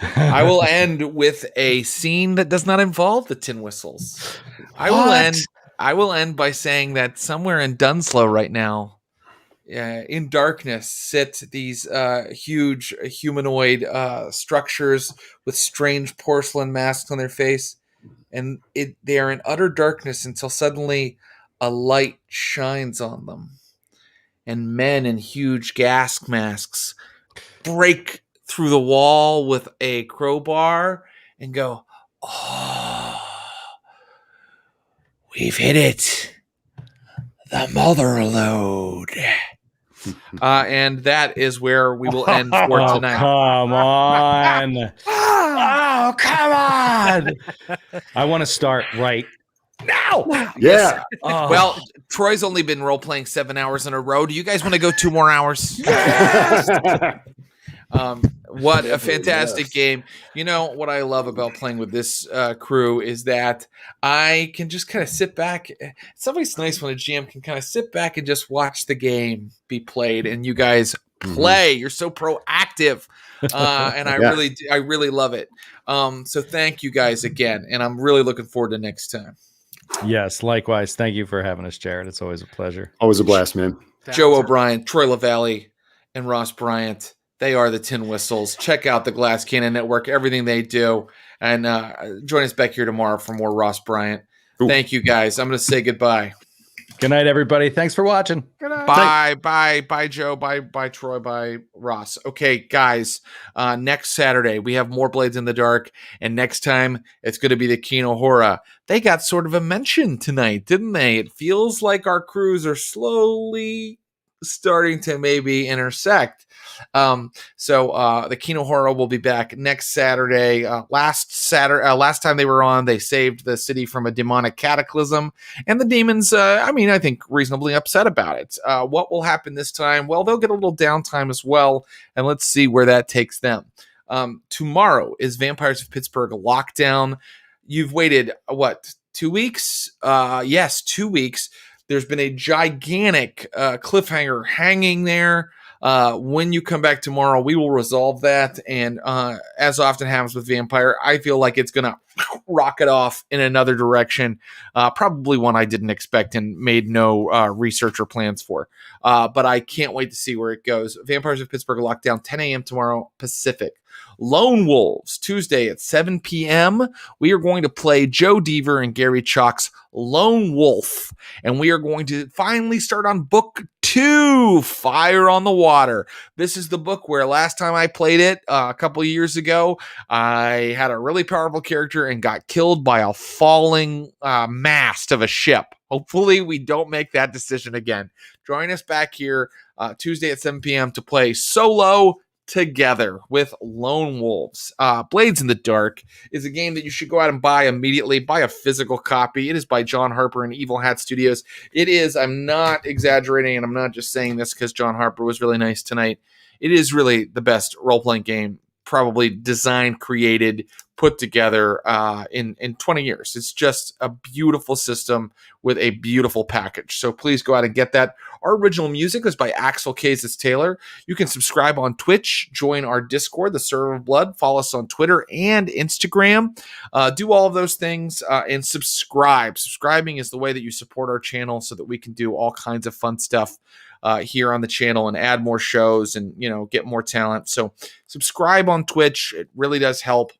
I will end with a scene that does not involve the tin whistles. I will end by saying that somewhere in Dunslow right now, in darkness, sit these huge humanoid structures with strange porcelain masks on their face, and they are in utter darkness until suddenly a light shines on them, and men in huge gas masks break through the wall with a crowbar and go, "Oh, we've hit it. The mother lode." And that is where we will end for tonight. Come on. Oh, come on. I want to start right now. Yeah. Oh. Well, Troy's only been role playing 7 hours in a row. Do you guys want to go 2 more hours? What a fantastic game. You know, what I love about playing with this crew is that I can just kind of sit back. It's always nice when a GM can kind of sit back and just watch the game be played, and you guys play. You're so proactive, and I really love it. So thank you guys again, and I'm really looking forward to next time. Yes, likewise. Thank you for having us, Jared. It's always a pleasure. Always a blast, man. Joe O'Brien, Troy Lavallee, and Ross Bryant. They are the Tin Whistles. Check out the Glass Cannon Network, everything they do. And join us back here tomorrow for more Ross Bryant. Ooh. Thank you, guys. I'm going to say goodbye. Good night, everybody. Thanks for watching. Good night. Bye, Joe. Bye, Troy. Bye, Ross. Okay, guys, next Saturday, we have more Blades in the Dark. And next time, it's going to be the Kino Hora. They got sort of a mention tonight, didn't they? It feels like our crews are slowly starting to maybe intersect. So the Kino Hora will be back next Saturday. Last time they were on, they saved the city from a demonic cataclysm, and the demons, I think reasonably upset about it. What will happen this time? Well, they'll get a little downtime as well, and let's see where that takes them. Tomorrow is Vampires of Pittsburgh Lockdown. You've waited, 2 weeks? Yes, 2 weeks. There's been a gigantic cliffhanger hanging there. When you come back tomorrow, we will resolve that. And as often happens with Vampire, I feel like it's going to rocket off in another direction, probably one I didn't expect and made no research or plans for. But I can't wait to see where it goes. Vampires of Pittsburgh lockdown, 10 a.m. tomorrow Pacific. Lone Wolves, Tuesday at 7 p.m. We are going to play Joe Deaver and Gary Chalk's Lone Wolf. And we are going to finally start on book 2, Fire on the Water. This is the book where last time I played it a couple of years ago, I had a really powerful character and got killed by a falling mast of a ship. Hopefully we don't make that decision again. Join us back here Tuesday at 7 p.m. to play solo together with Lone Wolves. Blades in the Dark is a game that you should go out and buy immediately. Buy a physical copy. It is by John Harper and Evil Hat Studios. It is, I'm not exaggerating, and I'm not just saying this because John Harper was really nice tonight. It is really the best role-playing game probably designed, created, put together in 20 years. It's just a beautiful system with a beautiful package. So please go out and get that. Our original music was by Axel Kazis Taylor. You can subscribe on Twitch, join our Discord, the Server of Blood, follow us on Twitter and Instagram. Do all of those things and subscribe. Subscribing is the way that you support our channel so that we can do all kinds of fun stuff here on the channel and add more shows and, get more talent. So subscribe on Twitch. It really does help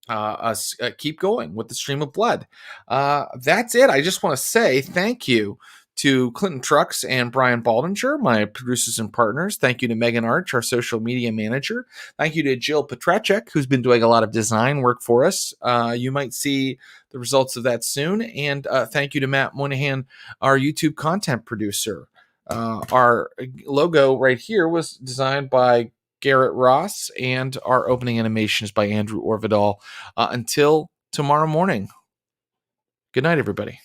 us keep going with the Stream of Blood. That's it. I just want to say thank you to Clinton Trucks and Brian Baldinger, my producers and partners. Thank you to Megan Arch, our social media manager. Thank you to Jill Petracek, who's been doing a lot of design work for us. You might see the results of that soon. And thank you to Matt Moynihan, our YouTube content producer. Our logo right here was designed by Garrett Ross, and our opening animation is by Andrew Orvidal. Until tomorrow morning. Good night, everybody.